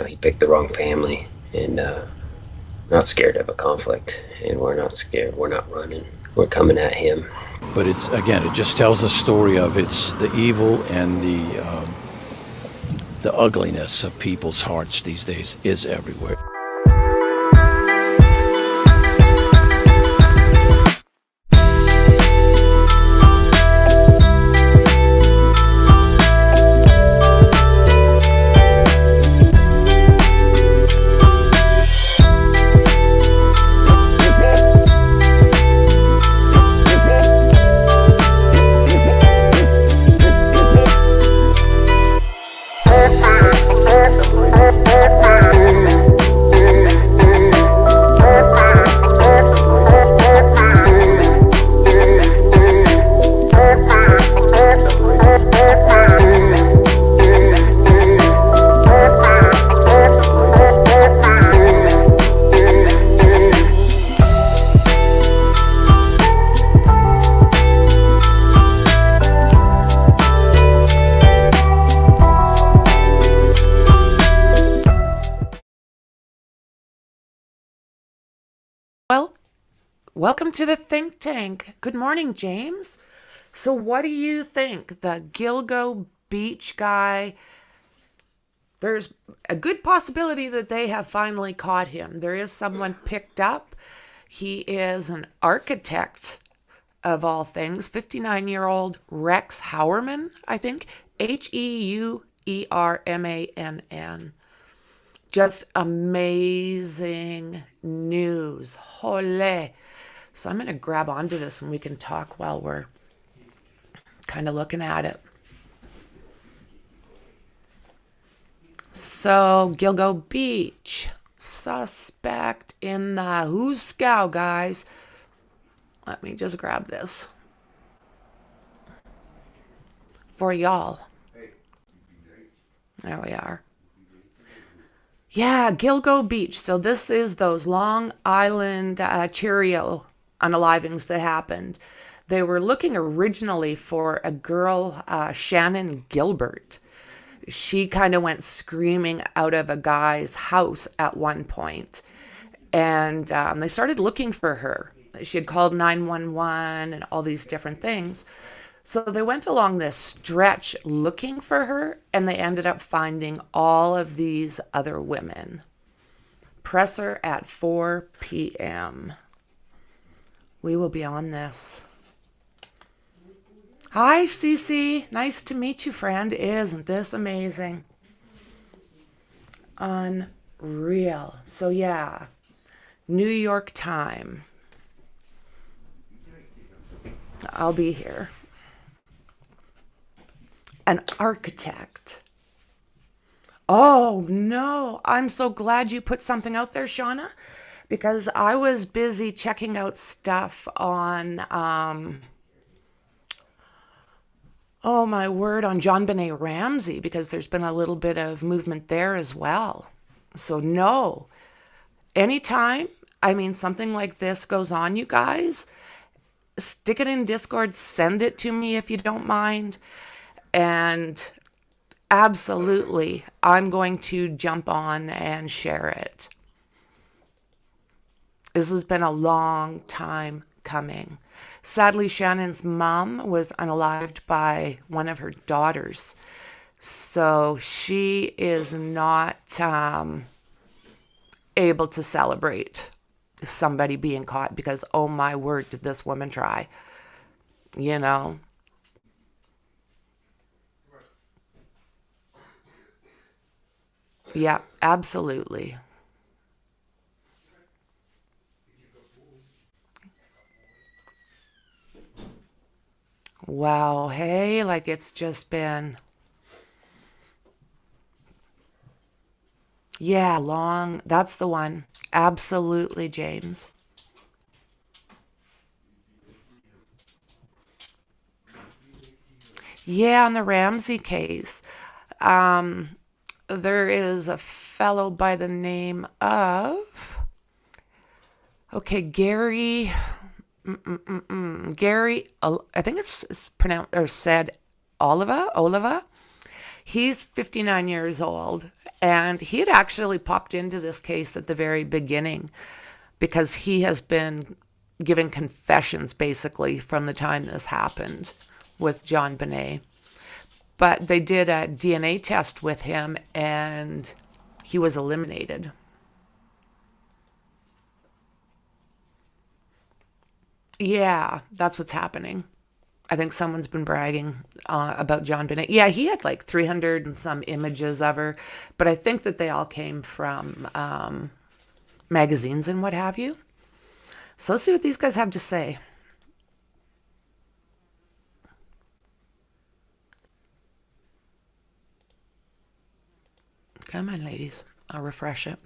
He picked the wrong family, and not scared of a conflict, and we're not scared. We're not running. We're coming at him. But it just tells the story of it's the evil and the ugliness of people's hearts these days is everywhere. Well, welcome to the think tank. Good morning, James. So what do you think? The Gilgo Beach guy, there's a good possibility that they have finally caught him. There is someone picked up. He is an architect of all things, 59-year-old Rex Howerman, I think, Heuermann. Just amazing news. Holy. So I'm going to grab onto this and we can talk while we're kind of looking at it. So, Gilgo Beach. Suspect in the Huskow, guys. Let me just grab this for y'all. There we are. Yeah, Gilgo Beach. So this is those Long Island Cheerio unalivings that happened. They were looking originally for a girl, Shannon Gilbert. She kind of went screaming out of a guy's house at one point. And they started looking for her. She had called 911 and all these different things. So they went along this stretch looking for her, and they ended up finding all of these other women. Presser at 4 p.m. We will be on this. Hi, Cece. Nice to meet you, friend. Isn't this amazing? Unreal. So, yeah, New York time. I'll be here. An architect. Oh, no. I'm so glad you put something out there, Shauna, because I was busy checking out stuff on, oh my word, on JonBenet Ramsey, because there's been a little bit of movement there as well. So no, anytime, something like this goes on, you guys, stick it in Discord, send it to me if you don't mind. And absolutely, I'm going to jump on and share it. This has been a long time coming. Sadly, Shannon's mom was unalived by one of her daughters. So she is not able to celebrate somebody being caught because, oh my word, did this woman try. You know? Yeah, absolutely. Wow, hey, like it's just been, yeah, long. That's the one. Absolutely, James. Yeah, on the Ramsey case, there is a fellow by the name of, okay, Gary, I think it's pronounced or said Oliva. He's 59 years old, and he had actually popped into this case at the very beginning because he has been giving confessions basically from the time this happened with John Bonet. But they did a DNA test with him, and he was eliminated. Yeah, that's what's happening. I think someone's been bragging about John Bonet. Yeah, he had like 300 and some images of her, but I think that they all came from magazines and what have you. So let's see what these guys have to say. Come on, ladies. I'll refresh it.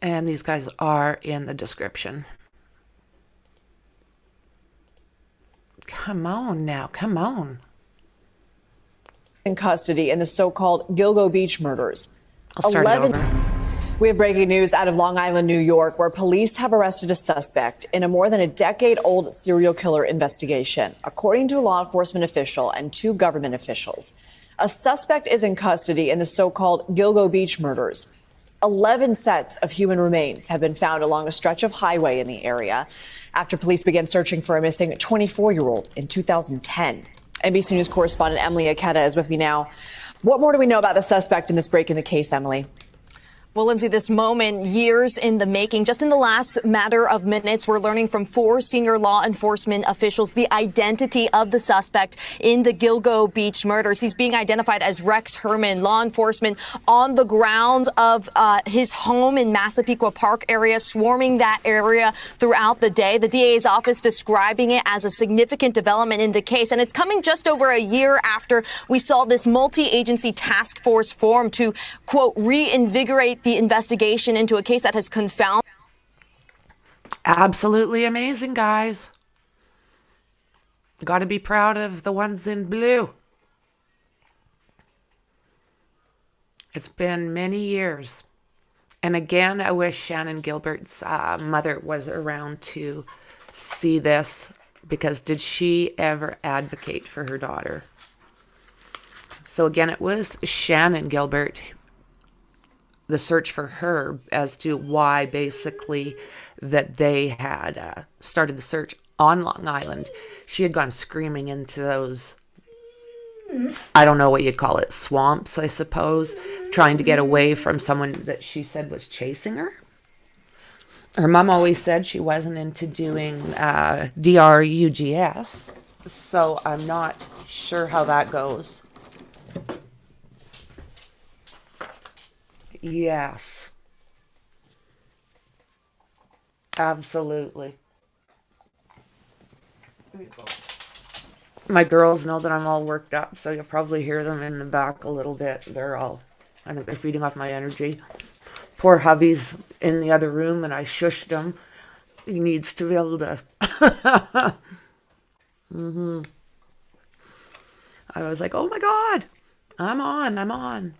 And these guys are in the description. Come on now, come on. In custody in the so-called Gilgo Beach murders. I'll start it over. We have breaking news out of Long Island, New York, where police have arrested a suspect in a more than a decade-old serial killer investigation, according to a law enforcement official and 2 government officials. A suspect is in custody in the so-called Gilgo Beach murders. 11 sets of human remains have been found along a stretch of highway in the area after police began searching for a missing 24-year-old in 2010. NBC News correspondent Emily Aketa is with me now. What more do we know about the suspect in this break in the case, Emily? Well, Lindsay, this moment, years in the making. Just in the last matter of minutes, we're learning from 4 senior law enforcement officials the identity of the suspect in the Gilgo Beach murders. He's being identified as Rex Herman. Law enforcement on the ground of his home in Massapequa Park area, swarming that area throughout the day. The DA's office describing it as a significant development in the case. And it's coming just over a year after we saw this multi-agency task force form to, quote, reinvigorate the investigation into a case that has confounded. Absolutely amazing, guys. Got to be proud of the ones in blue. It's been many years. And again, I wish Shannan Gilbert's mother was around to see this, because did she ever advocate for her daughter? So again, it was Shannan Gilbert, the search for her as to why basically that they had started the search on Long Island. She had gone screaming into those, I don't know what you'd call it, swamps, I suppose, trying to get away from someone that she said was chasing her. Her mom always said she wasn't into doing drugs, so I'm not sure how that goes. Yes. Absolutely. My girls know that I'm all worked up, so you'll probably hear them in the back a little bit. I think they're feeding off my energy. Poor hubby's in the other room, and I shushed him. He needs to be able to... I was like, oh my God, I'm on.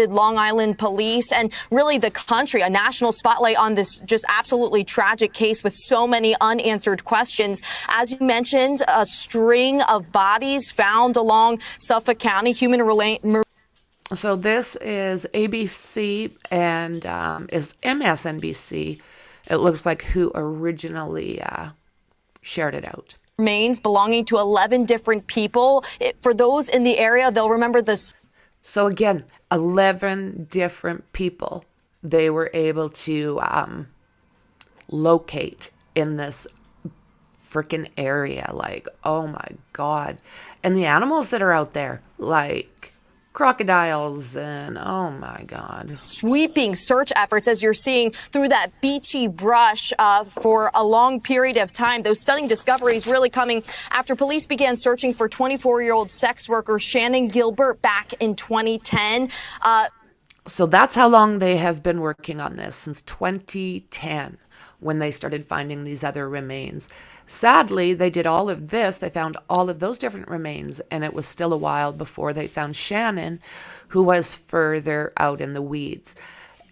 Long Island police and really the country, a national spotlight on this just absolutely tragic case with so many unanswered questions. As you mentioned, a string of bodies found along Suffolk County. So this is ABC and is MSNBC. It looks like who originally shared it out. Remains belonging to 11 different people. For those in the area, they'll remember this. So again, 11 different people they were able to locate in this freaking area. Like, oh my God. And the animals that are out there, like crocodiles and oh my God. Sweeping search efforts, as you're seeing through that beachy brush for a long period of time. Those stunning discoveries really coming after police began searching for 24-year-old sex worker Shannan Gilbert back in 2010. So that's how long they have been working on this, since 2010, when they started finding these other remains. Sadly, they did all of this. They found all of those different remains, and it was still a while before they found Shannan, who was further out in the weeds.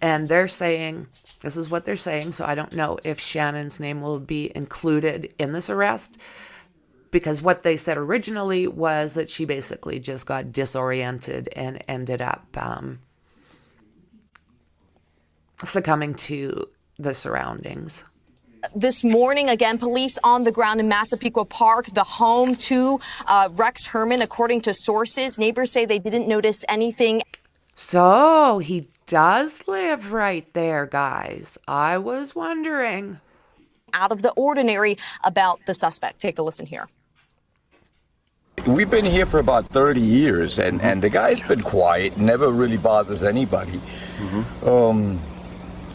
And they're saying, this is what they're saying, so I don't know if Shannon's name will be included in this arrest, because what they said originally was that she basically just got disoriented and ended up succumbing to the surroundings. This morning, again, police on the ground in Massapequa Park, the home to Rex Herman. According to sources, neighbors say they didn't notice anything. So he does live right there, guys. I was wondering. Out of the ordinary about the suspect. Take a listen here. We've been here for about 30 years, and the guy's been quiet, never really bothers anybody.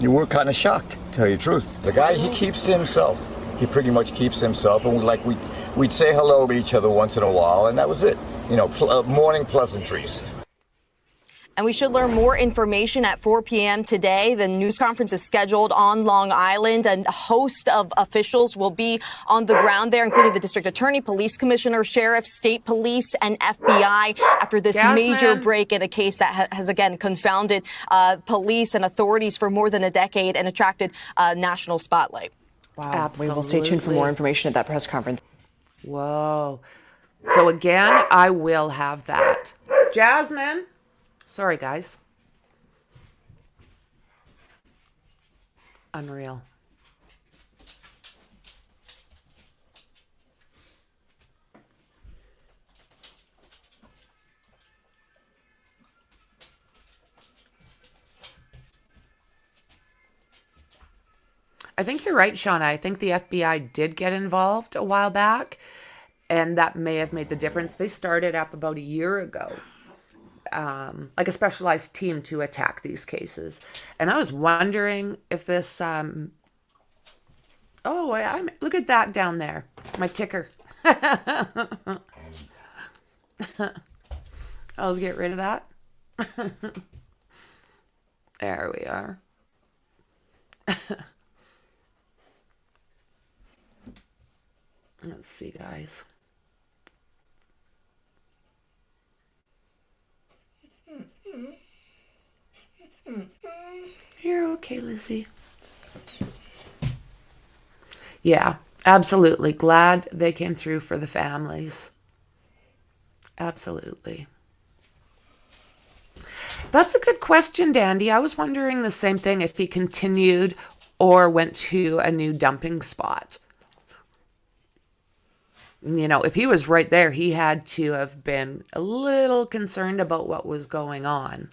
You were kind of shocked, to tell you the truth. The guy, he keeps to himself. He pretty much keeps to himself, and we'd say hello to each other once in a while, and that was it. You know, morning pleasantries. And we should learn more information at 4 p.m. today. The news conference is scheduled on Long Island. A host of officials will be on the ground there, including the district attorney, police commissioner, sheriff, state police, and FBI after this major break in a case that has, again, confounded police and authorities for more than a decade and attracted national spotlight. Wow. Absolutely. We will stay tuned for more information at that press conference. Whoa. So again, I will have that. Jasmine. Sorry, guys. Unreal. I think you're right, Shauna. I think the FBI did get involved a while back, and that may have made the difference. They started up about a year ago. Like a specialized team to attack these cases. And I was wondering if this, look at that down there. My ticker. I'll get rid of that. There we are. Let's see, guys. You're okay, Lizzie. Yeah, absolutely. Glad they came through for the families. Absolutely. That's a good question, Dandy. I was wondering the same thing, if he continued or went to a new dumping spot. You know, if he was right there, he had to have been a little concerned about what was going on.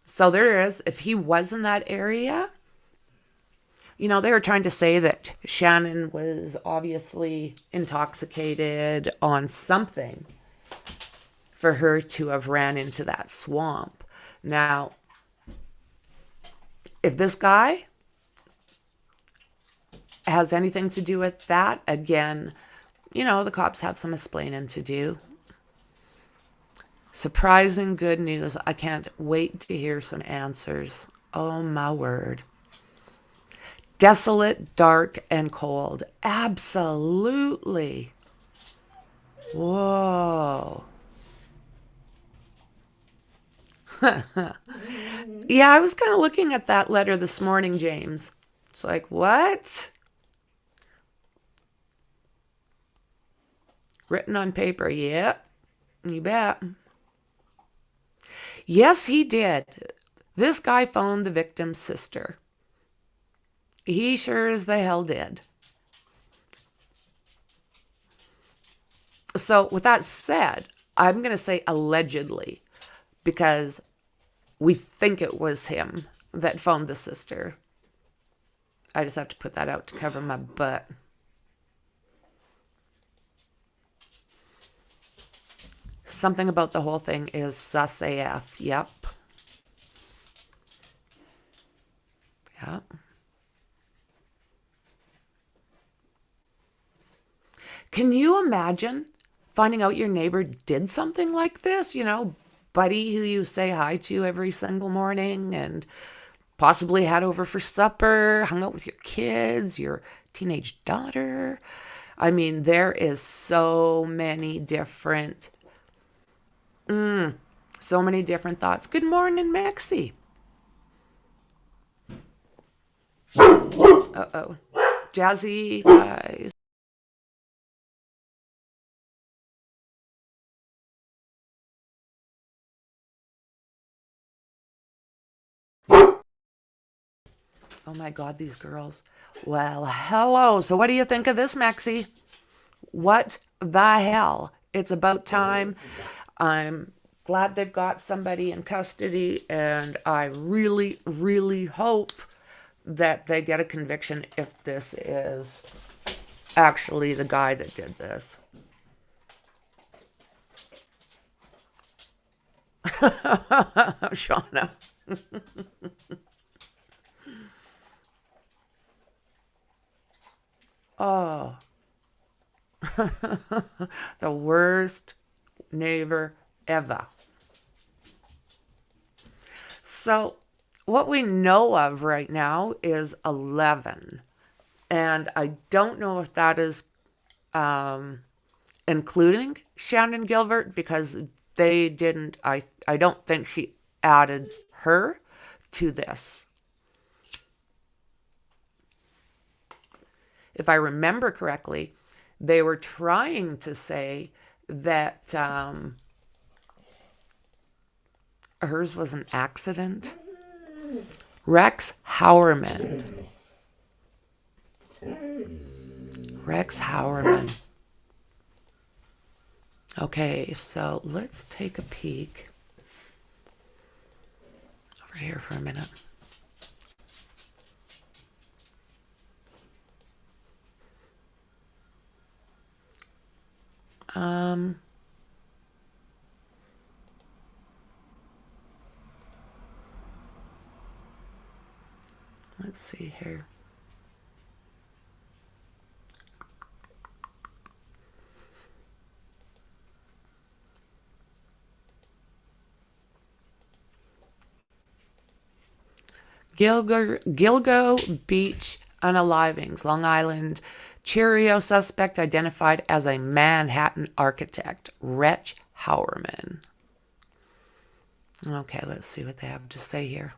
So there is, if he was in that area, you know, they were trying to say that Shannon was obviously intoxicated on something for her to have ran into that swamp. Now, if this guy has anything to do with that, again, you know, the cops have some explaining to do. Surprising good news. I can't wait to hear some answers. Oh, my word. Desolate, dark, and cold. Absolutely. Whoa. Yeah, I was kind of looking at that letter this morning, James. It's like, what? Written on paper. Yep. You bet. Yes, he did. This guy phoned the victim's sister. He sure as the hell did. So with that said, I'm going to say allegedly, because we think it was him that phoned the sister. I just have to put that out to cover my butt. Something about the whole thing is sus AF. Yep. Yep. Can you imagine finding out your neighbor did something like this? You know, buddy who you say hi to every single morning and possibly had over for supper, hung out with your kids, your teenage daughter. I mean, there is so many different So many different thoughts. Good morning, Maxie. Uh-oh. Jazzy guys. Oh my God, these girls. Well, hello. So what do you think of this, Maxie? What the hell? It's about time. I'm glad they've got somebody in custody, and I really, really hope that they get a conviction if this is actually the guy that did this. Shauna. Oh. The worst neighbor ever. So, what we know of right now is 11. And I don't know if that is including Shannon Gilbert, because they didn't, I don't think she added her to this. If I remember correctly, they were trying to say that hers was an accident. Rex Howerman. Rex Howerman. Okay, so let's take a peek over here for a minute. Let's see here. Gilgo Beach unalivings, Long Island. Cheerio suspect identified as a Manhattan architect, Rex Howerman. Okay, let's see what they have to say here.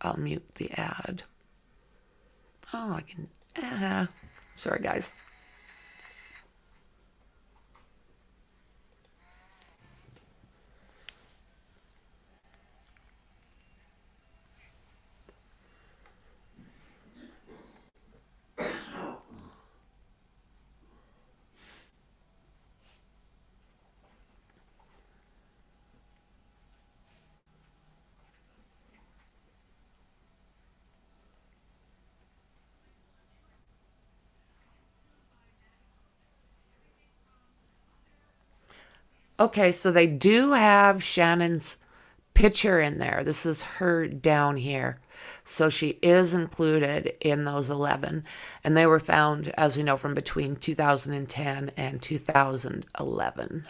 I'll mute the ad. Oh, I can... sorry, guys. Okay, so they do have Shannon's picture in there. This is her down here. So she is included in those 11. And they were found, as we know, from between 2010 and 2011.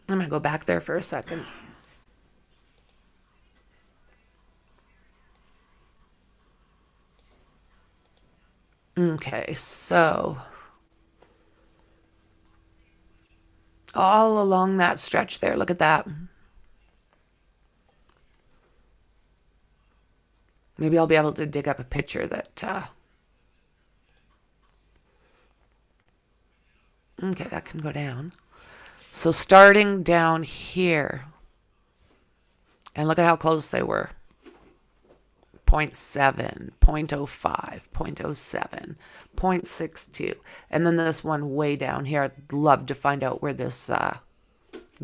I'm going to go back there for a second. Okay, so all along that stretch there, look at that. Maybe I'll be able to dig up a picture that... okay, that can go down. So starting down here, and look at how close they were. 0.7, 0.05, 0.07, 0.62. And then this one way down here. I'd love to find out where this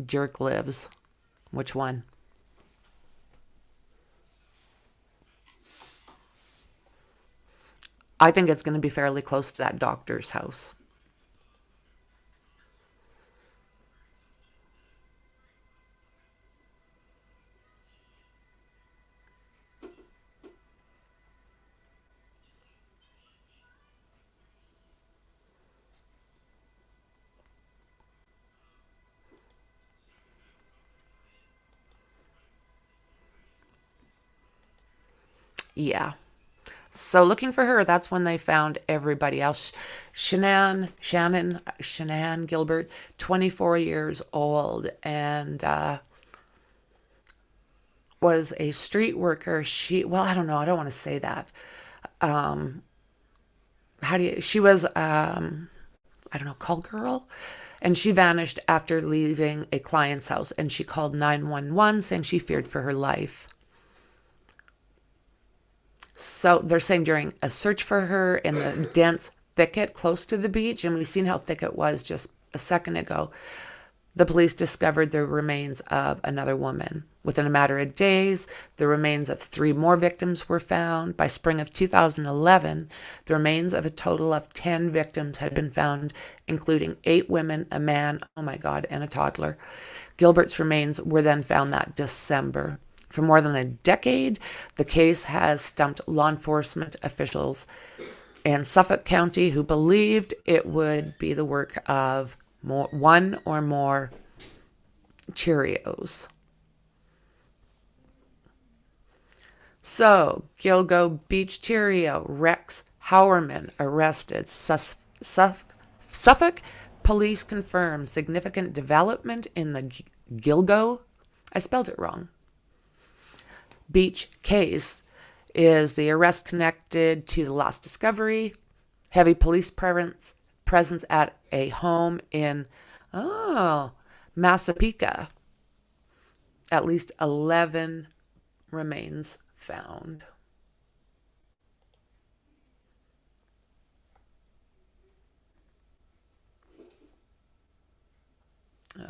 jerk lives. Which one? I think it's going to be fairly close to that doctor's house. Yeah. So looking for her, that's when they found everybody else. Shanann Gilbert, 24 years old, and was a street worker. I don't know. I don't want to say that. She was, I don't know, call girl. And she vanished after leaving a client's house, and she called 911 saying she feared for her life. So they're saying during a search for her in the dense thicket close to the beach, and we've seen how thick it was just a second ago, the police discovered the remains of another woman. Within a matter of days, the remains of 3 more victims were found. By spring of 2011, the remains of a total of 10 victims had been found, including 8 women, a man, oh my God, and a toddler. Gilbert's remains were then found that December. For more than a decade, the case has stumped law enforcement officials in Suffolk County who believed it would be the work of one or more Cheerios. So, Gilgo Beach Cheerio, Rex Howerman arrested. Suffolk police confirm significant development in the Gilgo, I spelled it wrong, Beach case is the arrest connected to the lost discovery, heavy police presence at a home in Massapequa. At least 11 remains found.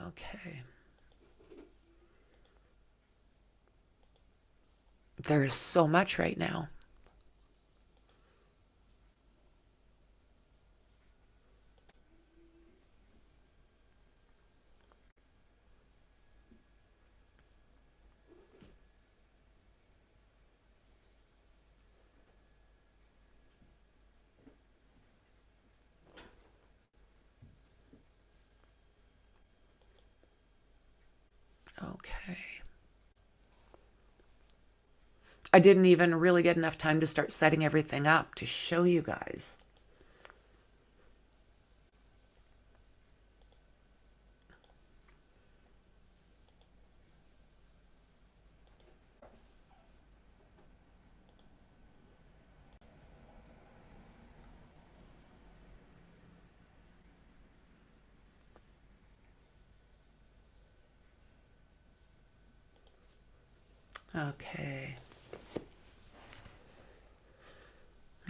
Okay. There is so much right now. Okay. I didn't even really get enough time to start setting everything up to show you guys. Okay.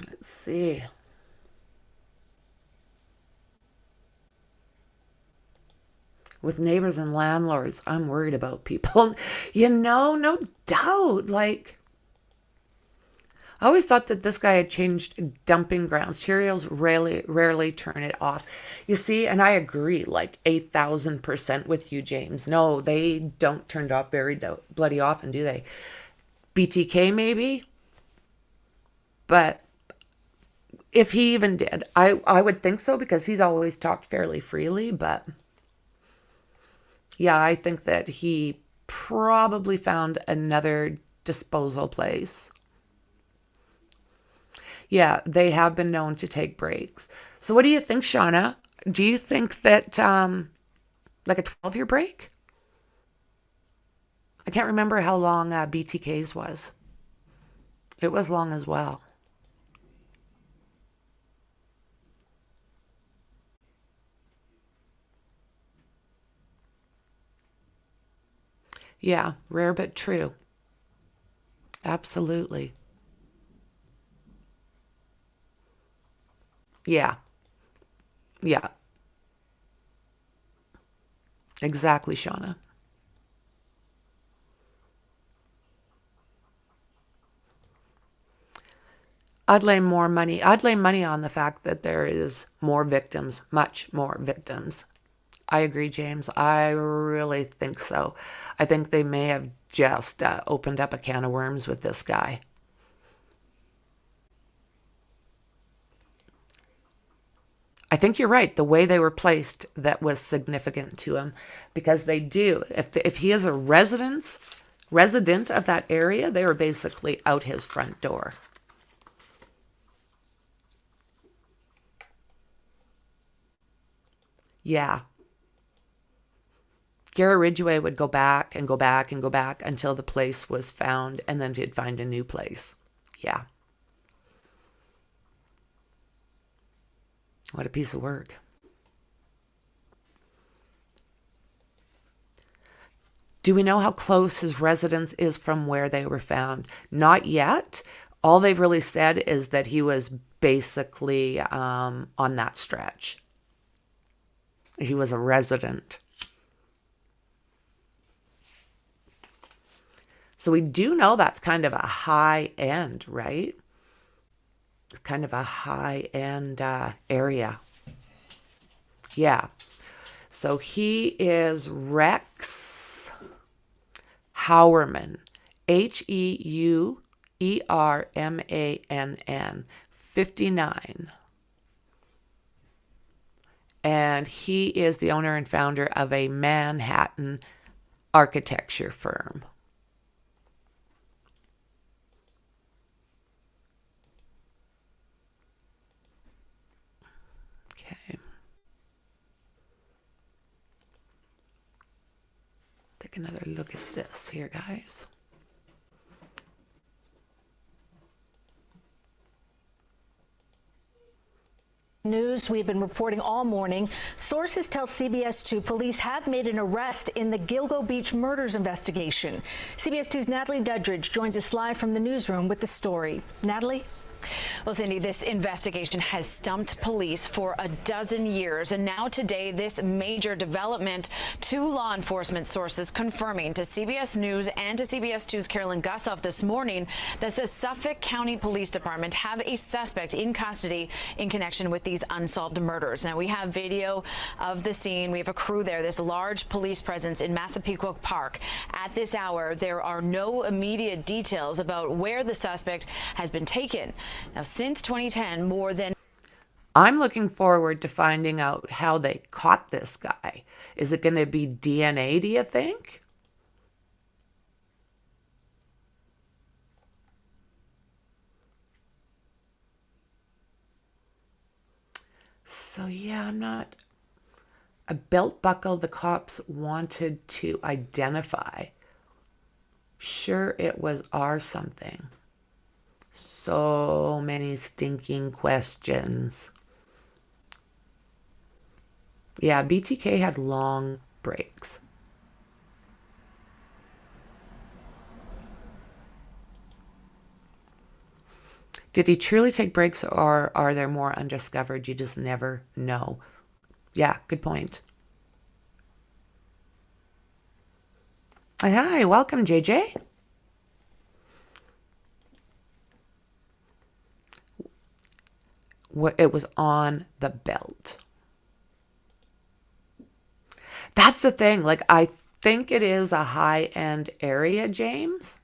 Let's see. With neighbors and landlords, I'm worried about people. No doubt. Like, I always thought that this guy had changed dumping grounds. Cheerios rarely turn it off. You see, and I agree, like 8,000% with you, James. No, they don't turn it off very bloody often, do they? BTK maybe? But if he even did, I would think so, because he's always talked fairly freely. But yeah, I think that he probably found another disposal place. Yeah, they have been known to take breaks. So what do you think, Shauna? Do you think that like a 12-year break? I can't remember how long BTK's was. It was long as well. Yeah, rare but true. Absolutely. Yeah. Yeah. Exactly, Shauna. I'd lay money on the fact that there is more victims, much more victims. I agree, James. I really think so. I think they may have just opened up a can of worms with this guy. I think you're right. The way they were placed, that was significant to him, because they do. If he is a resident of that area, they were basically out his front door. Yeah. Gary Ridgway would go back and go back and go back until the place was found, and then he'd find a new place. Yeah. What a piece of work. Do we know how close his residence is from where they were found? Not yet. All they've really said is that he was basically on that stretch. He was a resident. So we do know that's kind of a high end, right? It's kind of a high end area. Yeah. So he is Rex Howerman. Heuermann, 59. And he is the owner and founder of a Manhattan architecture firm. Okay. Take another look at this here, guys. News we've been reporting all morning. Sources tell CBS 2 police have made an arrest in the Gilgo Beach murders investigation. CBS 2's Natalie Duddridge joins us live from the newsroom with the story. Natalie? Well, Cindy, this investigation has stumped police for a dozen years. And now today, this major development, two law enforcement sources confirming to CBS News and to CBS 2's Carolyn Gussoff this morning that the Suffolk County Police Department have a suspect in custody in connection with these unsolved murders. Now, we have video of the scene. We have a crew there, this large police presence in Massapequa Park. At this hour, there are no immediate details about where the suspect has been taken. Now, since 2010, more than... I'm looking forward to finding out how they caught this guy. Is it going to be DNA, do you think? So, yeah, I'm not... A belt buckle the cops wanted to identify. Sure, it was our something. So many stinking questions. Yeah, BTK had long breaks. Did he truly take breaks, or are there more undiscovered? You just never know. Yeah, good point. Hi, welcome, JJ. It was on the belt. That's the thing. Like, I think it is a high-end area, James.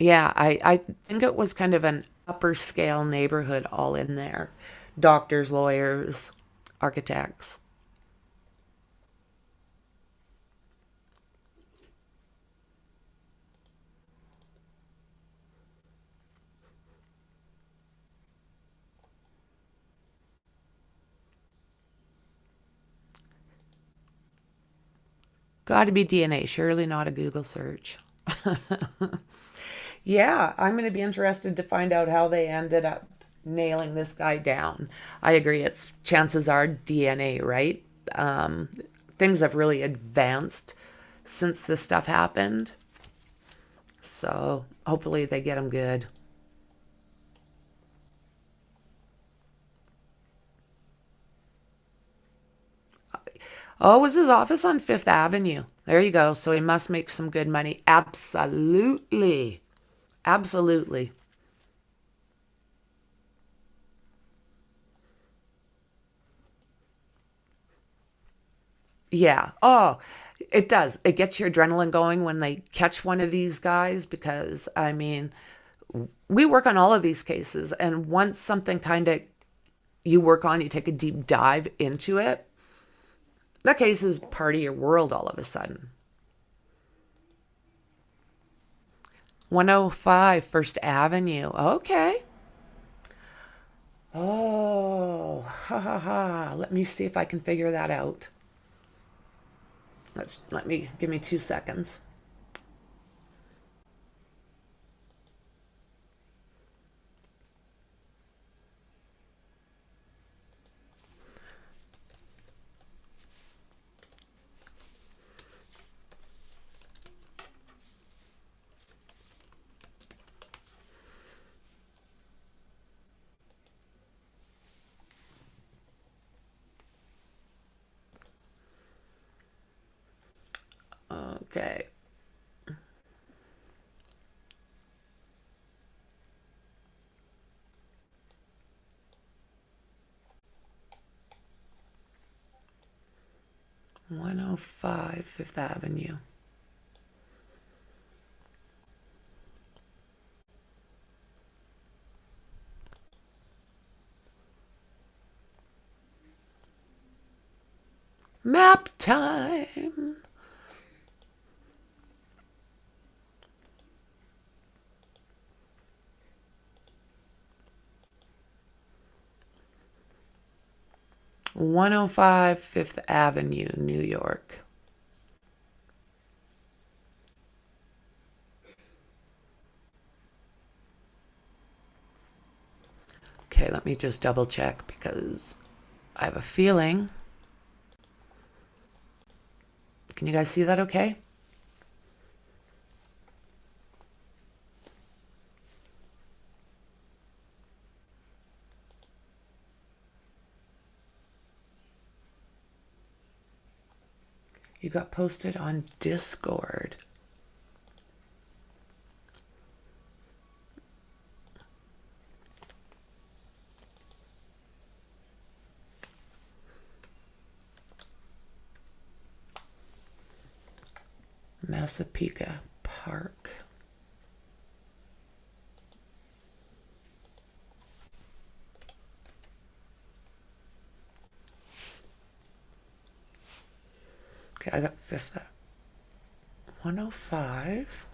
Yeah, I think it was kind of an upper scale neighborhood all in there. Doctors, lawyers, architects. Got to be DNA, surely not a Google search. Yeah, I'm going to be interested to find out how they ended up nailing this guy down. I agree, it's chances are DNA, right? Things have really advanced since this stuff happened. So hopefully they get him good. Oh, was his office on Fifth Avenue? There you go. So he must make some good money. Absolutely. Absolutely. Yeah. Oh, it does. It gets your adrenaline going when they catch one of these guys because, I mean, we work on all of these cases. And once something kind of you work on, you take a deep dive into it, that case is part of your world all of a sudden. 105 First Avenue. Okay. Oh, ha ha ha. Let me see if I can figure that out. Give me 2 seconds. Okay. Fifth Avenue. Map time. "105 Fifth Avenue, New York." Okay, let me just double check because I have a feeling. Can you guys see that okay? You got posted on Discord. Massapequa Park. Okay, I got Fifth. 105.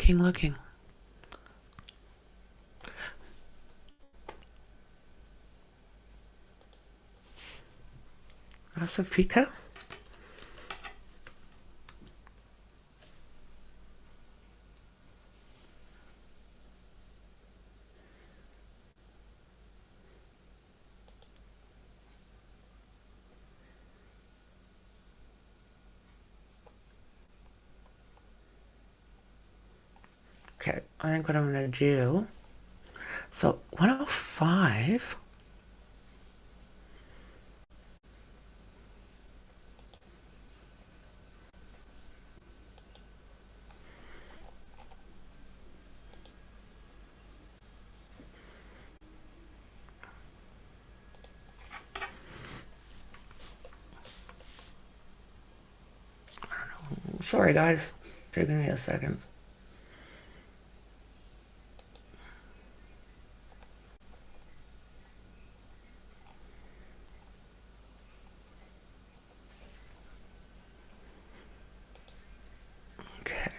Looking. Massapequa? Okay, I think what I'm going to do. So 105. Sorry, guys. Taking me a second. Okay.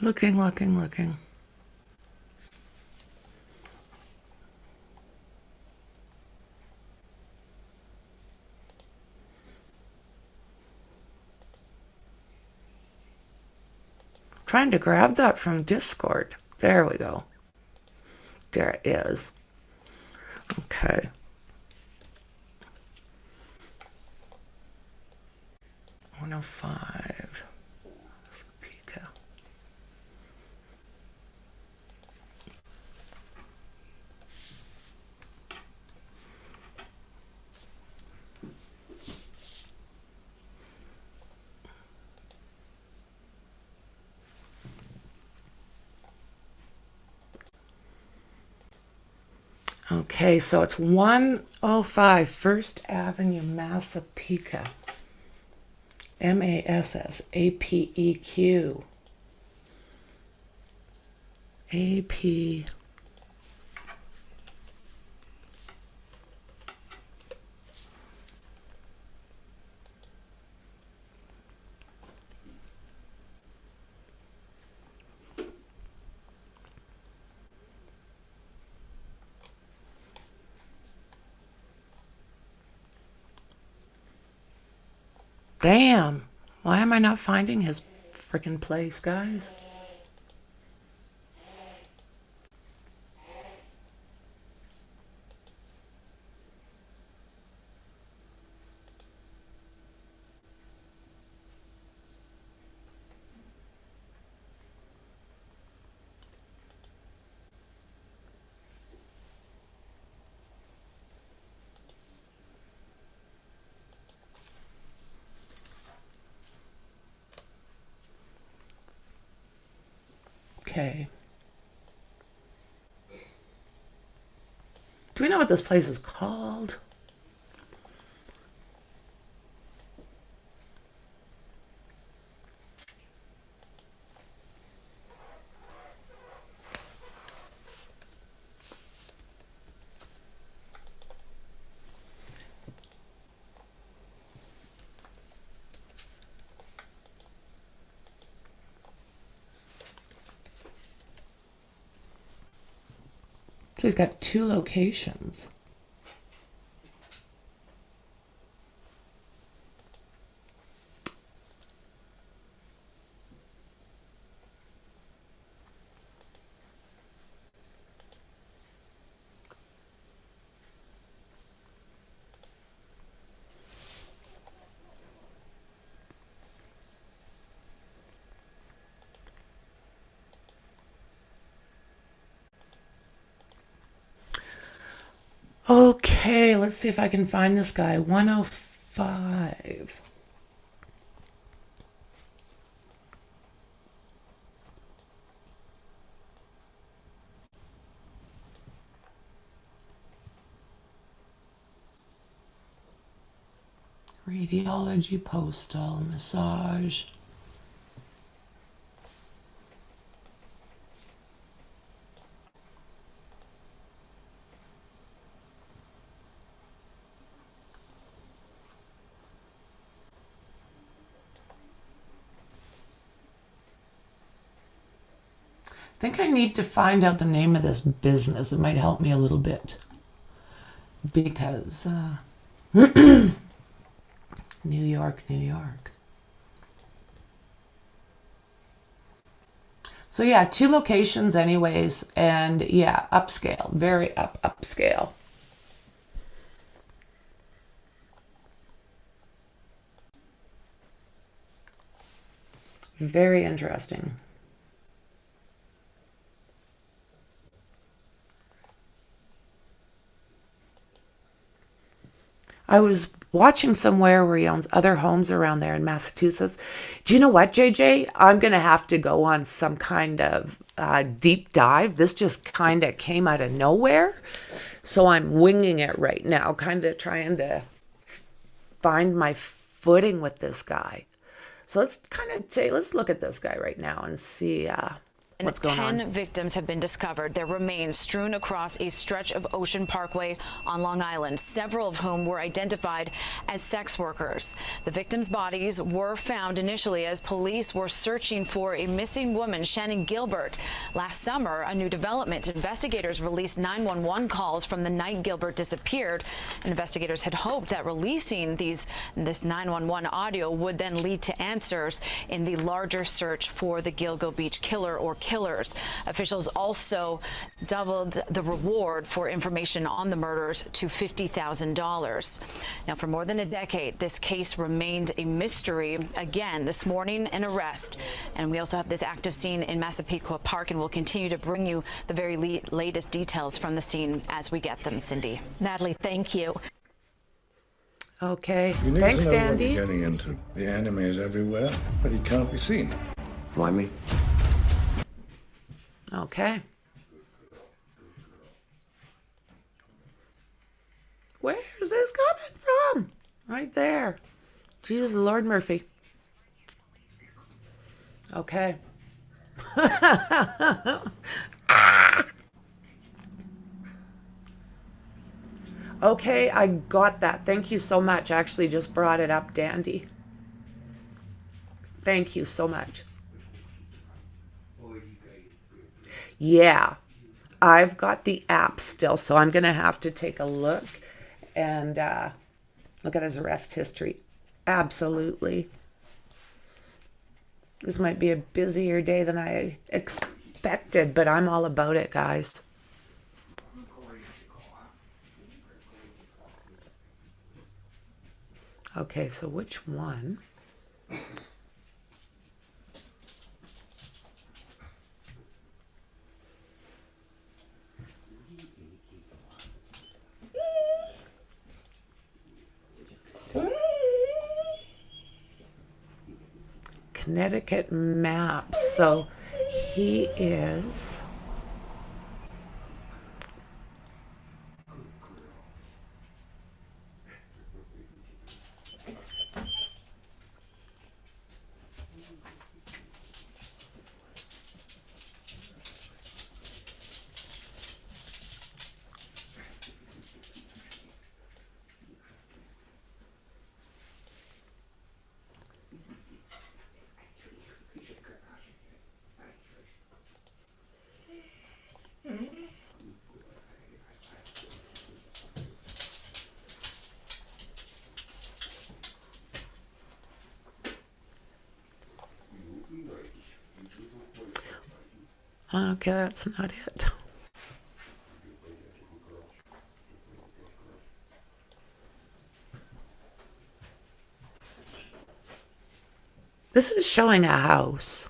Looking. Trying to grab that from Discord. There we go. there is. Okay. $105. Pico. Okay, so it's 105 First Avenue, Massapequa. Massapeq. AP. Damn. Why am I not finding his freaking place, guys? Okay. Do we know what this place is called? He's got 2 locations. Okay, let's see if I can find this guy. 105. Radiology, postal, massage. I think I need to find out the name of this business. It might help me a little bit. Because, New York, New York. So yeah, 2 locations anyways. And yeah, upscale. Very upscale. Very interesting. I was watching somewhere where he owns other homes around there in Massachusetts. Do you know what, JJ? I'm going to have to go on some kind of deep dive. This just kind of came out of nowhere. So I'm winging it right now, kind of trying to find my footing with this guy. So let's let's look at this guy right now and see what's going on. 10 victims have been discovered. Their remains strewn across a stretch of Ocean Parkway on Long Island, several of whom were identified as sex workers. The victims' bodies were found initially as police were searching for a missing woman, Shannon Gilbert. Last summer, a new development. Investigators released 911 calls from the night Gilbert disappeared. Investigators had hoped that releasing this 911 audio would then lead to answers in the larger search for the Gilgo Beach killer or killers. Officials also doubled the reward for information on the murders to $50,000. Now, for more than a decade, this case remained a mystery. Again, this morning, an arrest. And we also have this active scene in Massapequa Park, and we'll continue to bring you the very latest details from the scene as we get them, Cindy. Natalie, thank you. Okay. You need Thanks, to know Dandy. what you're getting into. The enemy is everywhere, but he can't be seen. Why me? Okay. Where's this coming from? Right there. Jesus Lord Murphy. Okay. Okay, I got that. Thank you so much. I actually just brought it up, Dandy. Thank you so much. Yeah, I've got the app still, so I'm going to have to take a look and look at his arrest history. Absolutely. This might be a busier day than I expected, but I'm all about it, guys. Okay, so which one? Connecticut map. So he is... Okay, that's not it. This is showing a house.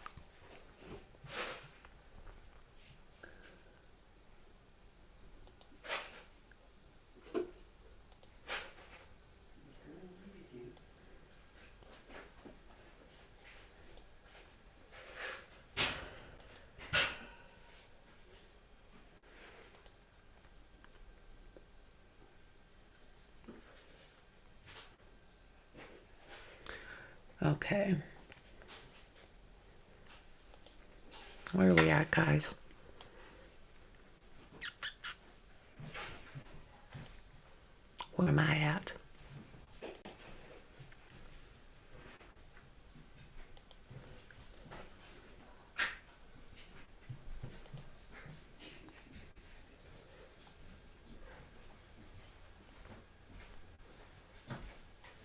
Okay. Where are we at, guys? Where am I at?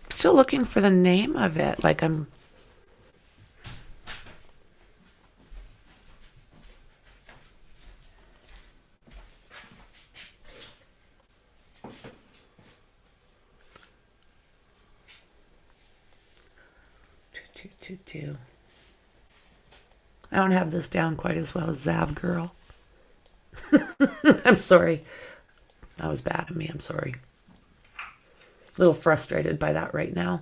Still looking for the name of it. Like I'm... I don't have this down quite as well as Zav Girl. I'm sorry. That was bad of me. I'm sorry. A little frustrated by that right now.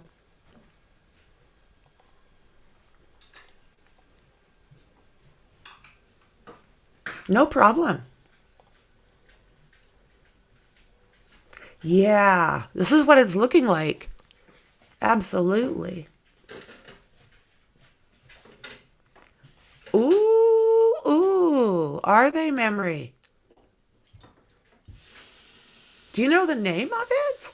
No problem. Yeah, this is what it's looking like. Absolutely. Ooh, ooh. Are they memory? Do you know the name of it?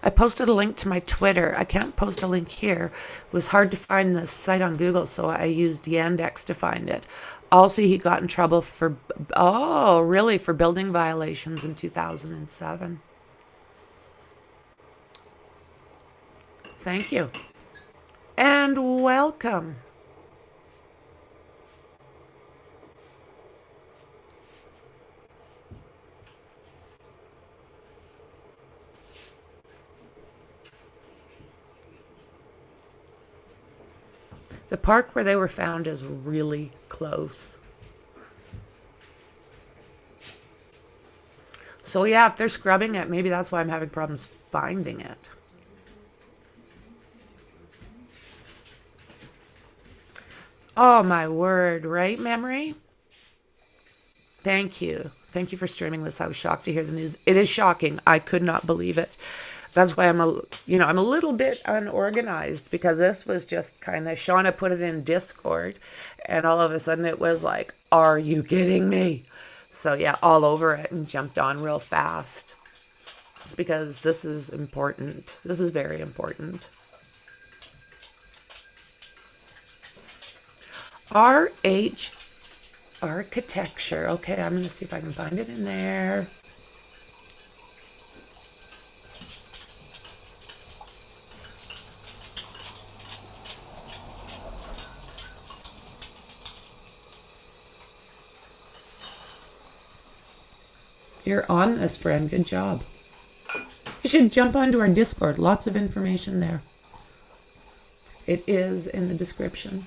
I posted a link to my Twitter. I can't post a link here. It was hard to find this site on Google, so I used Yandex to find it. Also, he got in trouble for, oh, really, for building violations in 2007. Thank you. And welcome. The park where they were found is really close. So yeah, if they're scrubbing it, maybe that's why I'm having problems finding it. Oh my word, right, Memory? Thank you. Thank you for streaming this. I was shocked to hear the news. It is shocking. I could not believe it. That's why I'm a little bit unorganized, because this was just kind of, Shauna put it in Discord and all of a sudden it was like, are you kidding me? So yeah, all over it and jumped on real fast because this is important. This is very important. RH Architecture. Okay, I'm going to see if I can find it in there. You're on this, friend. Good job. You should jump onto our Discord. Lots of information there. It is in the description.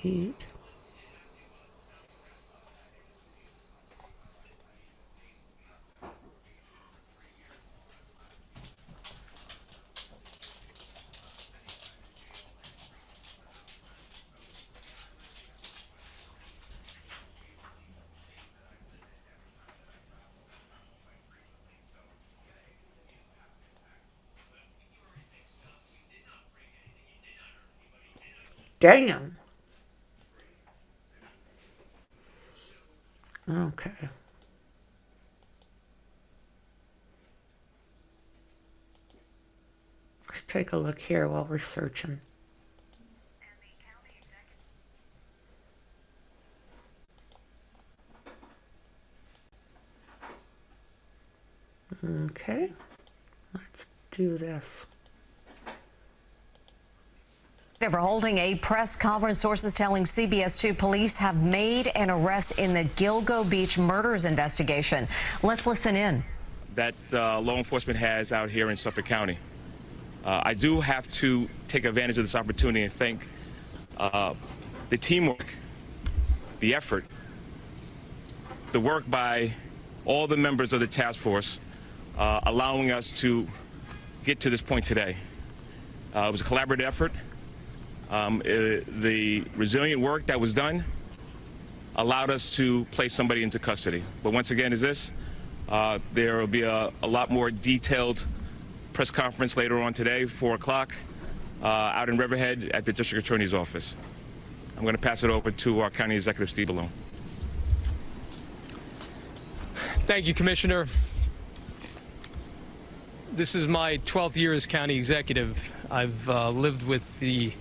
Eat. Damn. Okay. Let's take a look here while we're searching. Okay. Let's do this. We're holding a press conference. Sources telling CBS2 police have made an arrest in the Gilgo Beach murders investigation. Let's listen in. That law enforcement has out here in Suffolk County. I do have to take advantage of this opportunity and thank the teamwork, the effort, the work by all the members of the task force allowing us to get to this point today. It was a collaborative effort. The resilient work that was done allowed us to place somebody into custody. But once again, there will be a lot more detailed press conference later on today, 4 o'clock, out in Riverhead at the District Attorney's office. I'm going to pass it over to our County Executive, Steve Malone. Thank you, Commissioner. This is my 12th year as County Executive. I've lived with the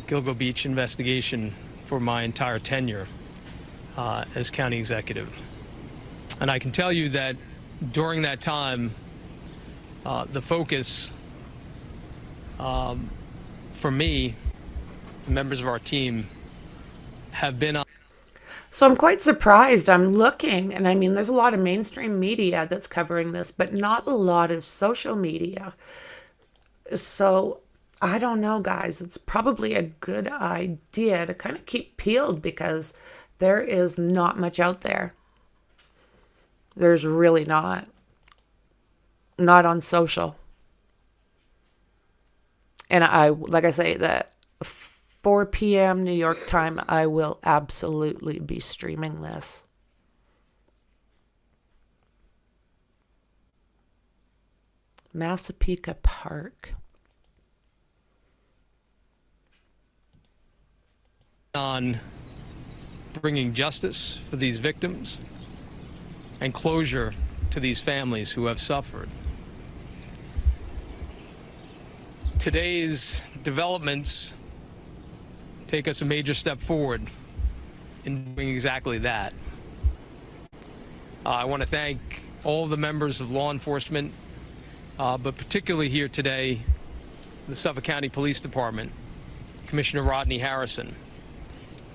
Gilgo Beach investigation for my entire tenure as County Executive. And I can tell you that during that time, the focus for me, members of our team, have been on. So I'm quite surprised. I'm looking, and I mean, there's a lot of mainstream media that's covering this, but not a lot of social media. So I don't know, guys. It's probably a good idea to kind of keep peeled because there is not much out there. There's really not. Not on social. And like I say, that 4 p.m. New York time, I will absolutely be streaming this. Massapequa Park. On bringing justice for these victims and closure to these families who have suffered. Today's developments take us a major step forward in doing exactly that. I want to thank all the members of law enforcement, but particularly here today, the Suffolk County Police Department, Commissioner Rodney Harrison.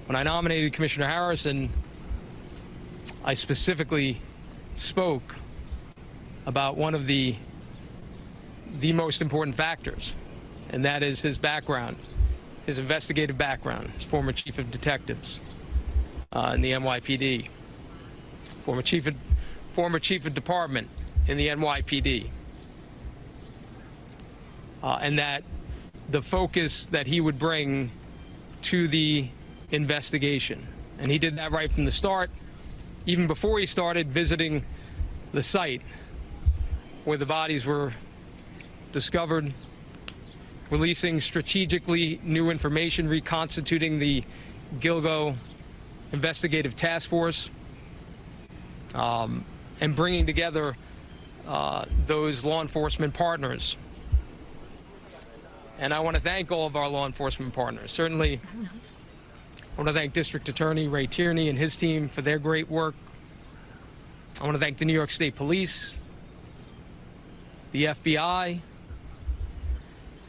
When I nominated Commissioner Harrison, I specifically spoke about one of the most important factors, and that is his background, his investigative background, his former chief of detectives in the NYPD, former chief of department in the NYPD, and that the focus that he would bring to the investigation. And he did that right from the start, even before he started visiting the site where the bodies were discovered, releasing strategically new information, reconstituting the Gilgo Investigative Task Force, and bringing together those law enforcement partners. And I want to thank all of our law enforcement partners. Certainly, I want to thank District Attorney Ray Tierney and his team for their great work. I want to thank the New York State Police, the FBI,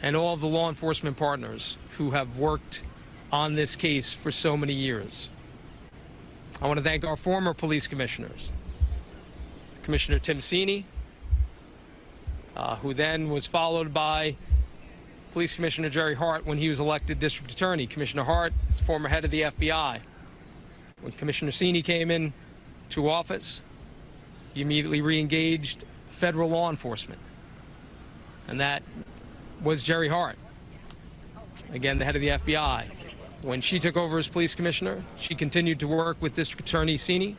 and all of the law enforcement partners who have worked on this case for so many years. I want to thank our former police commissioners, Commissioner Tim Sini, who then was followed by Police Commissioner Jerry Hart when he was elected District Attorney. Commissioner Hart is former head of the FBI. When Commissioner Sini came in to office, he immediately re-engaged federal law enforcement. And that was Jerry Hart, again, the head of the FBI. When she took over as police commissioner, she continued to work with District Attorney Sini,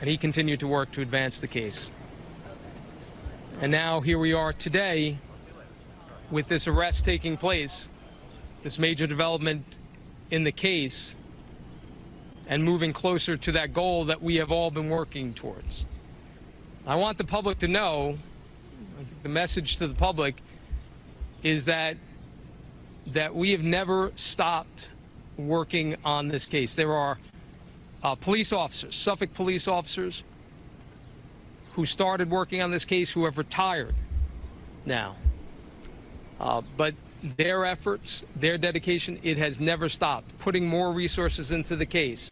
and he continued to work to advance the case. And now here we are today with this arrest taking place, this major development in the case, and moving closer to that goal that we have all been working towards. I want the public to know, the message to the public is that we have never stopped working on this case. There are police officers, Suffolk police officers, who started working on this case who have retired now. But their efforts, their dedication, it has never stopped, putting more resources into the case.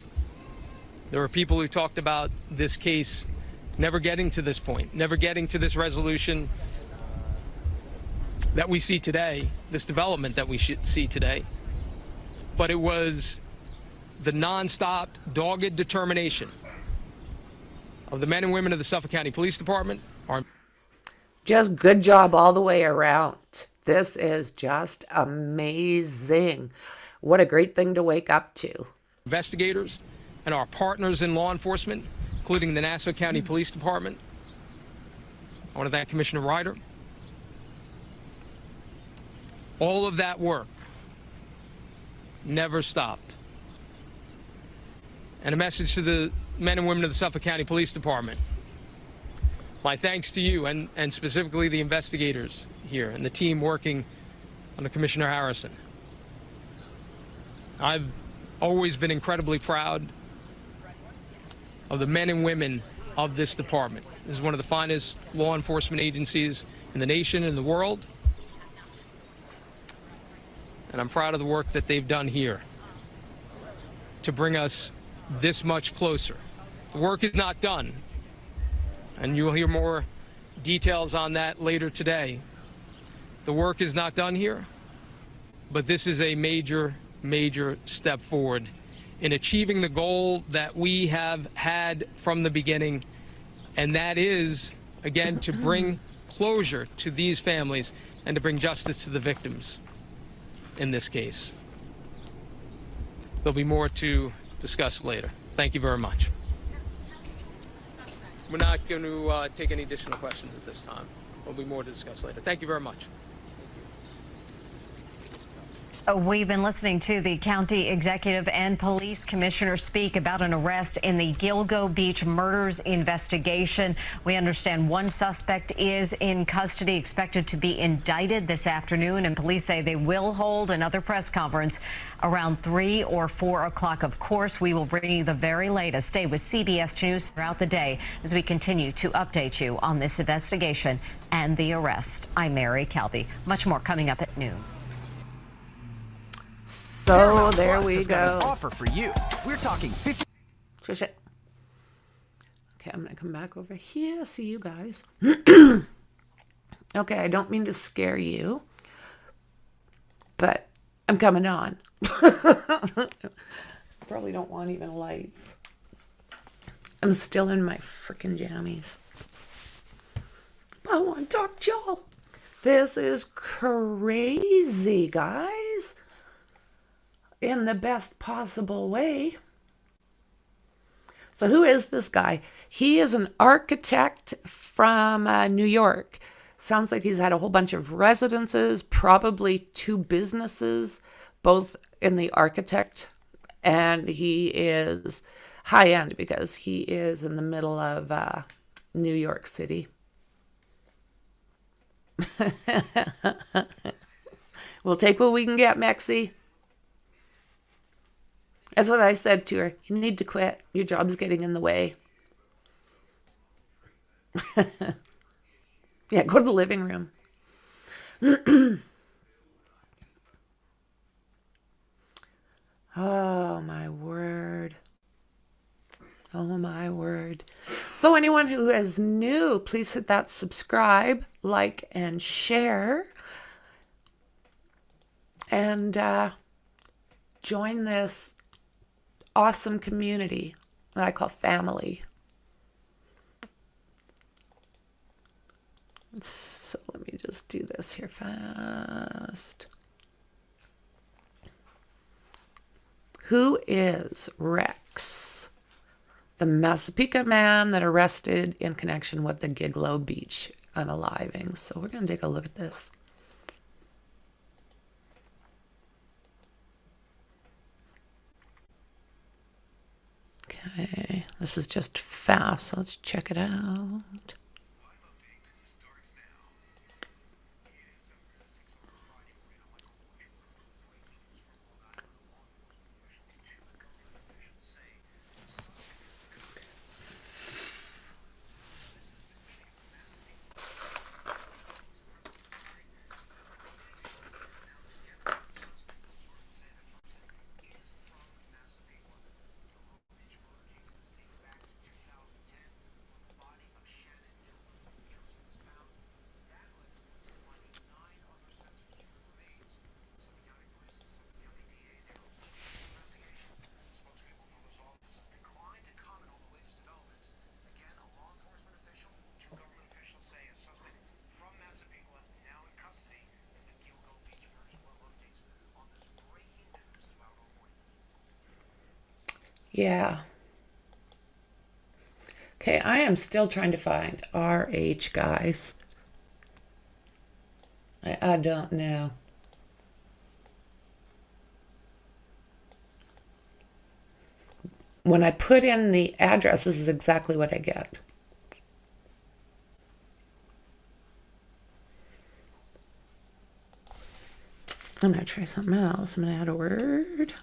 There are people who talked about this case never getting to this point, never getting to this resolution that we see today, this development that we see today. But it was the nonstop, dogged determination of the men and women of the Suffolk County Police Department. Just good job all the way around. This is just amazing. What a great thing to wake up to. Investigators and our partners in law enforcement, including the Nassau County Police Department. I want to thank Commissioner Ryder. All of that work never stopped. And a message to the men and women of the Suffolk County Police Department. My thanks to you and specifically the investigators here and the team working under Commissioner Harrison. I've always been incredibly proud of the men and women of this department. This is one of the finest law enforcement agencies in the nation and the world. And I'm proud of the work that they've done here to bring us this much closer. The work is not done, and you'll hear more details on that later today. The work is not done here, but this is a major, major step forward in achieving the goal that we have had from the beginning, and that is, again, to bring closure to these families and to bring justice to the victims in this case. There'll be more to discuss later. Thank you very much. We're not going to take any additional questions at this time. There'll be more to discuss later. Thank you very much. We've been listening to the county executive and police commissioner speak about an arrest in the Gilgo Beach murders investigation. We understand one suspect is in custody, expected to be indicted this afternoon, and police say they will hold another press conference around 3 or 4 o'clock. Of course, we will bring you the very latest. Stay with CBS News throughout the day as we continue to update you on this investigation and the arrest. I'm Mary Calvi. Much more coming up at noon. So there we go. Offer for you. We're talking 50. Shit. Okay, I'm gonna come back over here. See you guys. Okay, I don't mean to scare you, but I'm coming on. Probably don't want even lights. I'm still in my freaking jammies. I want to talk to y'all. This is crazy, guys. In the best possible way. So who is this guy? He is an architect from New York. Sounds like he's had a whole bunch of residences, probably 2 businesses, both in the architect, and he is high end because he is in the middle of New York City. We'll take what we can get, Mexi. That's what I said to her. You need to quit. Your job's getting in the way. Yeah, go to the living room. Oh, my word. Oh, my word. So anyone who is new, please hit that subscribe, like, and share. And join this awesome community that I call family. So let me just do this here fast. Who is Rex? The Massapequa man that arrested in connection with the Gilgo Beach unaliving. So we're going to take a look at this. Okay, this is just fast, so let's check it out. Yeah. Okay, I am still trying to find RH, guys. I don't know. When I put in the address, this is exactly what I get. I'm going to try something else. I'm going to add a word.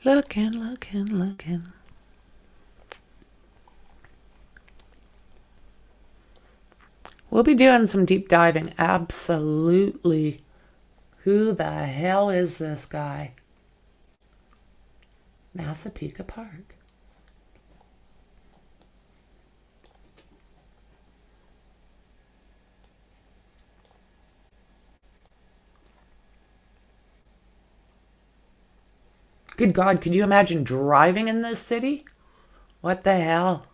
Looking. We'll be doing some deep diving. Absolutely. Who the hell is this guy? Massapequa Park. Good God, could you imagine driving in this city? What the hell?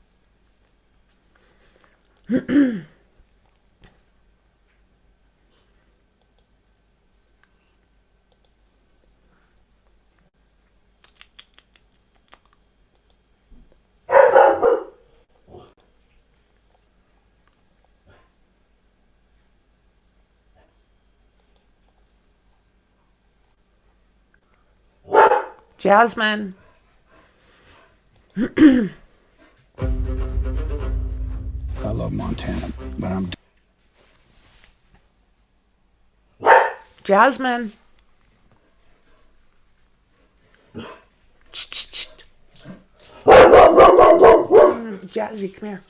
Jasmine. I love Montana, but I'm... Jasmine. Jazzy, come here.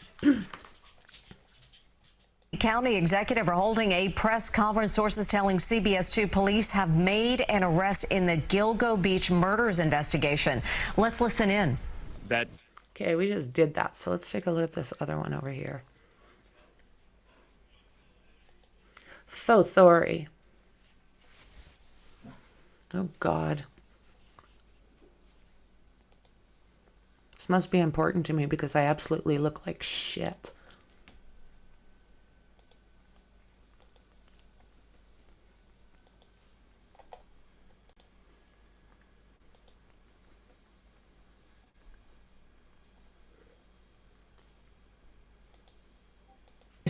County executive are holding a press conference. Sources telling CBS 2 police have made an arrest in the Gilgo Beach murders investigation. Let's listen in. Okay, we just did that. So let's take a look at this other one over here. Thothori. Oh, God. This must be important to me because I absolutely look like shit.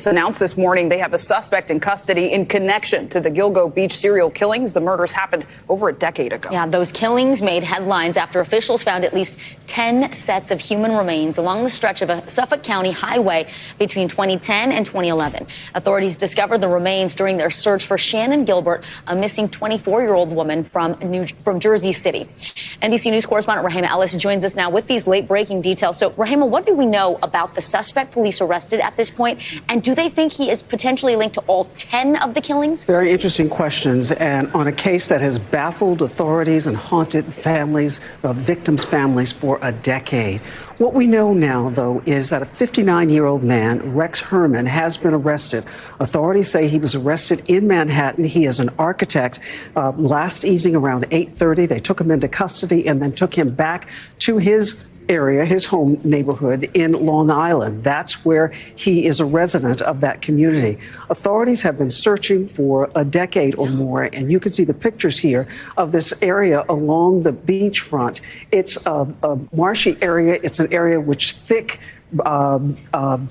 Announced this morning they have a suspect in custody in connection to the Gilgo Beach serial killings. The murders happened over a decade ago. Yeah, those killings made headlines after officials found at least 10 sets of human remains along the stretch of a Suffolk County highway between 2010 and 2011. Authorities discovered the remains during their search for Shannon Gilbert, a missing 24-year-old woman from Jersey City. NBC News correspondent Rahima Ellis joins us now with these late-breaking details. So, Rahima, what do we know about the suspect police arrested at this point, and do they think he is potentially linked to all 10 of the killings? Very interesting questions, and on a case that has baffled authorities and haunted families, victims' families for a decade. What we know now, though, is that a 59-year-old man, Rex Herman, has been arrested. Authorities say he was arrested in Manhattan. He is an architect. Last evening around 8:30, they took him into custody and then took him back to his area, his home neighborhood in Long Island. That's where he is a resident of that community. Authorities have been searching for a decade or more, and you can see the pictures here of this area along the beachfront. It's a marshy area. It's an area which thick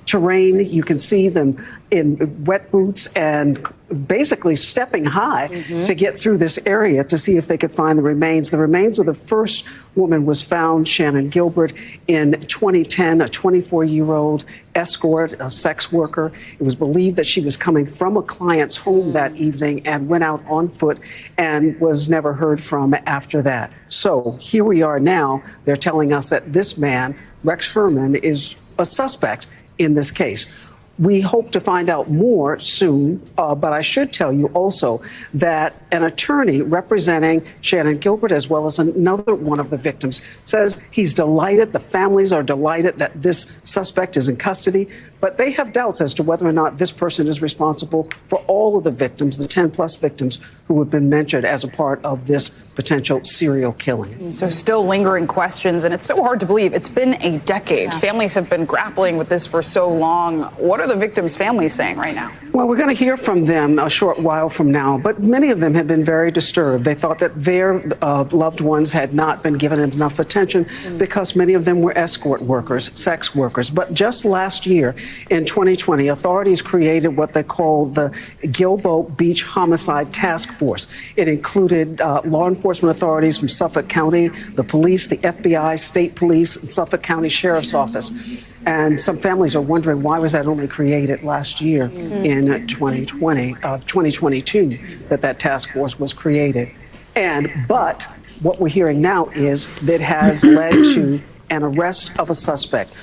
terrain. You can see them in wet boots and basically stepping high to get through this area to see if they could find the remains. The remains of the first woman was found, Shannon Gilbert, in 2010, a 24-year-old escort, a sex worker. It was believed that she was coming from a client's home that evening and went out on foot and was never heard from after that. So here we are now. They're telling us that this man, Rex Herman, is a suspect in this case. We hope to find out more soon, but I should tell you also that an attorney representing Shannon Gilbert, as well as another one of the victims, says he's delighted, the families are delighted that this suspect is in custody, but they have doubts as to whether or not this person is responsible for all of the victims, the 10-plus victims who have been mentioned as a part of this potential serial killing. So still lingering questions, and it's so hard to believe. It's been a decade. Yeah. Families have been grappling with this for so long. What are the victims' families saying right now? Well, we're going to hear from them a short while from now, but many of them have been very disturbed. They thought that their loved ones had not been given enough attention because many of them were escort workers, sex workers. But just last year, in 2020, authorities created what they call the Gilgo Beach Homicide Task Force. It included law enforcement authorities from Suffolk County, the police, the FBI, state police, and Suffolk County Sheriff's Office. And some families are wondering, why was that only created last year in 2022, that task force was created? But what we're hearing now is that has led to an arrest of a suspect.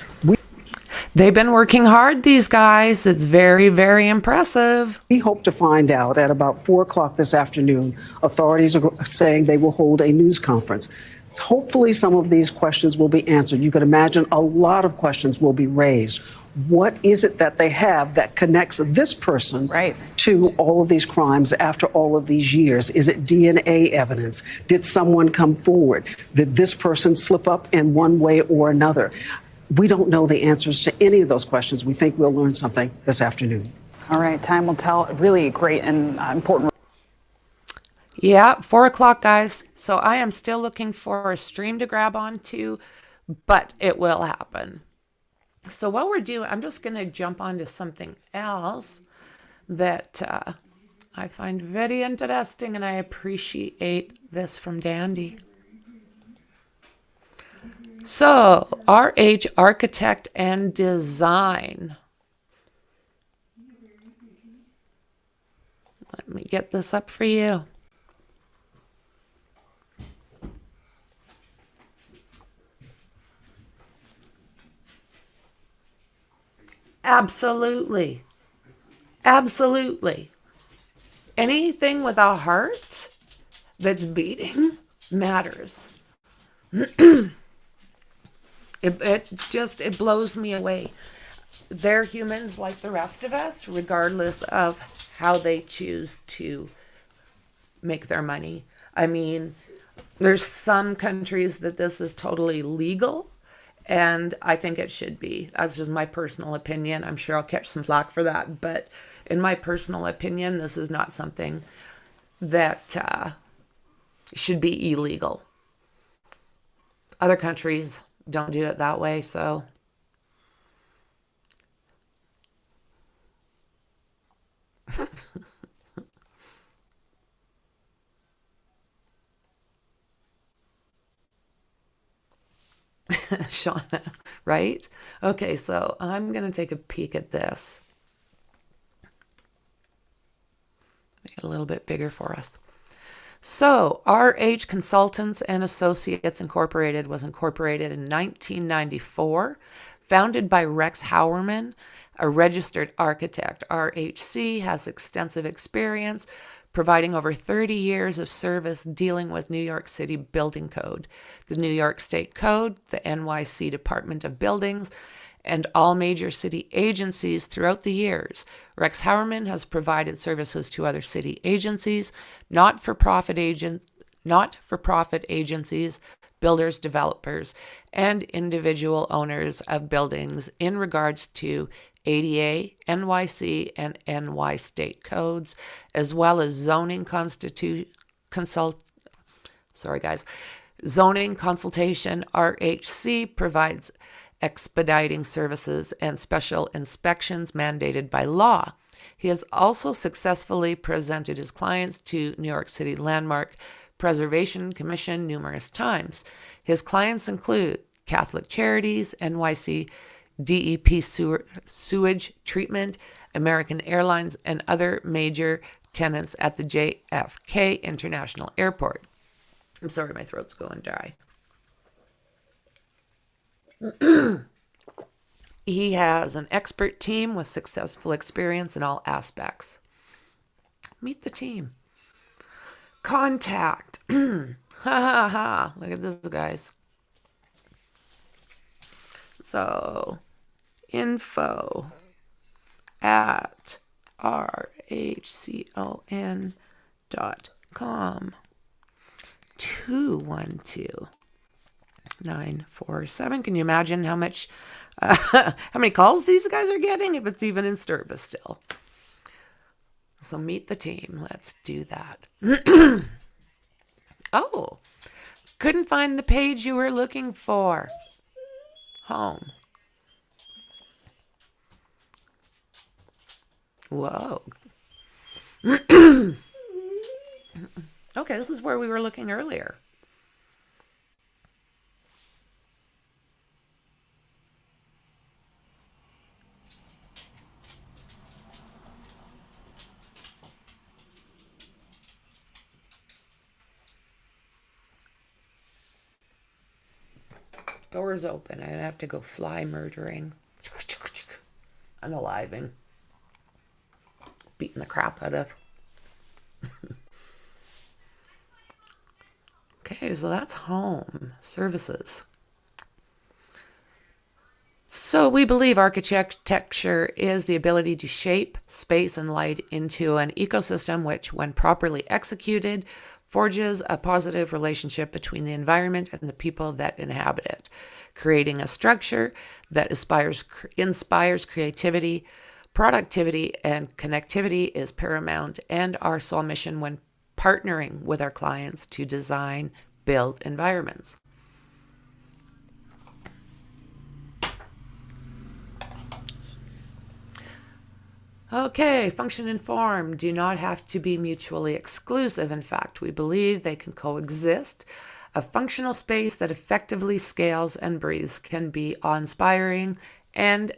They've been working hard, these guys. It's very, very impressive. We hope to find out at about 4 o'clock this afternoon. Authorities are saying they will hold a news conference. Hopefully some of these questions will be answered. You can imagine a lot of questions will be raised. What is it that they have that connects this person to all of these crimes after all of these years? Is it DNA evidence? Did someone come forward? Did this person slip up in one way or another? We don't know the answers to any of those questions. We think we'll learn something this afternoon. All right, time will tell. Really great and important. Yeah, 4 o'clock, guys. So I am still looking for a stream to grab onto, but it will happen. So what we're doing, I'm just going to jump onto something else that I find very interesting, and I appreciate this from Dandy. So, RH Architect and Design. Let me get this up for you. Absolutely. Absolutely. Anything with a heart that's beating matters. It blows me away. They're humans like the rest of us, regardless of how they choose to make their money. I mean, there's some countries that this is totally legal, and I think it should be. That's just my personal opinion. I'm sure I'll catch some flack for that, but in my personal opinion, this is not something that should be illegal. Other countries don't do it that way, so Shauna, right? Okay, so I'm going to take a peek at this. Make it a little bit bigger for us. So, RH Consultants and Associates Incorporated was incorporated in 1994, founded by Rex Howerman, a registered architect. RHC has extensive experience, providing over 30 years of service dealing with New York City Building Code, the New York State Code, the NYC Department of Buildings, and all major city agencies throughout the years. Rex Howerman has provided services to other city agencies, not-for-profit agencies, builders, developers, and individual owners of buildings in regards to ADA, NYC, and NY state codes, as well as zoning zoning consultation. RHC provides expediting services and special inspections mandated by law. He has also successfully presented his clients to New York City Landmark Preservation Commission numerous times. His clients include Catholic Charities, NYC DEP Sewage Treatment, American Airlines, and other major tenants at the JFK International Airport. I'm sorry, my throat's going dry. He has an expert team with successful experience in all aspects. Meet the team. Contact. Ha ha ha. Look at this, guys. So, info at rhcon.com. 212-947. Can you imagine how many calls these guys are getting if it's even in service still? So meet the team. Let's do that. Oh, couldn't find the page you were looking for. Home. Whoa. Okay, this is where we were looking earlier. Doors open. I have to go fly murdering. Unaliving. Beating the crap out of. Okay, so that's home services. So we believe architecture is the ability to shape space and light into an ecosystem which, when properly executed, forges a positive relationship between the environment and the people that inhabit it, creating a structure that inspires creativity, productivity, and connectivity is paramount, and our sole mission when partnering with our clients to design, build environments. Okay, function and form do not have to be mutually exclusive. In fact, we believe they can coexist. A functional space that effectively scales and breathes can be awe-inspiring and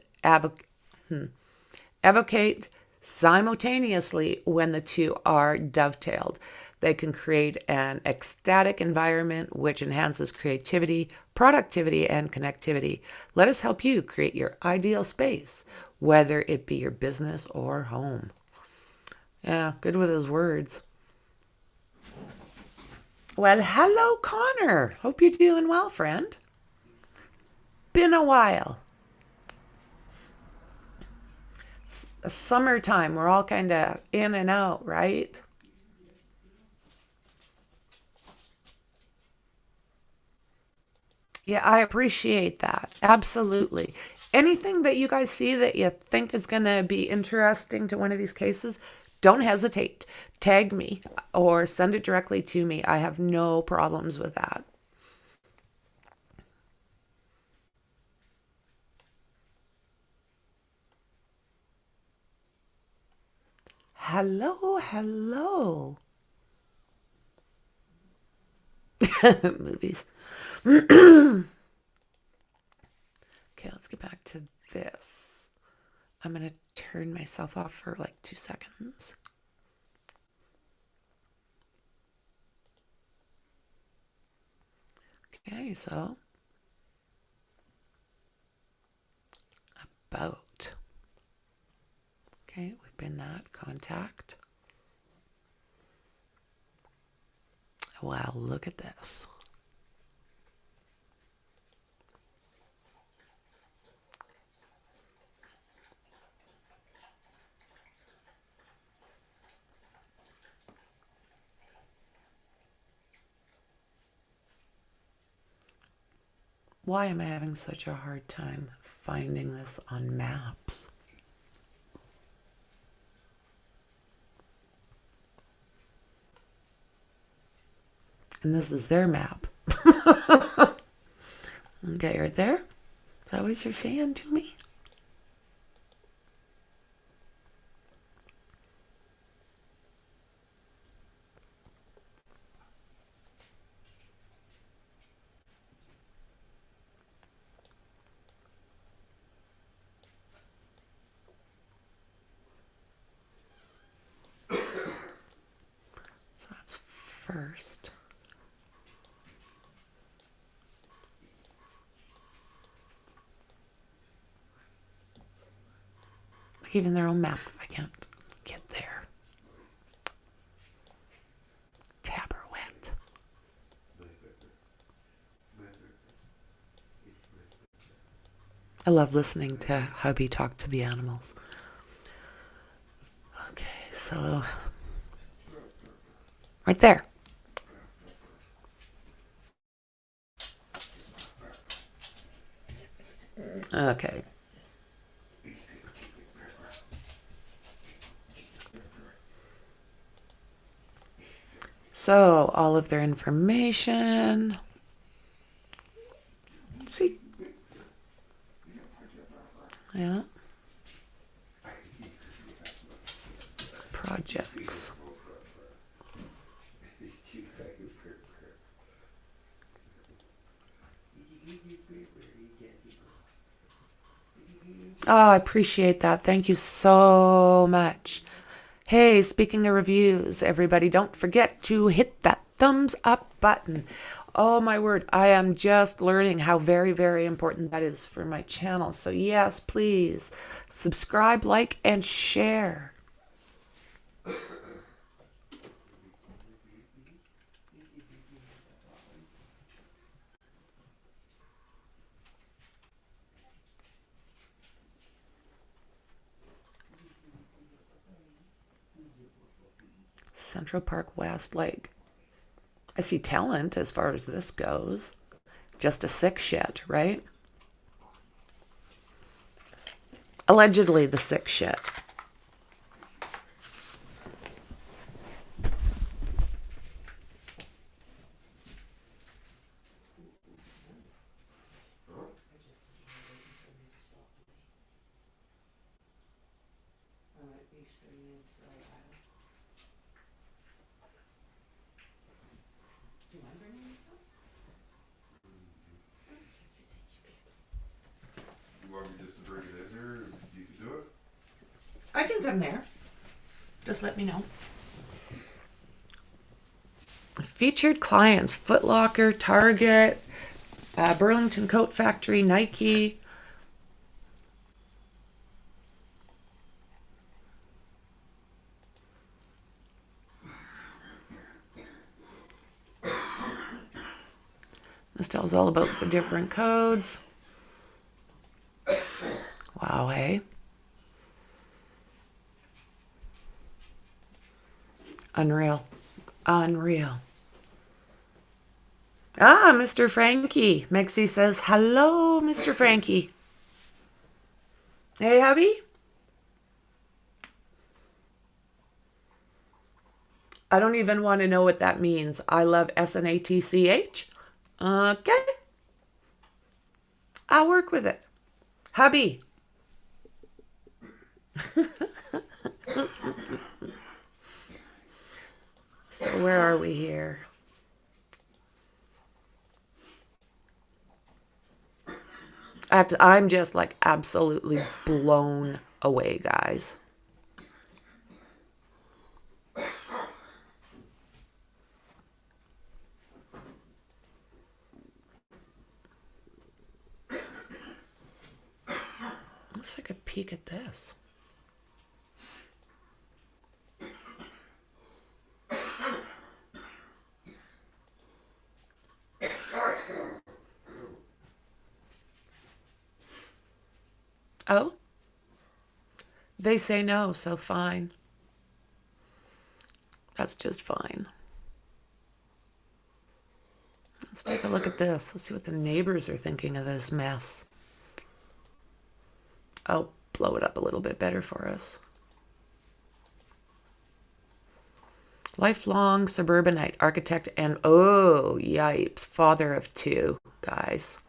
evocate simultaneously when the two are dovetailed. They can create an ecstatic environment which enhances creativity, productivity, and connectivity. Let us help you create your ideal space, whether it be your business or home. Yeah, good with his words. Well, hello, Connor. Hope you're doing well, friend. Been a while. Summertime, we're all kind of in and out, right? Yeah, I appreciate that. Absolutely. Anything that you guys see that you think is going to be interesting to one of these cases, don't hesitate. Tag me or send it directly to me. I have no problems with that. Hello, hello. Movies. Okay, let's get back to this. I'm going to turn myself off for like 2 seconds. Okay, so about. Okay, we've been that contact. Wow, look at this. Why am I having such a hard time finding this on maps? And this is their map. Okay, right there. Is that what you're saying to me? So that's first. Like even their own map, I can't get there. Tabarouette. I love listening to hubby talk to the animals. Okay, so right there. Okay. So all of their information. See? Yeah. Projects. Oh, I appreciate that. Thank you so much. Hey, speaking of reviews, everybody, don't forget to hit that thumbs up button. Oh my word. I am just learning how very, very important that is for my channel. So yes, please subscribe, like, and share. Central Park West, like, I see talent as far as this goes. Just a sick shit, right? Allegedly the sick shit. I can come there. Just let me know. Featured clients: Foot Locker, Target, Burlington Coat Factory, Nike. This tells all about the different codes. Wow, hey. Unreal. Unreal. Ah, Mr. Franky. Mexie says, hello, Mr. Franky. Hey, hubby. I don't even want to know what that means. I love SNATCH. Okay. I'll work with it. Hubby. So where are we here? I'm just like absolutely blown away, guys. Let's take a peek at this. Oh? They say no, so fine. That's just fine. Let's take a look at this. Let's see what the neighbors are thinking of this mess. I'll blow it up a little bit better for us. Lifelong suburbanite, architect, and oh, yipes, father of two, guys.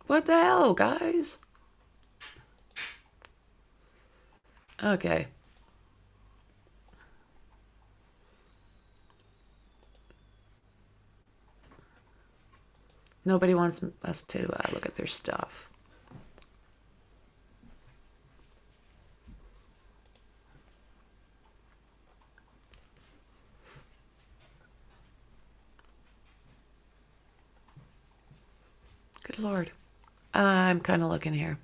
What the hell, guys? Okay. Nobody wants us to look at their stuff. Good Lord. I'm kind of looking here.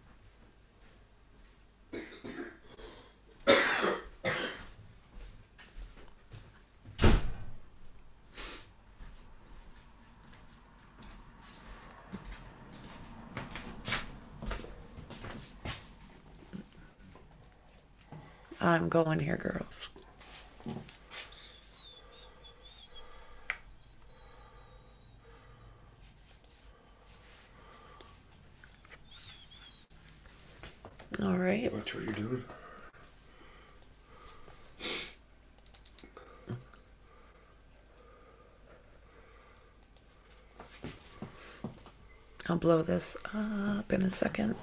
I'm going here, girls. All right. Watch what you're doing. I'll blow this up in a second.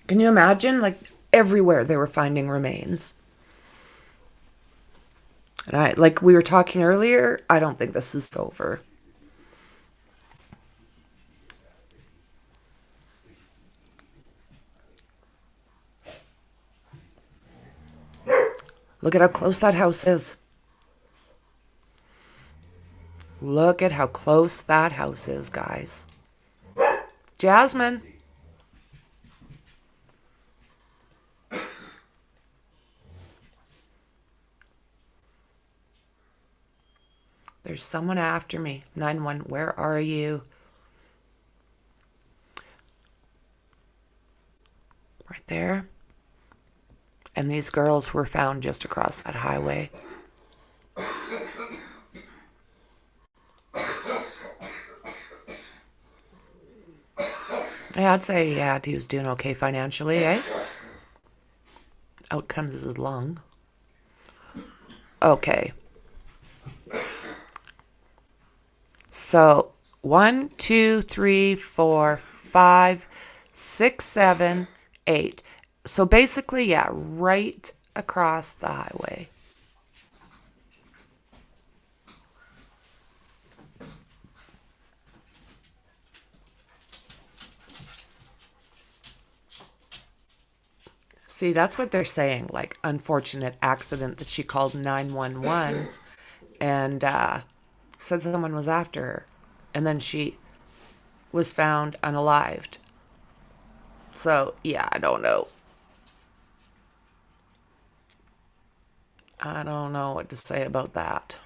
Can you imagine? Like, everywhere they were finding remains. And like we were talking earlier, I don't think this is over. Look at how close that house is. Look at how close that house is, guys. Jasmine. There's someone after me. 911, where are you? Right there. And these girls were found just across that highway. Yeah, I'd say, yeah, he was doing okay financially, eh? Out comes his lung. Okay. So 1, 2, 3, 4, 5, 6, 7, 8. So basically, yeah, right across the highway. See, that's what they're saying, like, unfortunate accident, that she called 911 and said someone was after her. And then she was found unalived. So, yeah, I don't know. I don't know what to say about that.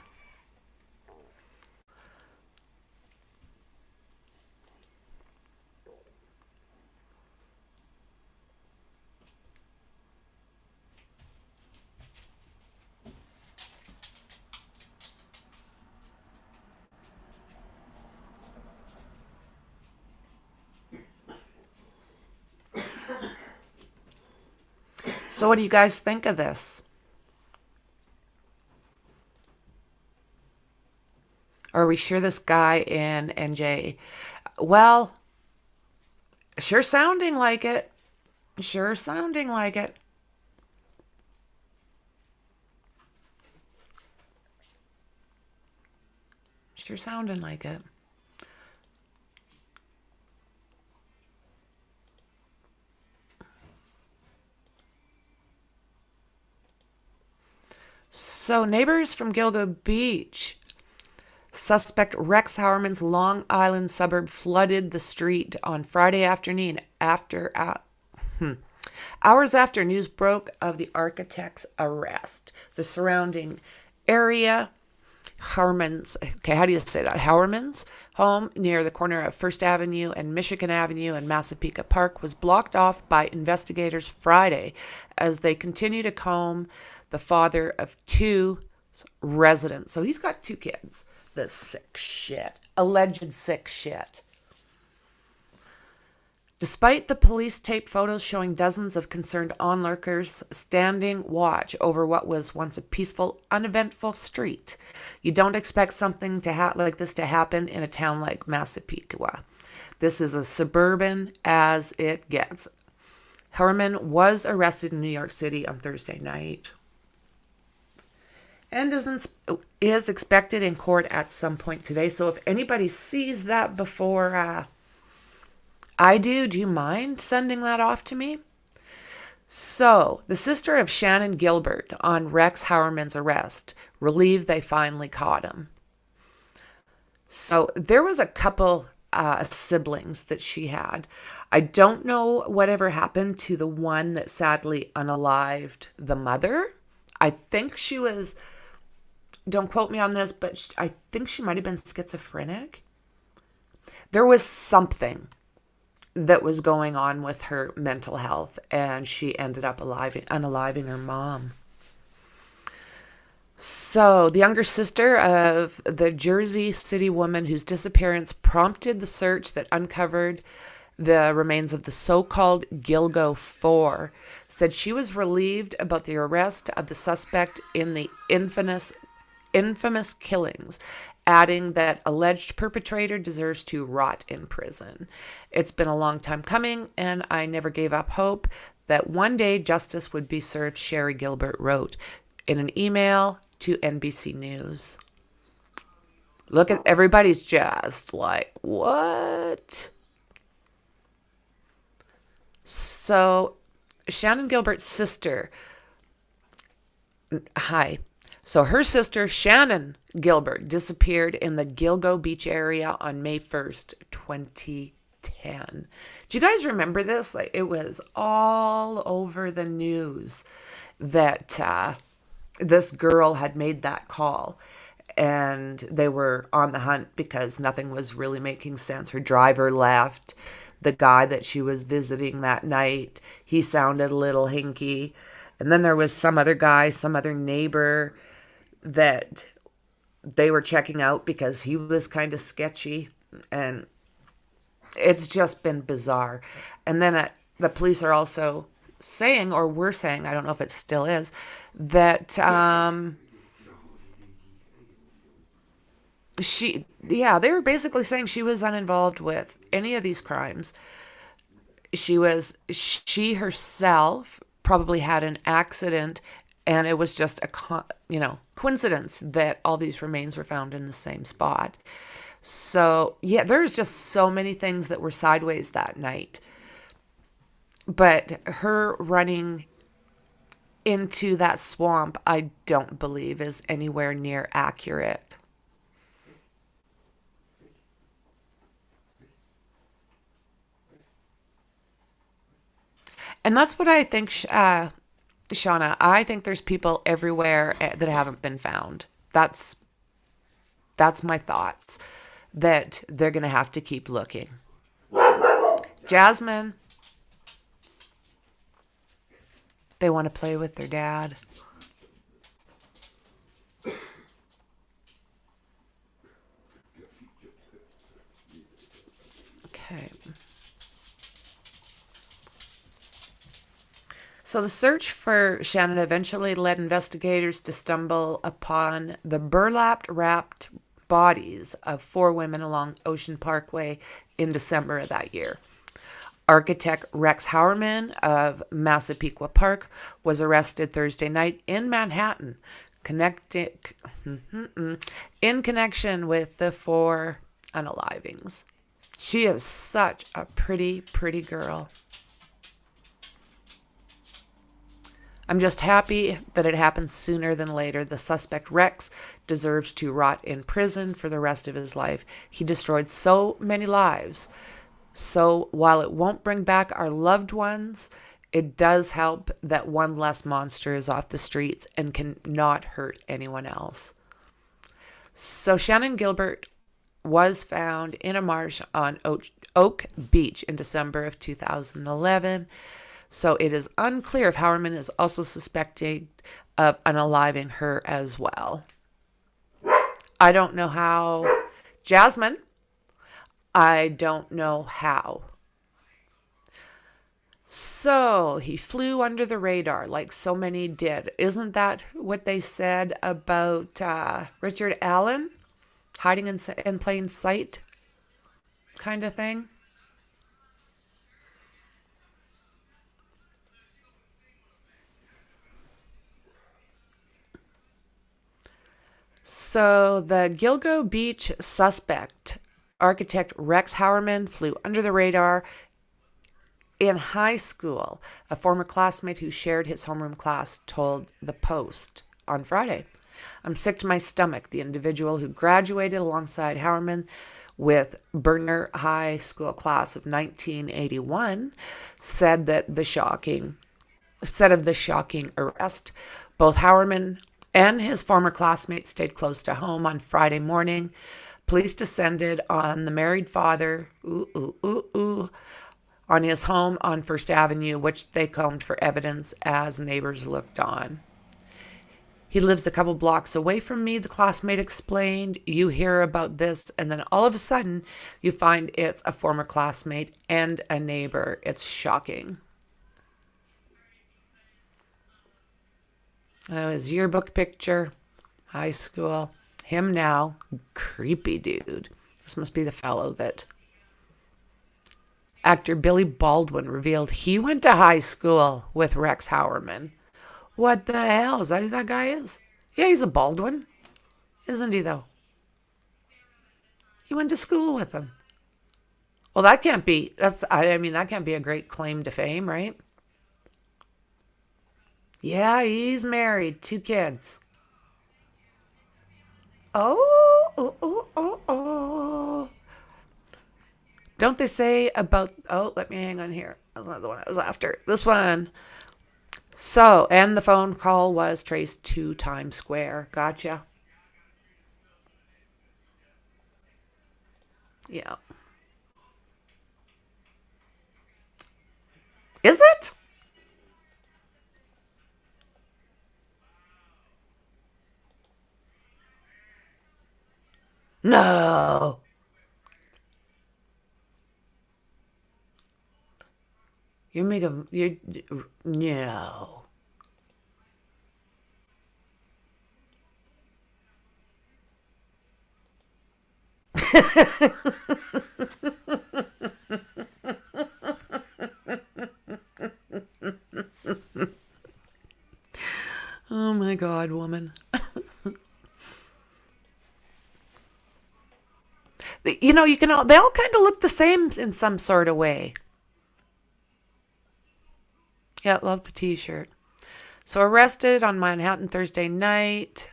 So what do you guys think of this? Are we sure this guy in NJ? Well, sure sounding like it. Sure sounding like it. Sure sounding like it. So, neighbors from Gilgo Beach. Suspect Rex Howerman's Long Island suburb flooded the street on Friday afternoon hours after news broke of the architect's arrest. The surrounding area, Howerman's home near the corner of First Avenue and Michigan Avenue and Massapequa Park was blocked off by investigators Friday as they continue to comb the father of 2 residents. So he's got 2 kids. The sick shit. Alleged sick shit. Despite the police tape photos showing dozens of concerned onlookers standing watch over what was once a peaceful, uneventful street, you don't expect something like this to happen in a town like Massapequa. This is as suburban as it gets. Howerman was arrested in New York City on Thursday night and is expected in court at some point today. So if anybody sees that before I do you mind sending that off to me? So the sister of Shannon Gilbert on Rex Howerman's arrest, relieved they finally caught him. So there was a couple siblings that she had. I don't know whatever happened to the one that sadly unalived the mother. I think she was, don't quote me on this, but I think she might have been schizophrenic. There was something that was going on with her mental health, and she ended up unaliving her mom. So the younger sister of the Jersey City woman whose disappearance prompted the search that uncovered the remains of the so-called Gilgo 4 said she was relieved about the arrest of the suspect in the infamous killings adding that alleged perpetrator deserves to rot in prison. It's been a long time coming, and I never gave up hope that one day justice would be served, Sherry Gilbert wrote in an email to NBC News. Look at everybody's just like, what? So Shannan Gilbert's sister, So her sister, Shannan Gilbert, disappeared in the Gilgo Beach area on May 1st, 2010. Do you guys remember this? Like, it was all over the news that this girl had made that call, and they were on the hunt because nothing was really making sense. Her driver left. The guy that she was visiting that night, he sounded a little hinky. And then there was some other guy, some other neighbor that they were checking out because he was kind of sketchy. And it's just been bizarre. And then the police are also saying, or were saying, I don't know if it still is, that they were basically saying she was uninvolved with any of these crimes. She herself probably had an accident, and it was just a coincidence that all these remains were found in the same spot. So yeah, there's just so many things that were sideways that night. But her running into that swamp, I don't believe is anywhere near accurate. And that's what I think, Shauna. I think there's people everywhere that haven't been found. That's my thoughts, that they're going to have to keep looking. Jasmine, they want to play with their dad. Okay. So the search for Shannan eventually led investigators to stumble upon the burlap-wrapped bodies of 4 women along Ocean Parkway in December of that year. Architect Rex Howerman of Massapequa Park was arrested Thursday night in Manhattan, in connection with the 4 unalivings. She is such a pretty, pretty girl. I'm just happy that it happened sooner than later. The suspect, Rex, deserves to rot in prison for the rest of his life. He destroyed so many lives. So while it won't bring back our loved ones, it does help that one less monster is off the streets and can not hurt anyone else. So Shannan Gilbert was found in a marsh on Oak Beach in December of 2011. So it is unclear if Howerman is also suspected of unaliving her as well. I don't know how. Jasmine, I don't know how. So he flew under the radar like so many did. Isn't that what they said about Richard Allen? Hiding in plain sight kind of thing? So the Gilgo Beach suspect, architect Rex Howerman, flew under the radar in high school. A former classmate who shared his homeroom class told The Post on Friday. I'm sick to my stomach. The individual who graduated alongside Howerman with Berner High School class of 1981 said of the shocking arrest. Both Howerman and his former classmate stayed close to home on Friday morning. Police descended on the married father on his home on First Avenue, which they combed for evidence as neighbors looked on. He lives a couple blocks away from me, the classmate explained. You hear about this, and then all of a sudden, you find it's a former classmate and a neighbor. It's shocking. His yearbook picture, high school. Him now. Creepy dude. This must be the fellow that actor Billy Baldwin revealed he went to high school with Rex Howerman. What the hell? Is that who that guy is? Yeah, he's a Baldwin. Isn't he, though? He went to school with him. Well, that can't be, that can't be a great claim to fame, right? Yeah, he's married. 2 kids. Oh. Don't they say about, let me hang on here. That's not the one I was after. This one. So, and the phone call was traced to Times Square. Gotcha. Yeah. Is it? No. No. Oh my God, woman. They all kind of look the same in some sort of way. Yeah, love the t-shirt. So arrested on Manhattan Thursday night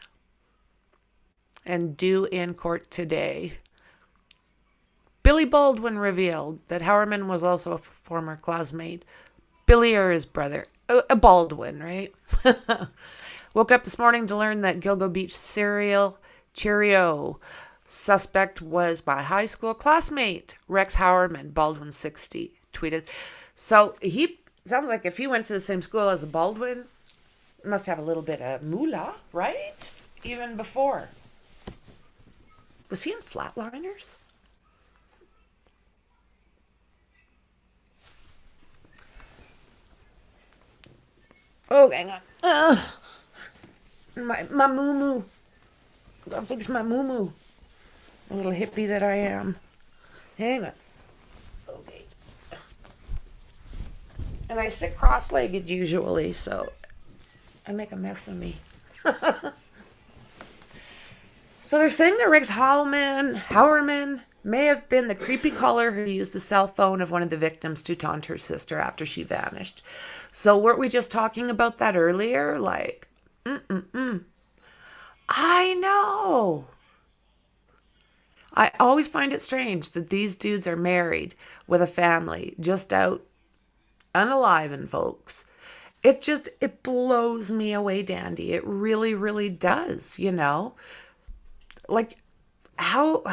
and due in court today. Billy Baldwin revealed that Howerman was also a former classmate. Billy or his brother. A Baldwin, right? Woke up this morning to learn that Gilgo Beach serial Cheerio suspect was my high school classmate, Rex Howerman, Baldwin 60, tweeted. So he sounds like if he went to the same school as a Baldwin, must have a little bit of moolah, right? Even before. Was he in Flatliners? Oh, hang on. My moo-moo. Gotta fix my moo-moo. A little hippie that I am. Hang on. Okay. And I sit cross-legged usually, so I make a mess of me. So they're saying that Rex Howerman may have been the creepy caller who used the cell phone of one of the victims to taunt her sister after she vanished. So weren't we just talking about that earlier? Like, I know. I always find it strange that these dudes are married with a family, just out unaliving folks. It blows me away, Dandy. It really, really does, Like, how...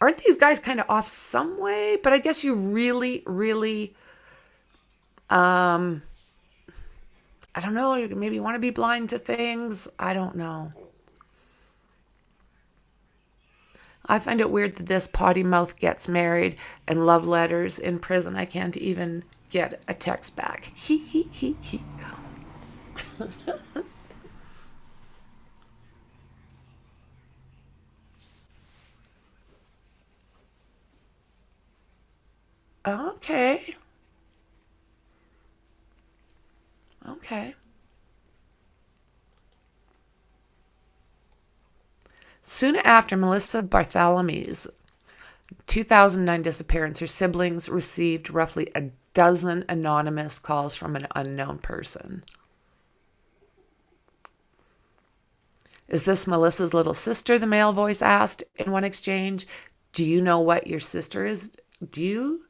Aren't these guys kind of off some way? But I guess you really, really... I don't know, you maybe want to be blind to things. I don't know. I find it weird that this potty mouth gets married and love letters in prison. I can't even get a text back. He. Okay. Soon after Melissa Bartholomew's 2009 disappearance, her siblings received roughly a dozen anonymous calls from an unknown person. Is this Melissa's little sister? The male voice asked in one exchange. Do you know what your sister is? Do you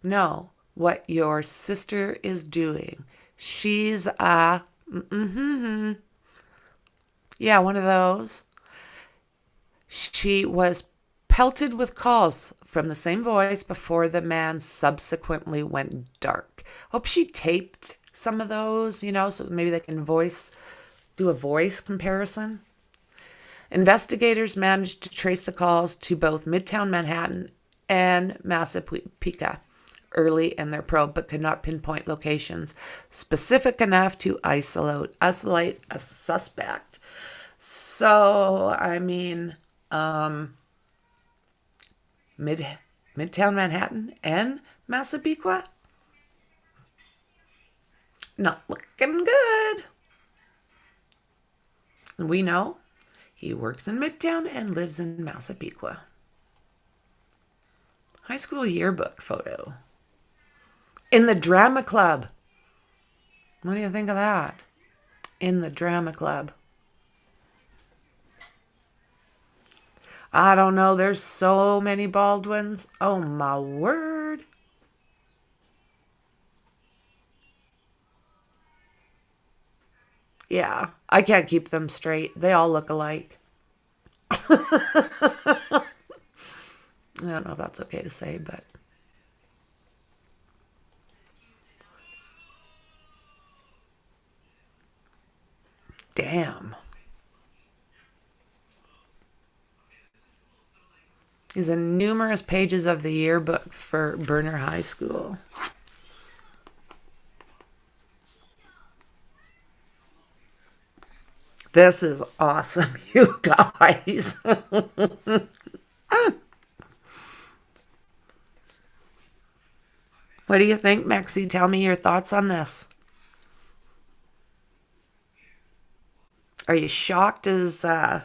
know what your sister is doing? She's yeah, one of those. She was pelted with calls from the same voice before the man subsequently went dark. Hope she taped some of those, so maybe they can do a voice comparison. Investigators managed to trace the calls to both Midtown Manhattan and Massapequa early in their probe, but could not pinpoint locations specific enough to isolate a suspect. So, I mean, Midtown Manhattan and Massapequa, not looking good. We know he works in Midtown and lives in Massapequa. High school yearbook photo. In the drama club. What do you think of that? In the drama club. I don't know. There's so many Baldwins. Oh, my word. Yeah, I can't keep them straight. They all look alike. I don't know if that's okay to say, but... Damn. These are numerous pages of the yearbook for Burner High School. This is awesome, you guys. What do you think, Mexi? Tell me your thoughts on this. Are you shocked as, I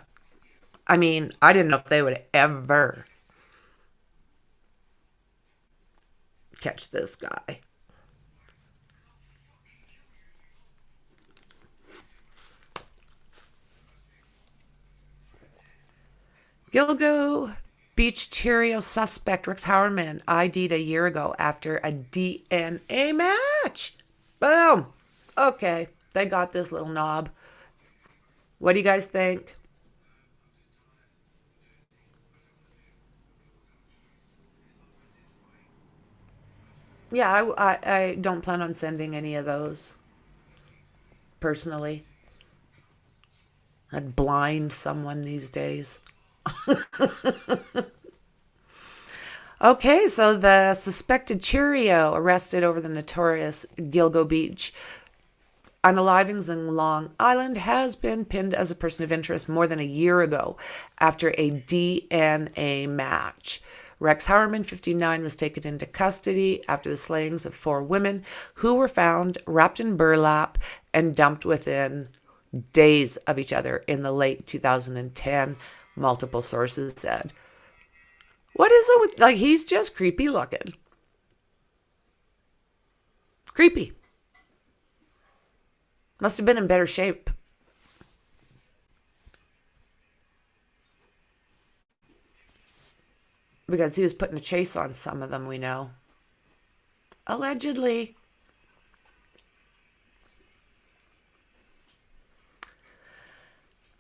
mean, I didn't know if they would ever catch this guy. Gilgo Beach Cheerio suspect Rex Howerman ID'd a year ago after a DNA match. Boom. Okay, they got this little knob. What do you guys think? Yeah, I don't plan on sending any of those, personally. I'd blind someone these days. Okay, so the suspected Cheerio arrested over the notorious Gilgo Beach unalivings in Long Island has been pinned as a person of interest more than a year ago after a DNA match. Rex Howerman, 59, was taken into custody after the slayings of 4 women who were found wrapped in burlap and dumped within days of each other in the late 2010, multiple sources said. What is it with, like, he's just creepy looking. Creepy. Must have been in better shape. Because he was putting a chase on some of them, we know. Allegedly.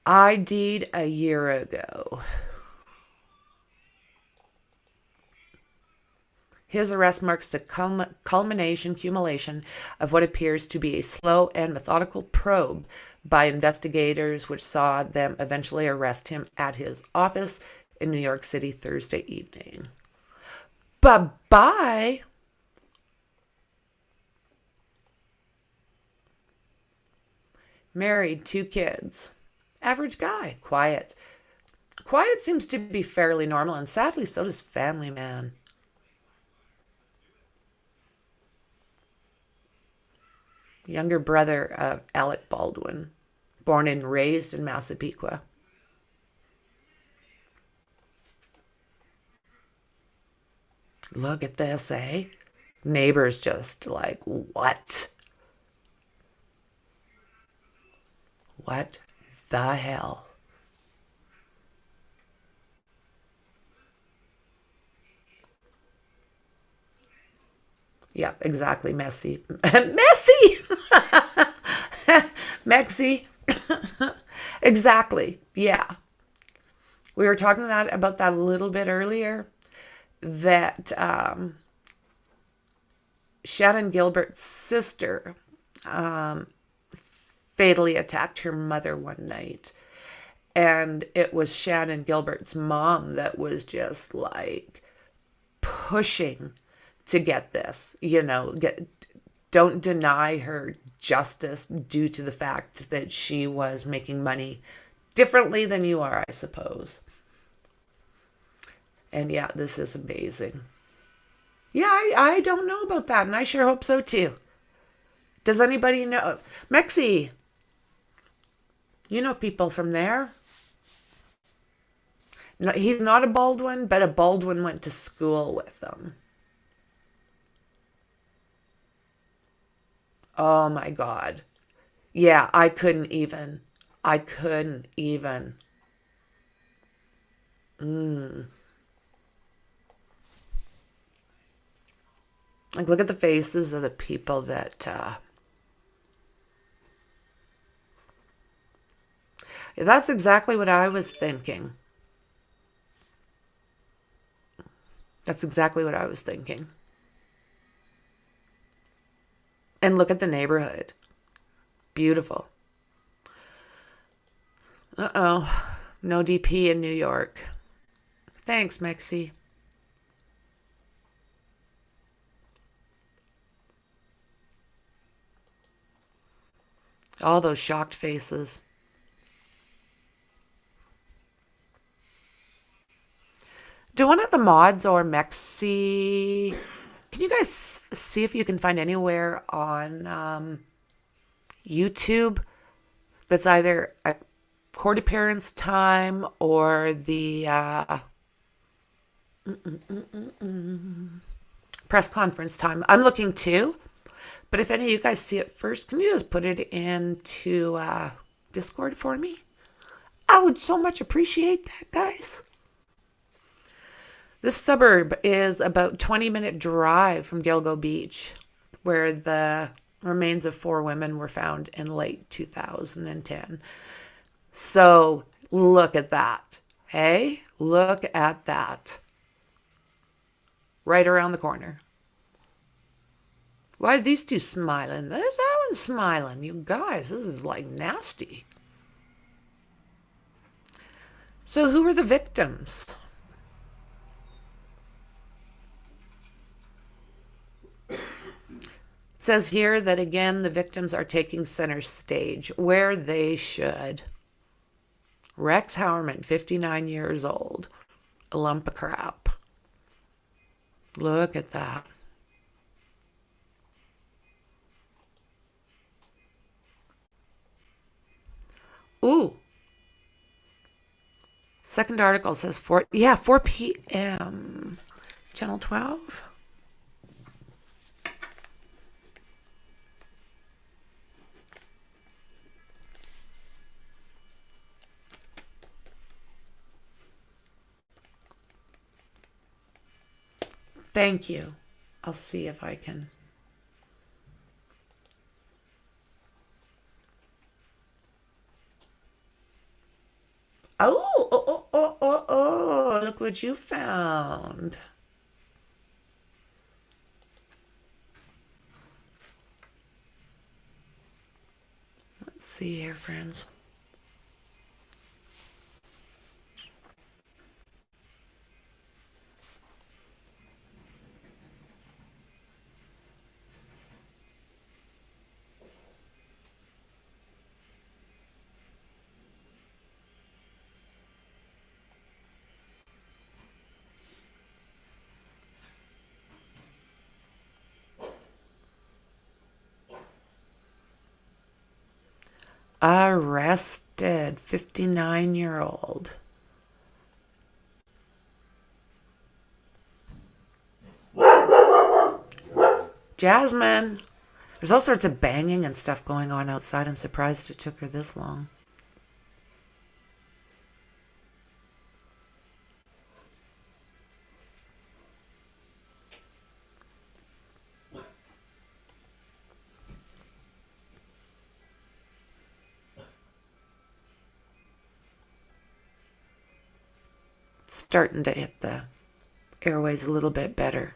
ID'd a year ago. His arrest marks the culmination of what appears to be a slow and methodical probe by investigators, which saw them eventually arrest him at his office in New York City Thursday evening. Bye-bye. Married, 2 kids. Average guy. Quiet. Quiet seems to be fairly normal, and sadly, so does Family Man. Younger brother of Alec Baldwin, born and raised in Massapequa. Look at this, eh? Neighbors just like, what? What the hell? Yeah, exactly. Messy. Messy! Mexy. Exactly. Yeah. We were talking about that a little bit earlier. That Shannon Gilbert's sister fatally attacked her mother one night. And it was Shannon Gilbert's mom that was just like pushing to get this, don't deny her justice due to the fact that she was making money differently than you are, I suppose. And yeah, this is amazing. Yeah, I don't know about that, and I sure hope so too. Does anybody know? Mexi, you know people from there? No, he's not a Baldwin, but a Baldwin went to school with them. Oh my God. Yeah, I couldn't even. I couldn't even. Like, look at the faces of the people that... That's exactly what I was thinking. That's exactly what I was thinking. And look at the neighborhood. Beautiful. Uh-oh. No DP in New York. Thanks, Mexi. All those shocked faces. Do one of the mods or Mexi... Can you guys see if you can find anywhere on YouTube that's either a court appearance time or the press conference time? I'm looking too, but if any of you guys see it first, can you just put it into Discord for me? I would so much appreciate that, guys. This suburb is about 20-minute drive from Gilgo Beach, where the remains of 4 women were found in late 2010. So look at that. Hey, look at that. Right around the corner. Why are these two smiling? That one's smiling. You guys, this is like nasty. So who are the victims? It says here that, again, the victims are taking center stage, where they should. Rex Howerman, 59 years old. A lump of crap. Look at that. Ooh. Second article says 4 p.m. Channel 12. Thank you. I'll see if I can. Oh, look what you found. Let's see here, friends. Arrested 59-year-old. Jasmine. There's all sorts of banging and stuff going on outside. I'm surprised it took her this long. Starting to hit the airways a little bit better.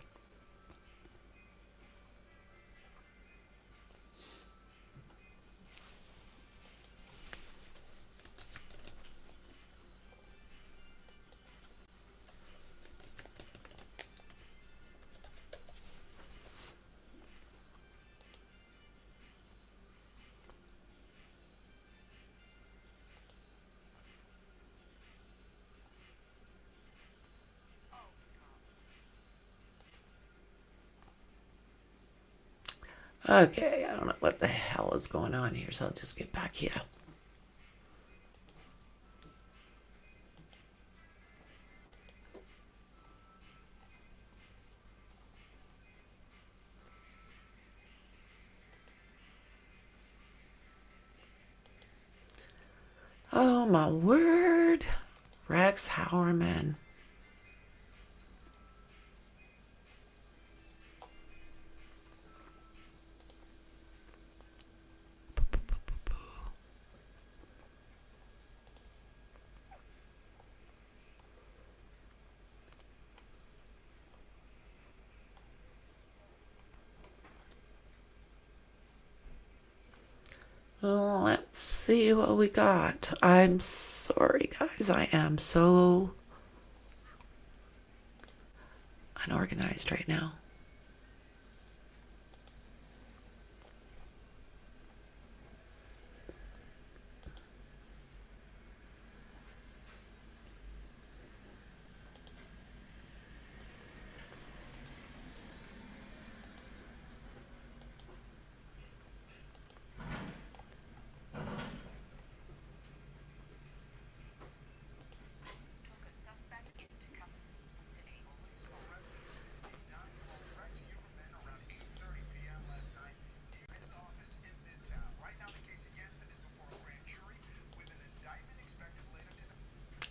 Okay, I don't know what the hell is going on here, so I'll just get back here. Oh my word. Rex Howerman. Let's see what we got. I'm sorry, guys. I am so unorganized right now.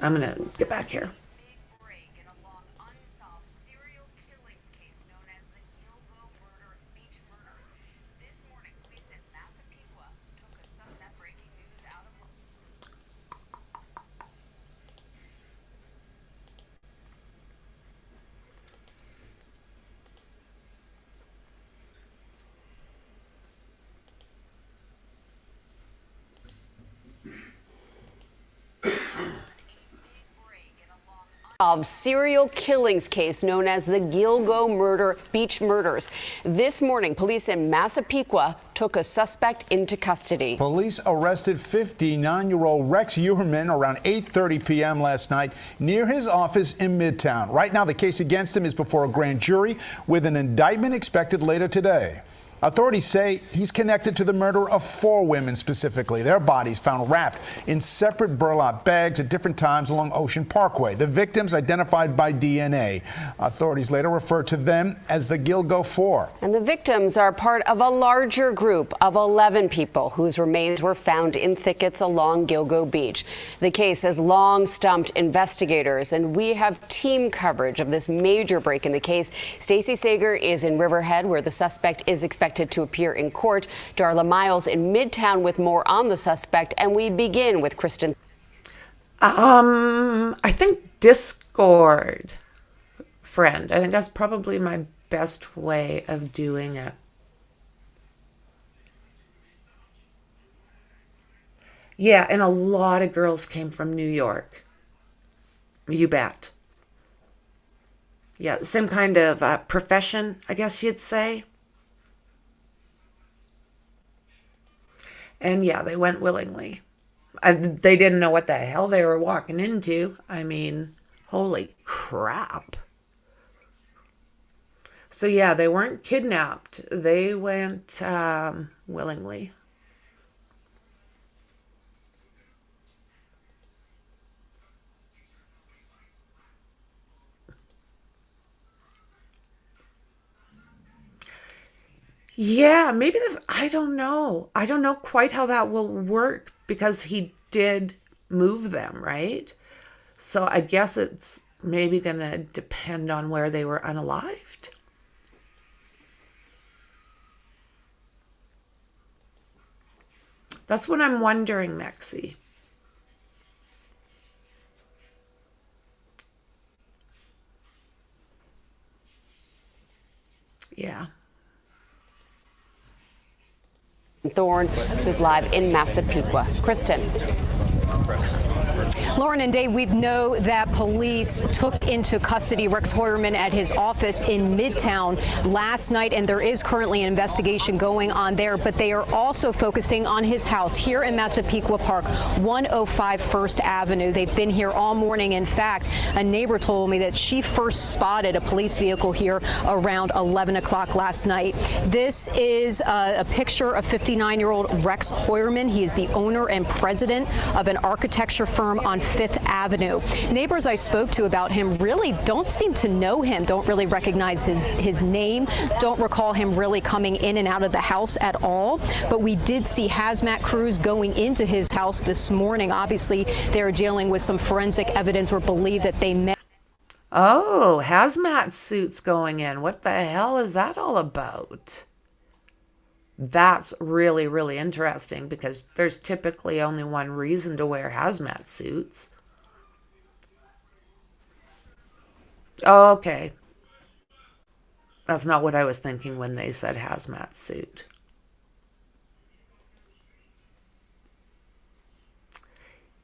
I'm gonna get back here. Of serial killings case known as the Gilgo Beach murders. This morning, police in Massapequa took a suspect into custody. Police arrested 59-year-old Rex Uherman around 8:30 p.m. last night near his office in Midtown. Right now, the case against him is before a grand jury with an indictment expected later today. Authorities say he's connected to the murder of 4 women specifically. Their bodies found wrapped in separate burlap bags at different times along Ocean Parkway. The victims identified by DNA. Authorities later referred to them as the Gilgo 4. And the victims are part of a larger group of 11 people whose remains were found in thickets along Gilgo Beach. The case has long stumped investigators, and we have team coverage of this major break in the case. Stacey Sager is in Riverhead, where the suspect is expected to appear in court. Darla Miles in Midtown with more on the suspect, and we begin with Kristen. I think Discord, friend. I think that's probably my best way of doing it. Yeah, and a lot of girls came from New York. You bet. Yeah, same kind of profession, I guess you'd say. And yeah, they went willingly. They didn't know what the hell they were walking into. I mean, holy crap. So yeah, they weren't kidnapped. They went willingly. Yeah, maybe I don't know. I don't know quite how that will work because he did move them, right? So I guess it's maybe going to depend on where they were unalived. That's what I'm wondering, Mexi. Yeah. Thorne, who's live in Massapequa. Kristen. Lauren and Dave, we know that police took into custody Rex Hoyerman at his office in Midtown last night, and there is currently an investigation going on there, but they are also focusing on his house here in Massapequa Park, 105 First Avenue. They've been here all morning. In fact, a neighbor told me that she first spotted a police vehicle here around 11 o'clock last night. This is a picture of 59-year-old Rex Hoyerman. He is the owner and president of an architecture firm on Fifth Avenue. Neighbors I spoke to about him really don't seem to know him, don't really recognize his name, don't recall him really coming in and out of the house at all. But we did see hazmat crews going into his house this morning. Obviously, they're dealing with some forensic evidence or believe that they met. Oh, hazmat suits going in. What the hell is that all about? That's really, really interesting because there's typically only one reason to wear hazmat suits. Okay. That's not what I was thinking when they said hazmat suit.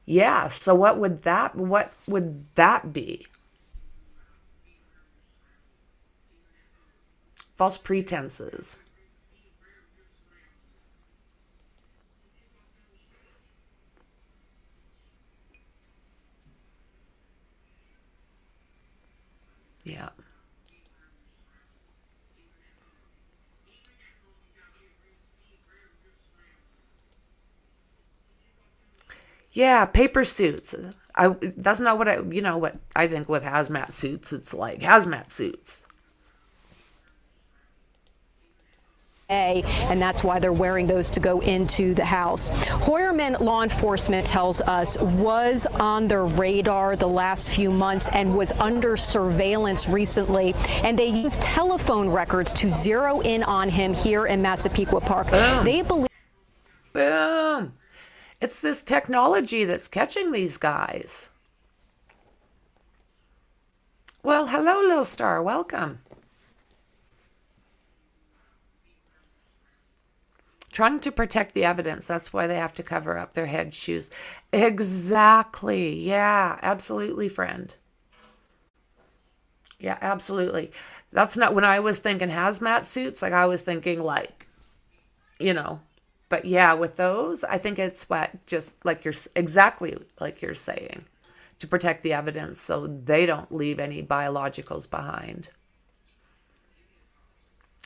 Yeah, so what would that be? False pretenses. Yeah. Yeah, paper suits. That's not what what I think with hazmat suits. It's like hazmat suits. And that's why they're wearing those to go into the house. Hoyerman, law enforcement tells us, was on their radar the last few months and was under surveillance recently. And they used telephone records to zero in on him here in Massapequa Park. Boom. They believe. Boom. It's this technology that's catching these guys. Well, hello, little star. Welcome. Trying to protect the evidence. That's why they have to cover up their head shoes. Exactly. Yeah, absolutely, friend. Yeah, absolutely. That's not when I was thinking hazmat suits. Like I was thinking like, but yeah, with those, I think it's just like exactly like you're saying, to protect the evidence so they don't leave any biologicals behind.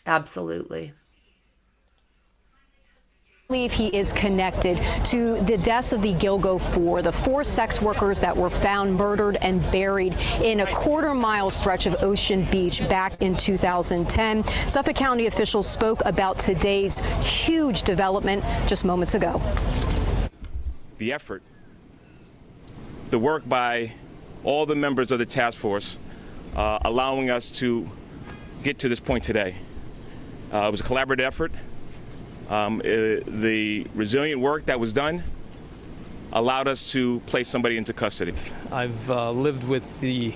Absolutely. Believe he is connected to the deaths of the Gilgo Four, the 4 sex workers that were found murdered and buried in a quarter-mile stretch of Ocean Beach back in 2010. Suffolk County officials spoke about today's huge development just moments ago. The effort, the work by all the members of the task force, allowing us to get to this point today. It was a collaborative effort. The resilient work that was done allowed us to place somebody into custody. I've lived with the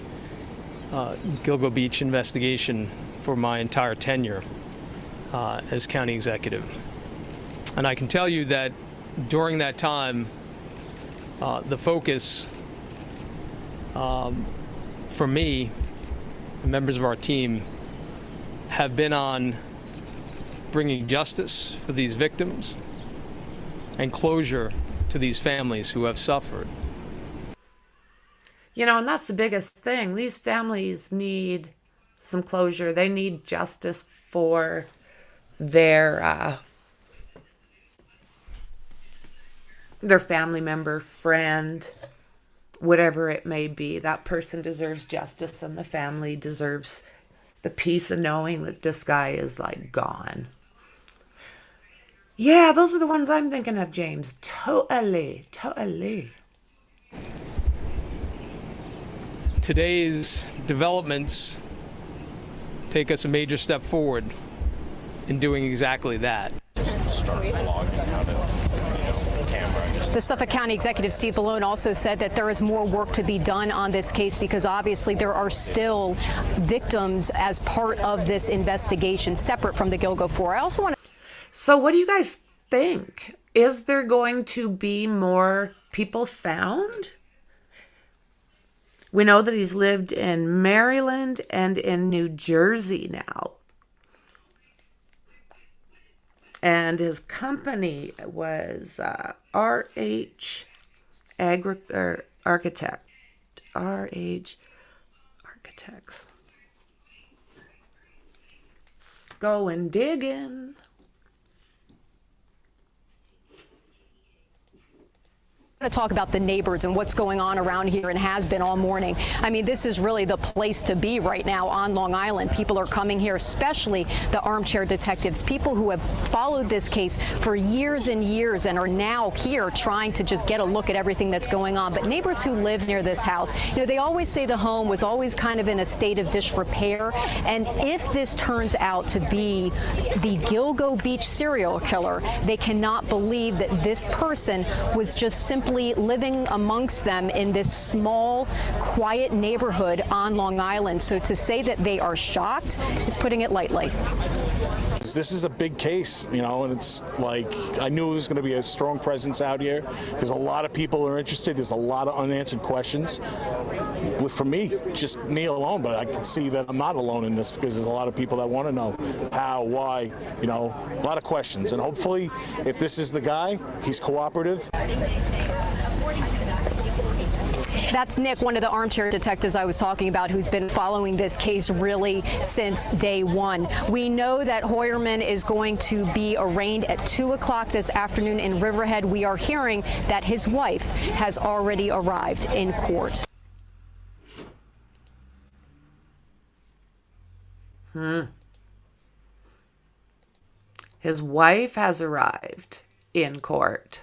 Gilgo Beach investigation for my entire tenure as county executive. And I can tell you that during that time, the focus for me, the members of our team, have been on bringing justice for these victims and closure to these families who have suffered. And that's the biggest thing. These families need some closure. They need justice for their family member, friend, whatever it may be. That person deserves justice, and the family deserves the peace of knowing that this guy is like gone. Yeah, those are the ones I'm thinking of, James. Totally. Today's developments take us a major step forward in doing exactly that. The Suffolk County Executive Steve Bellone also said that there is more work to be done on this case because obviously there are still victims as part of this investigation separate from the Gilgo Four. I also want to. So what do you guys think? Is there going to be more people found? We know that he's lived in Maryland and in New Jersey now. And his company was RH Architect. RH Architects. Going digging. To talk about the neighbors and what's going on around here and has been all morning. I mean, this is really the place to be right now on Long Island. People are coming here, especially the armchair detectives, people who have followed this case for years and years and are now here trying to just get a look at everything that's going on. But neighbors who live near this house, you know, they always say the home was always kind of in a state of disrepair. And if this turns out to be the Gilgo Beach serial killer, they cannot believe that this person was just simply living amongst them in this small, quiet neighborhood on Long Island. So to say that they are shocked is putting it lightly. This is a big case, you know, and it's like I knew it was going to be a strong presence out here because a lot of people are interested. There's a lot of unanswered questions. For me, just me alone, but I can see that I'm not alone in this because there's a lot of people that want to know how, why, you know, a lot of questions. And hopefully, if this is the guy, he's cooperative. That's Nick, one of the armchair detectives I was talking about, who's been following this case really since day one. We know that Hoyerman is going to be arraigned at 2 o'clock this afternoon in Riverhead. We are hearing that his wife has already arrived in court. His wife has arrived in court.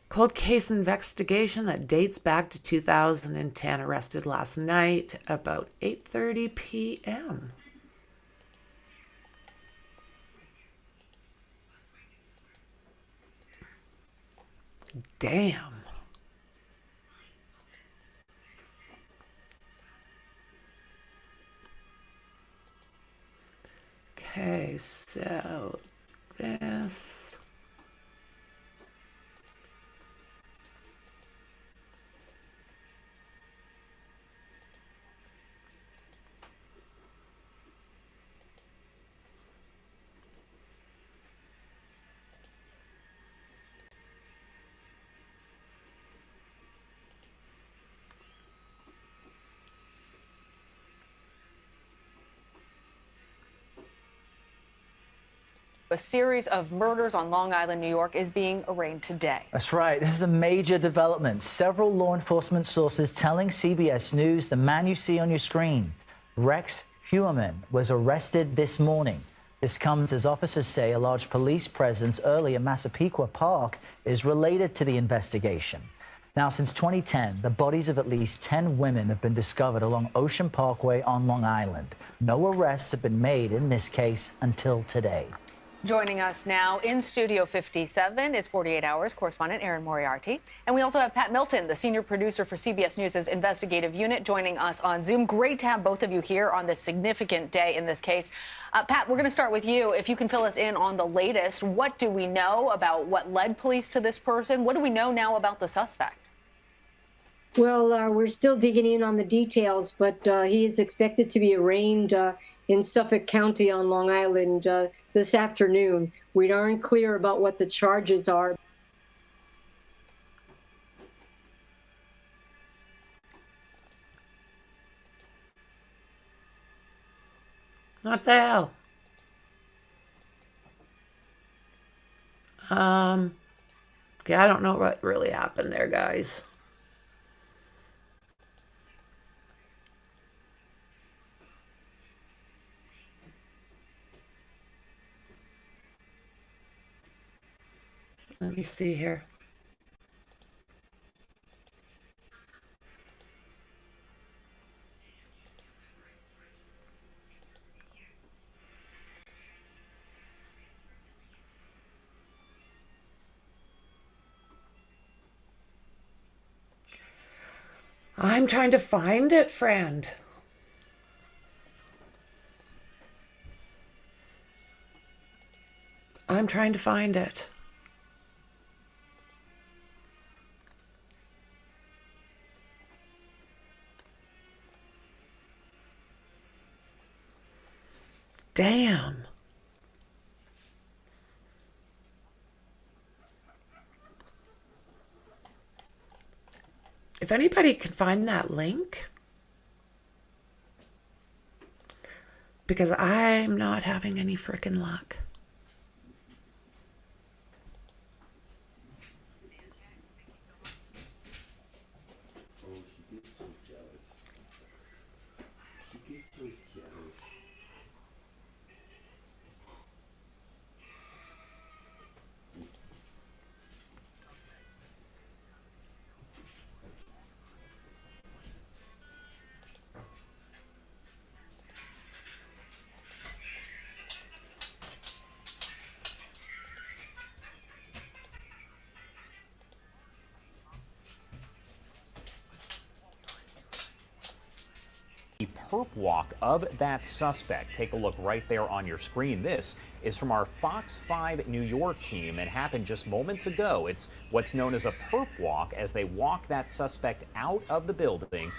Cold case investigation that dates back to 2010. Arrested last night about 8:30 p.m. Damn. Okay, so this. A series of murders on Long Island, New York, is being arraigned today. That's right. This is a major development. Several law enforcement sources telling CBS News the man you see on your screen, Rex Heuermann, was arrested this morning. This comes as officers say a large police presence early in Massapequa Park is related to the investigation. Now, since 2010, the bodies of at least 10 women have been discovered along Ocean Parkway on Long Island. No arrests have been made in this case until today. Joining us now in Studio 57 is 48 Hours correspondent Erin Moriarty. And we also have Pat Milton, the senior producer for CBS News' investigative unit, joining us on Zoom. Great to have both of you here on this significant day in this case. Pat, we're going to start with you. If you can fill us in on the latest, what do we know about what led police to this person? What do we know now about the suspect? Well, we're still digging in on the details, but he is expected to be arraigned in Suffolk County on Long Island this afternoon. We aren't clear about what the charges are. What the hell? Okay, I don't know what really happened there, guys. Let me see here. I'm trying to find it, friend. I'm trying to find it. Damn. If anybody can find that link, because I'm not having any frickin' luck. The perp walk of that suspect. Take a look right there on your screen. This is from our Fox 5 New York team and happened just moments ago. It's what's known as a perp walk as they walk that suspect out of the building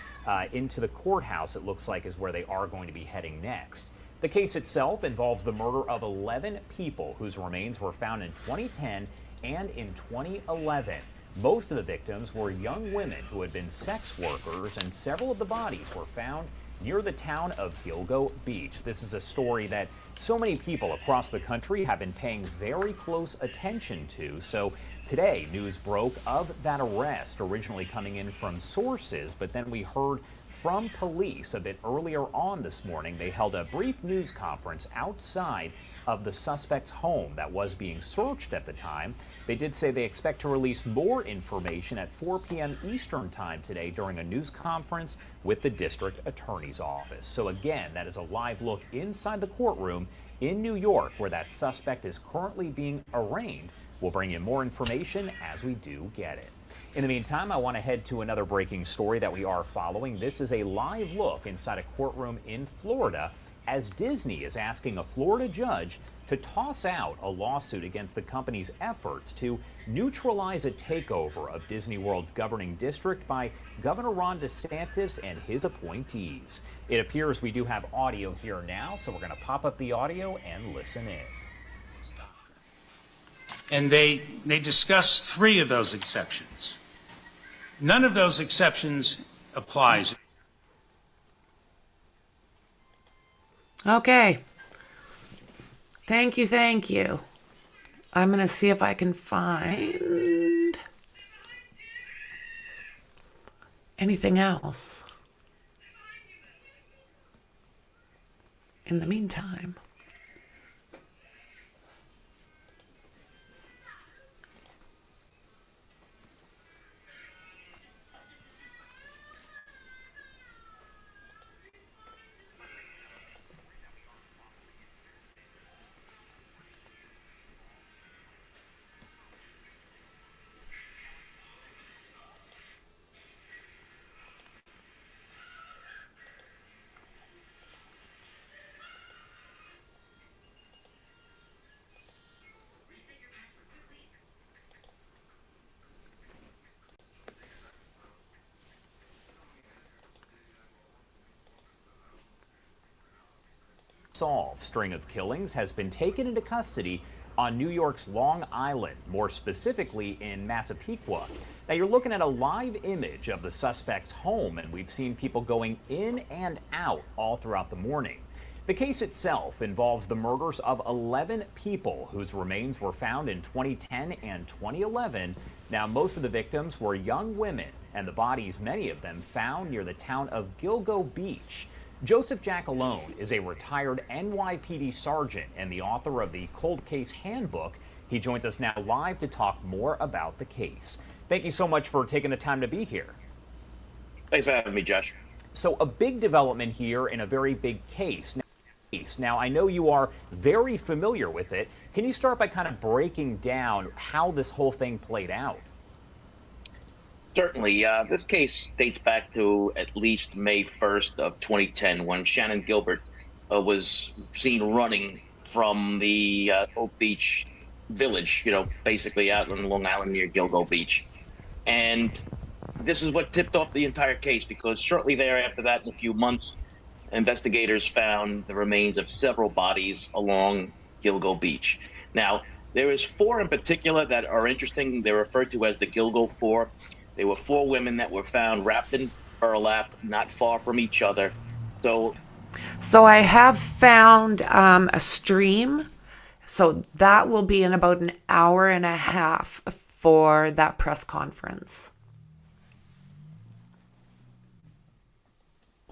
into the courthouse, it looks like is where they are going to be heading next. The case itself involves the murder of 11 people whose remains were found in 2010 and in 2011. Most of the victims were young women who had been sex workers, and several of the bodies were found near the town of Gilgo Beach. This is a story that so many people across the country have been paying very close attention to. So today, news broke of that arrest, originally coming in from sources, but then we heard from police a bit earlier on this morning. They held a brief news conference outside of the suspect's home that was being searched at the time. They did say they expect to release more information at 4 p.m. Eastern time today during a news conference with the district attorney's office. So again, that is a live look inside the courtroom in New York where that suspect is currently being arraigned. We'll bring you more information as we do get it. In the meantime, I want to head to another breaking story that we are following. This is a live look inside a courtroom in Florida as Disney is asking a Florida judge to toss out a lawsuit against the company's efforts to neutralize a takeover of Disney World's governing district by Governor Ron DeSantis and his appointees. It appears we do have audio here now, so we're going to pop up the audio and listen in. And they discussed 3 of those exceptions. None of those exceptions applies. Okay. Thank you, thank you. I'm going to see if I can find anything else. In the meantime. String of killings has been taken into custody on New York's Long Island, more specifically in Massapequa. Now you're looking at a live image of the suspect's home, and we've seen people going in and out all throughout the morning. The case itself involves the murders of 11 people whose remains were found in 2010 and 2011. Now most of the victims were young women, and the bodies, many of them, found near the town of Gilgo Beach. Joseph Jackalone is a retired NYPD sergeant and the author of the Cold Case Handbook. He joins us now live to talk more about the case. Thank you so much for taking the time to be here. Thanks for having me, Josh. So a big development here in a very big case. Now, I know you are very familiar with it. Can you start by kind of breaking down how this whole thing played out? Certainly. This case dates back to at least May 1st of 2010 when Shannon Gilbert was seen running from the Oak Beach village, basically out on Long Island near Gilgo Beach. And this is what tipped off the entire case, because shortly thereafter that, in a few months, investigators found the remains of several bodies along Gilgo Beach. Now, there is 4 in particular that are interesting. They're referred to as the Gilgo 4. They were 4 women that were found wrapped in burlap, not far from each other. So I have found a stream. So that will be in about an hour and a half for that press conference.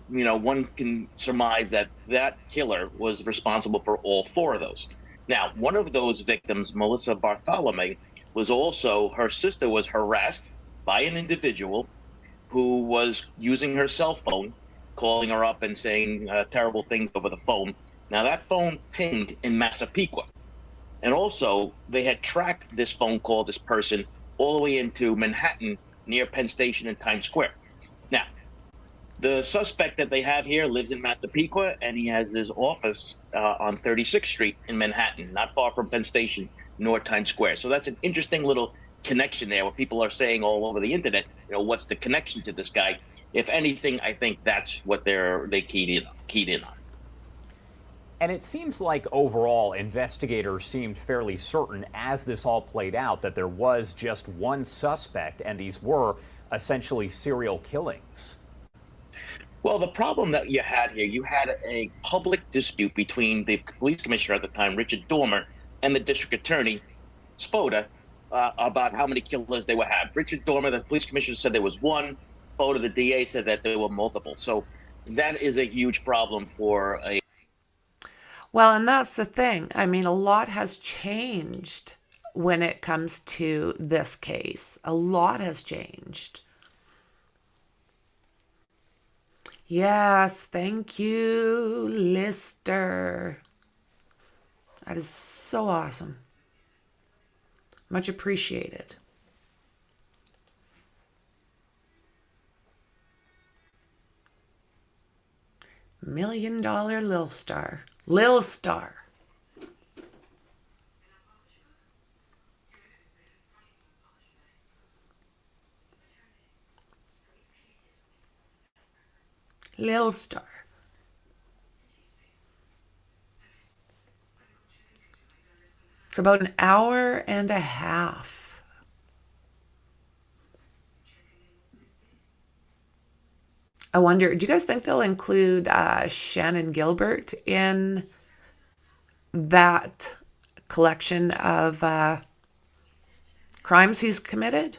You know, one can surmise that that killer was responsible for all 4 of those. Now, one of those victims, Melissa Bartholomew, was also, her sister was harassed by an individual who was using her cell phone, calling her up and saying terrible things over the phone. Now, that phone pinged in Massapequa. And also, they had tracked this phone call, this person, all the way into Manhattan, near Penn Station and Times Square. Now, the suspect that they have here lives in Massapequa, and he has his office on 36th Street in Manhattan, not far from Penn Station nor Times Square. So that's an interesting little connection there, where people are saying all over the internet, you know, what's the connection to this guy? If anything, I think that's what they keyed in on. And it seems like overall investigators seemed fairly certain as this all played out that there was just one suspect and these were essentially serial killings. Well, the problem that you had here, you had a public dispute between the police commissioner at the time, Richard Dormer, and the district attorney, Spoda, about how many killers they would have. Richard Dormer, the police commissioner, said there was one. Spoda, the DA, said that there were multiple. So that is a huge problem for a... Well, and that's the thing. I mean, a lot has changed when it comes to this case. A lot has changed. Yes, thank you, Lister. That is so awesome. Much appreciated. $1 million Lil Star. Lil Star. Lil Star. It's about an hour and a half. I wonder, do you guys think they'll include Shannon Gilbert in that collection of crimes he's committed?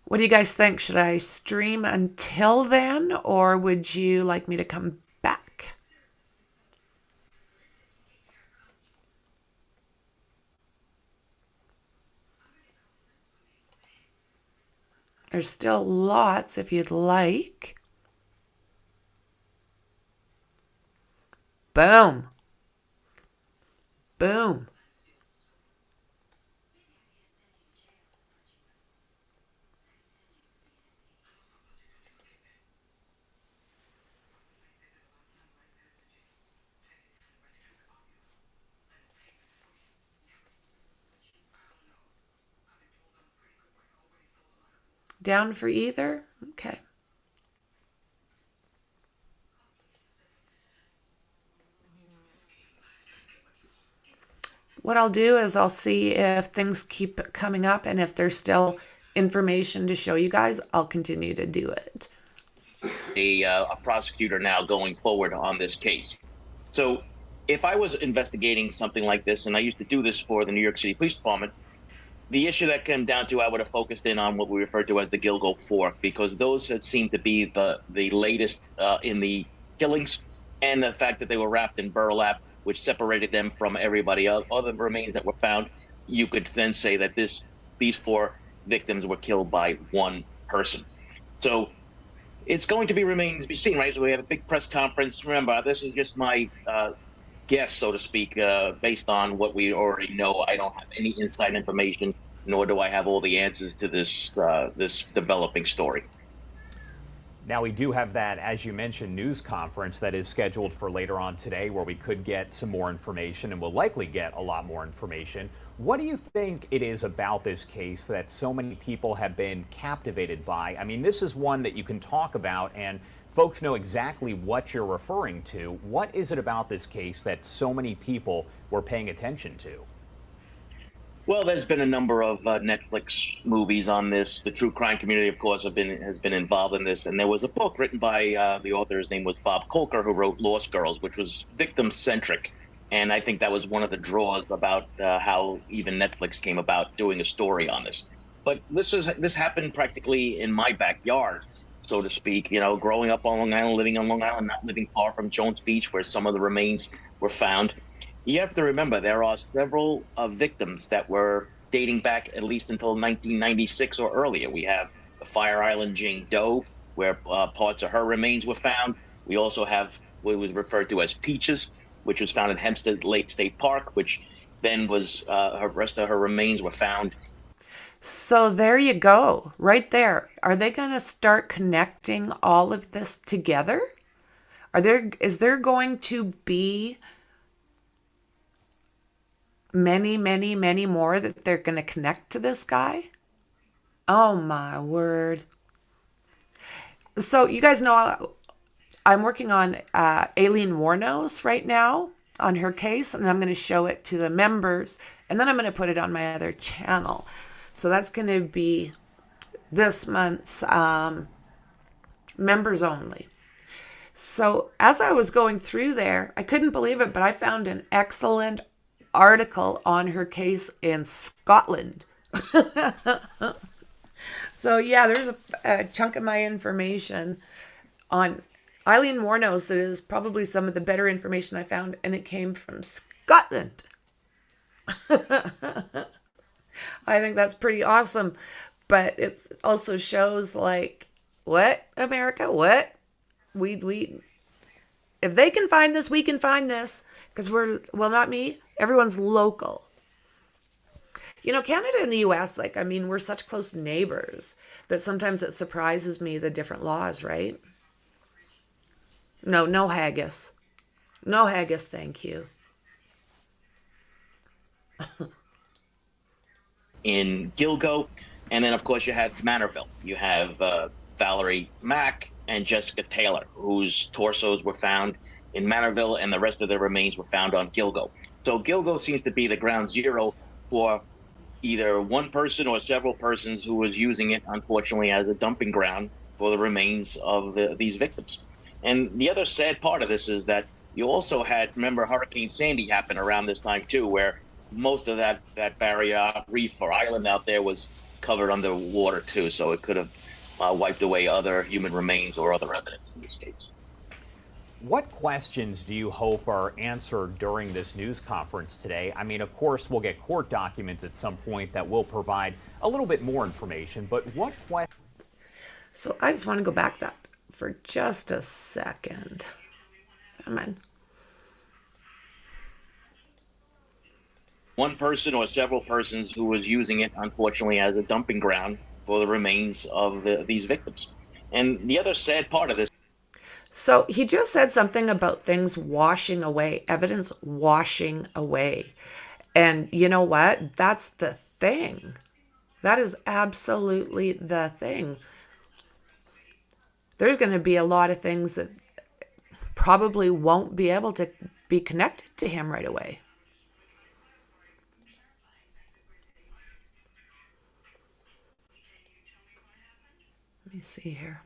What do you guys think? Should I stream until then, or would you like me to come back? There's still lots if you'd like. Boom. Boom. Down for either? Okay. What I'll do is I'll see if things keep coming up, and if there's still information to show you guys, I'll continue to do it. A prosecutor now going forward on this case. So if I was investigating something like this, and I used to do this for the New York City Police Department, the issue that came down to, I would have focused in on what we refer to as the Gilgo 4, because those had seemed to be the latest in the killings, and the fact that they were wrapped in burlap, which separated them from everybody else. Other remains that were found, you could then say that these 4 victims were killed by one person. So it's going to remain to be seen, right? So we have a big press conference. Remember, this is just my guess, so to speak, based on what we already know. I don't have any inside information, nor do I have all the answers to this this developing story. Now, we do have that, as you mentioned, news conference that is scheduled for later on today, where we could get some more information, and we'll likely get a lot more information. What do you think it is about this case that so many people have been captivated by? I mean, this is one that you can talk about and folks know exactly what you're referring to. What is it about this case that so many people were paying attention to? Well, there's been a number of Netflix movies on this. The true crime community, of course, has been involved in this. And there was a book written by the author. His name was Bob Kolker, who wrote Lost Girls, which was victim-centric. And I think that was one of the draws about how even Netflix came about doing a story on this. But this happened practically in my backyard, so to speak. You know, growing up on Long Island, living on Long Island, not living far from Jones Beach, where some of the remains were found. You have to remember there are several victims that were dating back at least until 1996 or earlier. We have the Fire Island Jane Doe, where parts of her remains were found. We also have what was referred to as Peaches, which was found at Hempstead Lake State Park, which then was her rest of her remains were found. So there you go, right there. Are they going to start connecting all of this together? Is there going to be many, many, many more that they're going to connect to this guy? Oh my word. So you guys know I'm working on Aileen Wuornos right now on her case, and I'm going to show it to the members, and then I'm going to put it on my other channel. So that's going to be this month's members only. So as I was going through there, I couldn't believe it, but I found an excellent article on her case in Scotland. So yeah, there's a chunk of my information on Aileen Wuornos that is probably some of the better information I found, and it came from Scotland. I think that's pretty awesome, but it also shows like, what, America, what? We if they can find this, we can find this, because well, not me, everyone's local. You know, Canada and the US, like, I mean, we're such close neighbors that sometimes it surprises me the different laws, right? No haggis. No haggis, thank you. In Gilgo, and then of course you had Manorville. You have Valerie Mack and Jessica Taylor, whose torsos were found in Manorville, and the rest of their remains were found on Gilgo. So Gilgo seems to be the ground zero for either one person or several persons who was using it, unfortunately, as a dumping ground for the remains of these victims. And the other sad part of this is that you also had, remember, Hurricane Sandy happened around this time too, where most of that barrier reef or island out there was covered under water too, so it could have wiped away other human remains or other evidence in this case. What questions do you hope are answered during this news conference today? I mean, of course, we'll get court documents at some point that will provide a little bit more information, but what questions? So I just want to go back that for just a second. Come on. One person or several persons who was using it, unfortunately, as a dumping ground for the remains of these victims. And the other sad part of this. So he just said something about things washing away, evidence washing away. And you know what? That's the thing. That is absolutely the thing. There's going to be a lot of things that probably won't be able to be connected to him right away. Let me see here.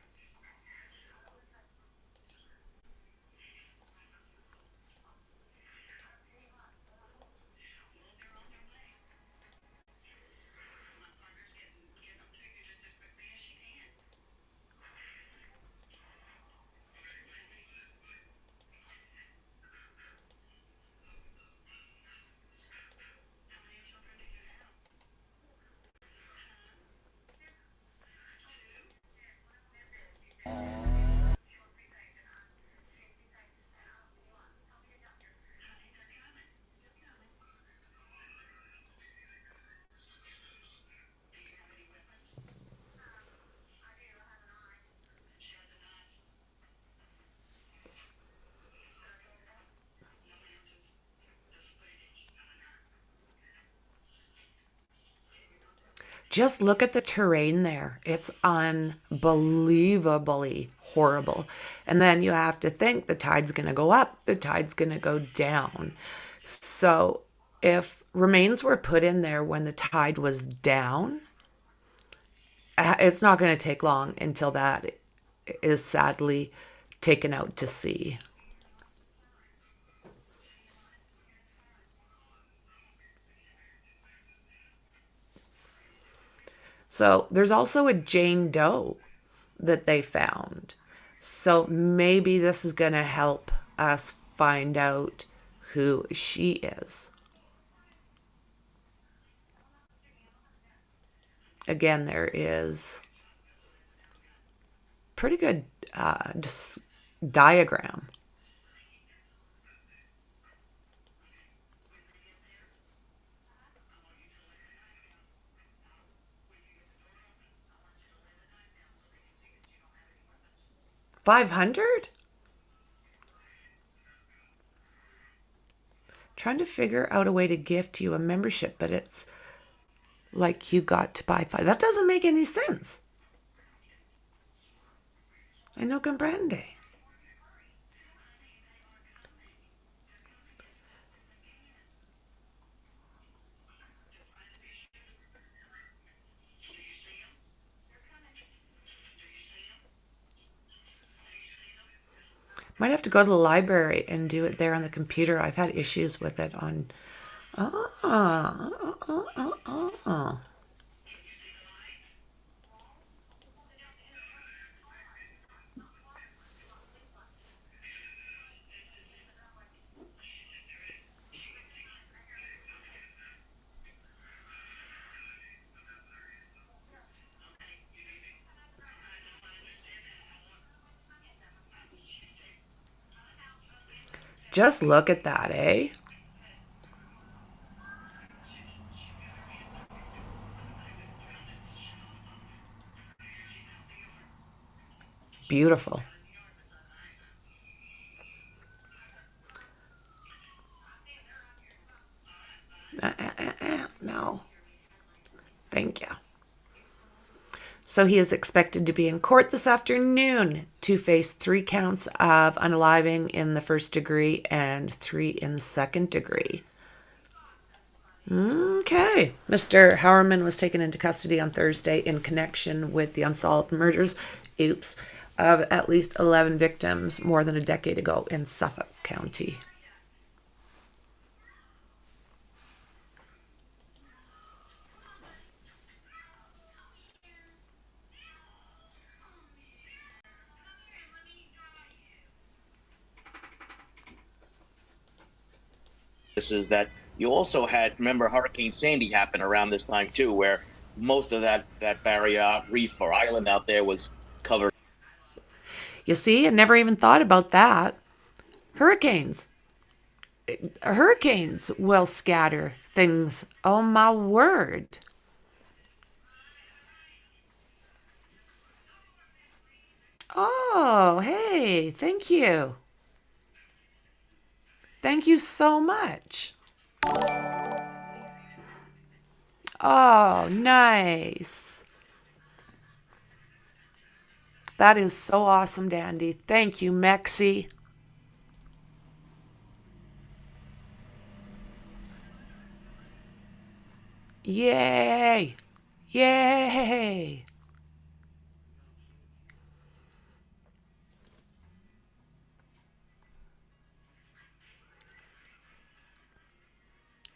Just look at the terrain there. It's unbelievably horrible. And then you have to think the tide's going to go up, the tide's going to go down. So if remains were put in there when the tide was down, it's not going to take long until that is sadly taken out to sea. So there's also a Jane Doe that they found. So maybe this is going to help us find out who she is. Again, there is pretty good diagram. $500? Trying to figure out a way to gift you a membership, but it's like you got to buy 5. That doesn't make any sense. I no comprende. Might have to go to the library and do it there on the computer. I've had issues with it on... Just look at that, eh? Beautiful. No. Thank you. So he is expected to be in court this afternoon to face 3 counts of unaliving in the first degree and 3 in the second degree. Okay. Mr. Howerman was taken into custody on Thursday in connection with the unsolved murders, of at least 11 victims more than a decade ago in Suffolk County. This is that you also had, remember, Hurricane Sandy happened around this time too, where most of that barrier reef or island out there was covered. You see, I never even thought about that. Hurricanes will scatter things. Oh my word. Oh, hey, thank you. Thank you so much. Oh, nice. That is so awesome, Dandy. Thank you, Mexi. Yay. Yay.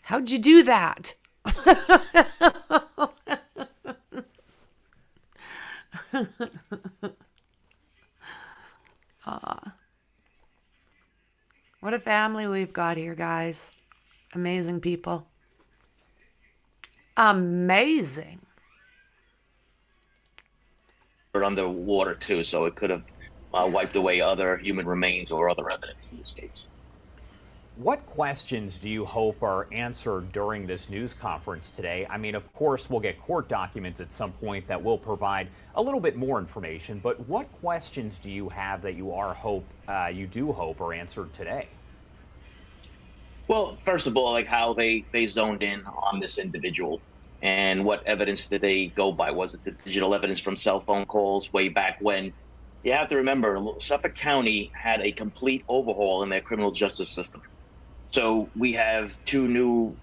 How'd you do that? What a family we've got here, guys. Amazing people. Amazing. Underwater too, so it could have wiped away other human remains or other evidence in this case. What questions do you hope are answered during this news conference today? I mean, of course, we'll get court documents at some point that will provide a little bit more information, but what questions do you have that you do hope are answered today? Well, first of all, like how they zoned in on this individual And what evidence did they go by? Was it the digital evidence from cell phone calls way back when? You have to remember, Suffolk County had a complete overhaul in their criminal justice system. So we have two new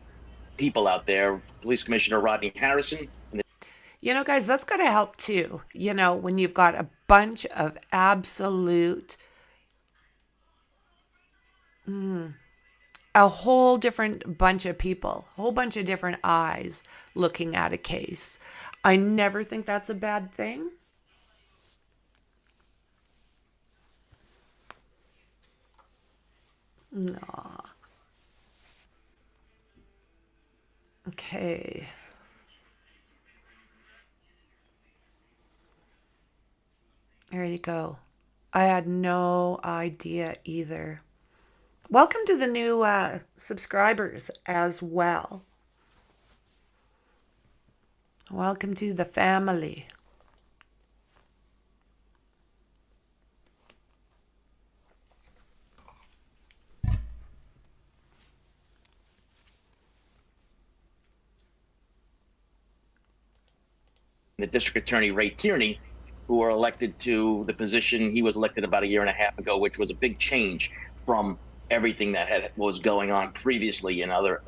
people out there, Police Commissioner Rodney Harrison. You know, guys, that's got to help too. You know, when you've got a bunch of absolute, a whole different bunch of people, a whole bunch of different eyes looking at a case. I never think that's a bad thing. No. Okay. There you go. I had no idea either. Welcome to the new subscribers as well. Welcome to the family. The District Attorney Ray Tierney, who were elected to the position. He was elected about a year and a half ago, which was a big change from everything that was going on previously in other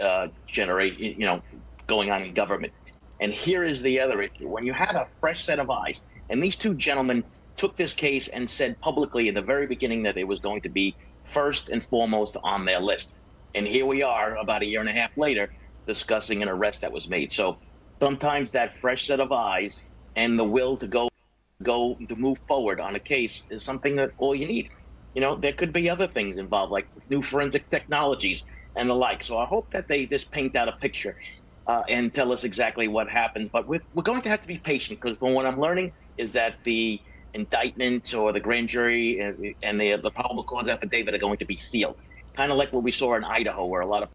generation, going on in government. And here is the other issue. When you have a fresh set of eyes, and these two gentlemen took this case and said publicly in the very beginning that it was going to be first and foremost on their list. And here we are about a year and a half later discussing an arrest that was made. So sometimes that fresh set of eyes and the will to go to move forward on a case is something that all you need. There could be other things involved, like new forensic technologies and the like. So I hope that they just paint out a picture and tell us exactly what happened. But we're going to have to be patient, because from what I'm learning is that the indictment or the grand jury and the probable cause affidavit are going to be sealed, kind of like what we saw in Idaho, where a lot of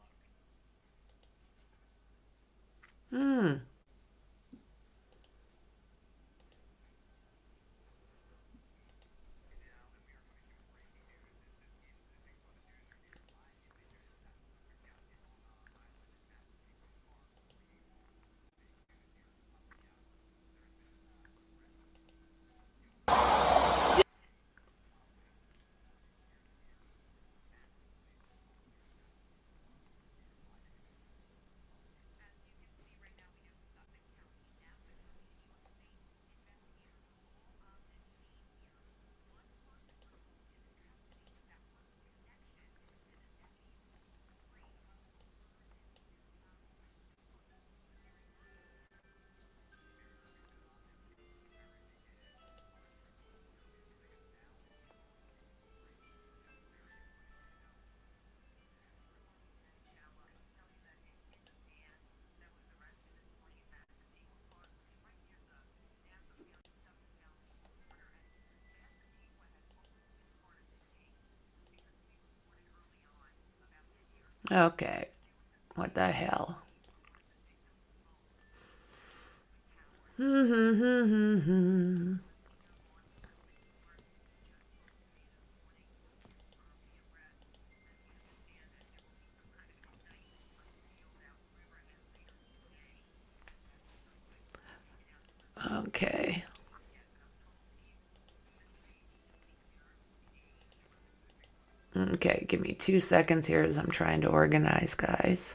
Okay. What the hell? Okay. Okay, give me 2 seconds here as I'm trying to organize, guys.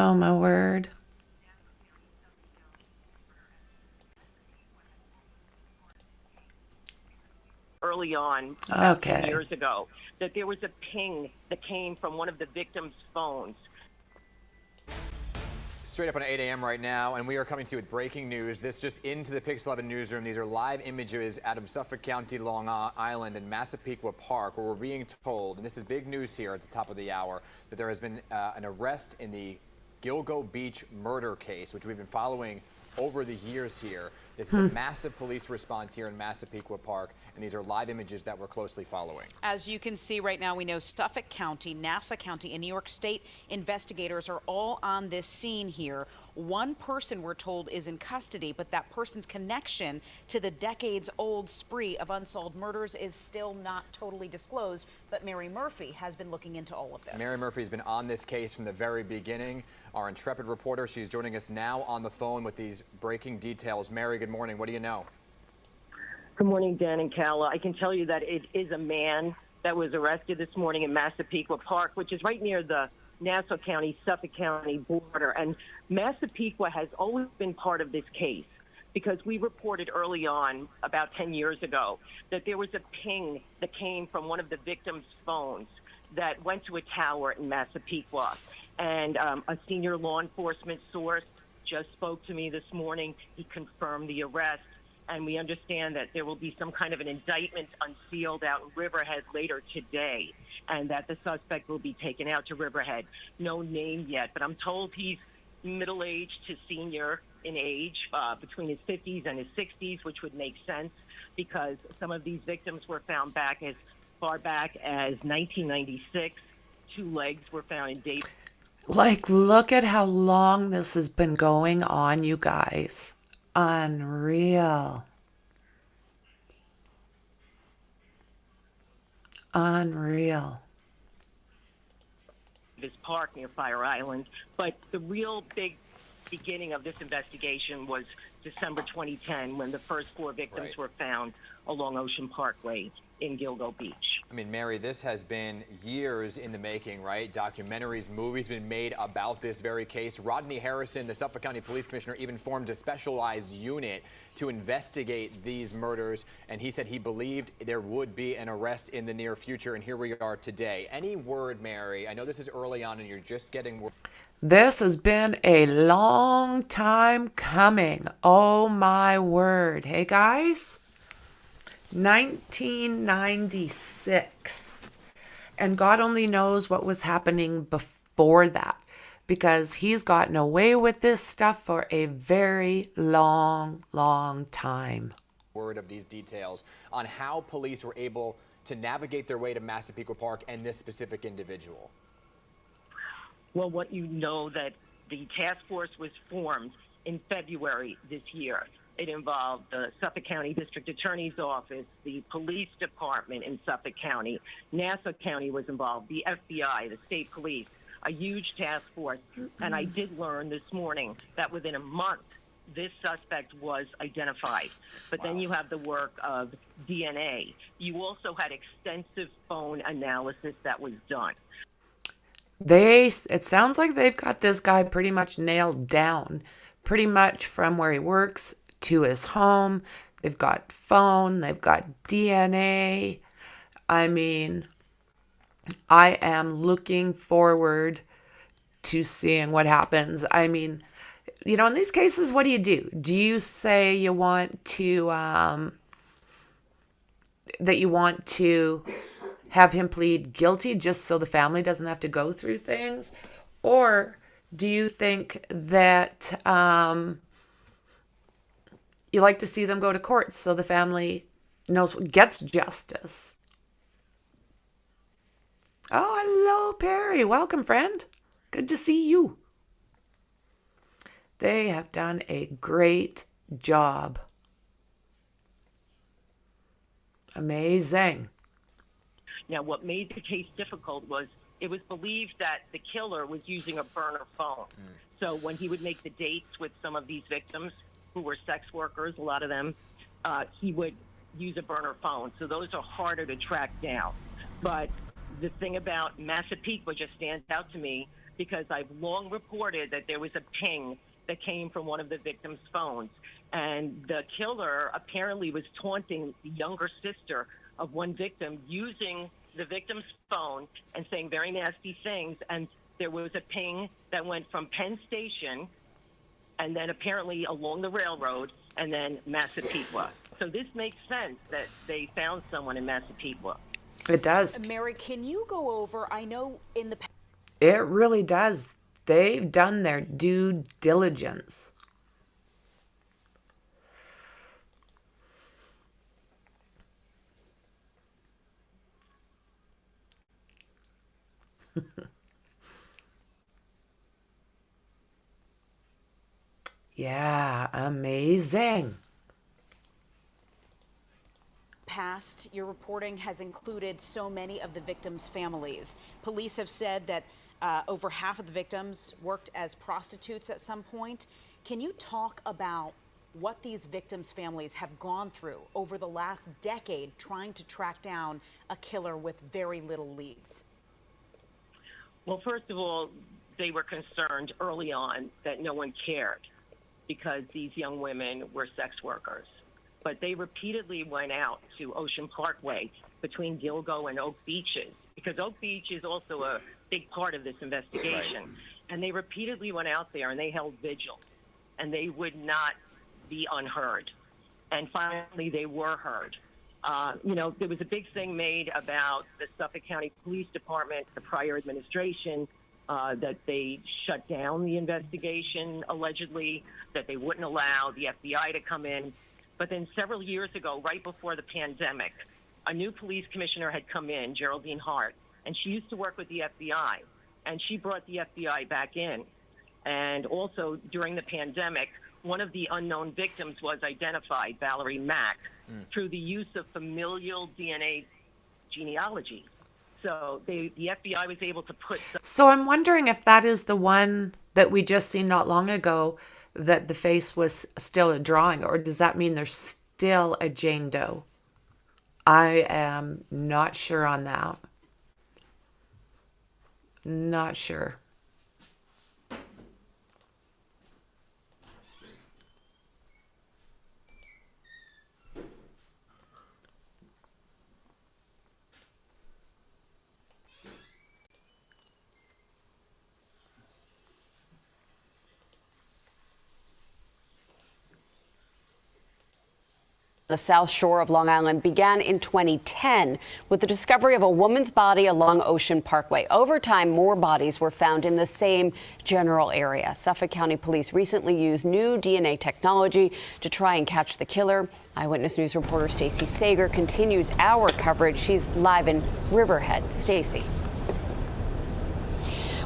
Oh, my word. Early on, about 10 Okay. years ago, that there was a ping that came from one of the victims' phones. Straight up on 8 a.m. right now, and we are coming to you with breaking news. This just into the Pix 11 newsroom. These are live images out of Suffolk County, Long Island, and Massapequa Park, where we're being told, and this is big news here at the top of the hour, that there has been an arrest in the Gilgo Beach murder case, which we've been following over the years here. This is a massive police response here in Massapequa Park, and these are live images that we're closely following. As you can see right now, we know Suffolk County, Nassau County, and New York State investigators are all on this scene here. One person, we're told, is in custody, but that person's connection to the decades-old spree of unsolved murders is still not totally disclosed. But Mary Murphy has been looking into all of this. Mary Murphy has been on this case from the very beginning. Our intrepid reporter, she's joining us now on the phone with these breaking details. Mary, good morning. What do you know? Good morning, Dan and Calla. I can tell you that it is a man that was arrested this morning in Massapequa Park, which is right near the Nassau County, Suffolk County border. And Massapequa has always been part of this case because we reported early on, about 10 years ago, that there was a ping that came from one of the victims' phones that went to a tower in Massapequa. And a senior law enforcement source just spoke to me this morning. He confirmed the arrest. And we understand that there will be some kind of an indictment unsealed out in Riverhead later today, and that the suspect will be taken out to Riverhead. No name yet, but I'm told he's middle-aged to senior in age, between his 50s and his 60s, which would make sense because some of these victims were found back as far back as 1996. 2 legs were found in Dayton. Like, look at how long this has been going on, you guys. Unreal. Unreal. This park near Fire Island. But the real big beginning of this investigation was December 2010 when the first 4 victims were found along Ocean Parkway in Gilgo Beach. I mean, Mary, this has been years in the making, right? Documentaries, movies been made about this very case. Rodney Harrison, the Suffolk County Police Commissioner, even formed a specialized unit to investigate these murders, and he said he believed there would be an arrest in the near future, and here we are today. Any word, Mary? I know this is early on and you're just getting word. This has been a long time coming. Oh my word. Hey guys, 1996. And God only knows what was happening before that, because he's gotten away with this stuff for a very long time. Word of these details on how police were able to navigate their way to Massapequa Park and this specific individual. Well, what you know that the task force was formed in February this year. It involved the Suffolk County District Attorney's Office, the Police Department in Suffolk County, Nassau County was involved, the FBI, the state police, a huge task force. And I did learn this morning that within a month, this suspect was identified. But then you have the work of DNA. You also had extensive phone analysis that was done. It sounds like they've got this guy pretty much nailed down, pretty much from where he works to his home. They've got phone, they've got DNA. I mean, I am looking forward to seeing what happens. I mean, you know, in these cases, what do? Do you say you want to, that you want to have him plead guilty just so the family doesn't have to go through things? Or do you think that you like to see them go to court so the family gets justice? Oh, hello, Perry. Welcome, friend. Good to see you. They have done a great job. Amazing. Now, what made the case difficult was it was believed that the killer was using a burner phone. So when he would make the dates with some of these victims who were sex workers, a lot of them, he would use a burner phone. So those are harder to track down. But the thing about Massapequa just stands out to me because I've long reported that there was a ping that came from one of the victims' phones. And the killer apparently was taunting the younger sister of one victim using the victim's phone and saying very nasty things. And there was a ping that went from Penn Station and then apparently along the railroad and then Massapequa. So this makes sense that they found someone in Massapequa. It does. Mary, can you go over, I know in the past. It really does. They've done their due diligence. Yeah, amazing. Past, your reporting has included so many of the victims' families. Police have said that over half of the victims worked as prostitutes at some point. Can you talk about what these victims' families have gone through over the last decade trying to track down a killer with very little leads? Well, first of all, they were concerned early on that no one cared because these young women were sex workers. But they repeatedly went out to Ocean Parkway between Gilgo and Oak Beaches, because Oak Beach is also a big part of this investigation. Right. And they repeatedly went out there and they held vigil, and they would not be unheard. And finally, they were heard. You know, there was a big thing made about the Suffolk County Police Department, the prior administration, that they shut down the investigation, allegedly, that they wouldn't allow the FBI to come in. But then several years ago, right before the pandemic, a new police commissioner had come in, Geraldine Hart, and she used to work with the FBI, and she brought the FBI back in. And also during the pandemic, one of the unknown victims was identified, Valerie Mack, through the use of familial DNA genealogy. So the FBI was able to put... So I'm wondering if that is the one that we just seen not long ago, that the face was still a drawing, or does that mean there's still a Jane Doe? I am not sure on that. Not sure. The South Shore of Long Island began in 2010 with the discovery of a woman's body along Ocean Parkway. Over time, more bodies were found in the same general area. Suffolk County Police recently used new DNA technology to try and catch the killer. Eyewitness News reporter Stacey Sager continues our coverage. She's live in Riverhead. Stacey.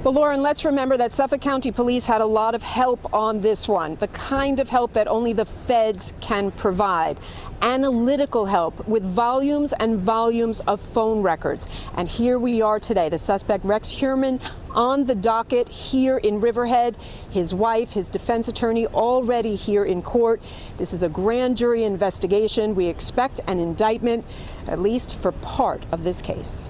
Well, Lauren, let's remember that Suffolk County Police had a lot of help on this one, the kind of help that only the feds can provide. Analytical help with volumes and volumes of phone records. And here we are today, the suspect Rex Heuermann on the docket here in Riverhead. His wife, his defense attorney, already here in court. This is a grand jury investigation. We expect an indictment, at least for part of this case.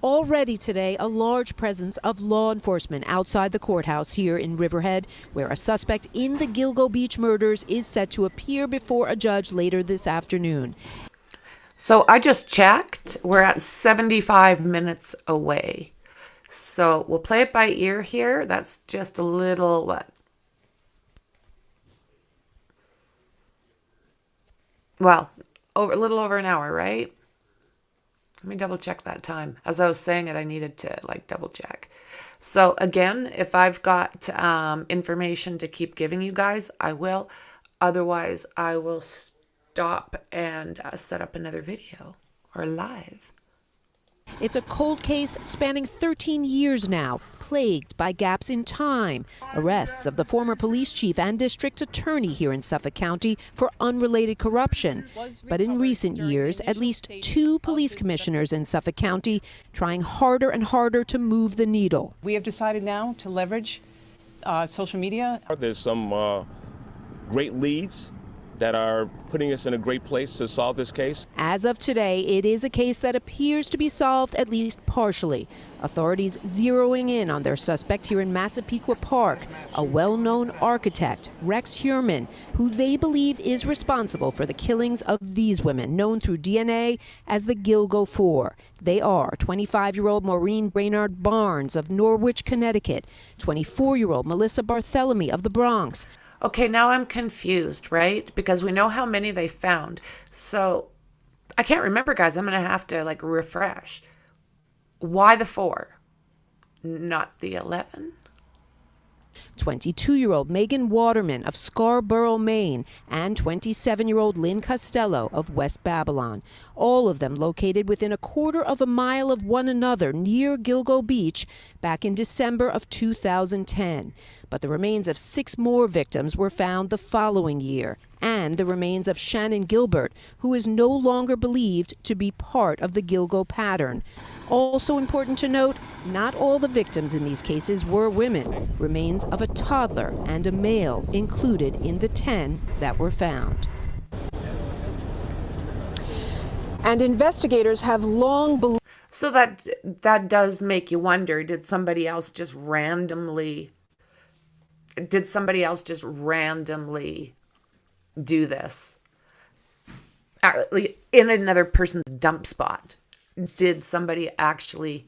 Already today, a large presence of law enforcement outside the courthouse here in Riverhead, where a suspect in the Gilgo Beach murders is set to appear before a judge later this afternoon. So I just checked. We're at 75 minutes away. So we'll play it by ear here. That's just a little, what? Well, a little over an hour, right? Let me double check that time. As I was saying it, I needed to double check. So again, if I've got information to keep giving you guys, I will. Otherwise, I will stop and set up another video or live. It's a cold case spanning 13 years now, plagued by gaps in time. Arrests of the former police chief and district attorney here in Suffolk County for unrelated corruption. But in recent years, at least 2 police commissioners in Suffolk County trying harder and harder to move the needle. We have decided now to leverage social media. There's some great leads that are putting us in a great place to solve this case. As of today, it is a case that appears to be solved at least partially. Authorities zeroing in on their suspect here in Massapequa Park, a well-known architect, Rex Heuermann, who they believe is responsible for the killings of these women, known through DNA as the Gilgo Four. They are 25-year-old Maureen Brainard Barnes of Norwich, Connecticut, 24-year-old Melissa Barthelemy of the Bronx. Okay, now I'm confused, right? Because we know how many they found. So I can't remember, guys. I'm going to have to refresh. Why the 4? Not the 11? 22-year-old Megan Waterman of Scarborough, Maine, and 27-year-old Lynn Costello of West Babylon, all of them located within a quarter of a mile of one another near Gilgo Beach back in December of 2010. But the remains of 6 more victims were found the following year, and the remains of Shannon Gilbert, who is no longer believed to be part of the Gilgo pattern. Also important to note, not all the victims in these cases were women. Remains of a toddler and a male included in the 10 that were found. And investigators have long believed. So that does make you wonder, did somebody else just randomly do this in another person's dump spot? Did somebody actually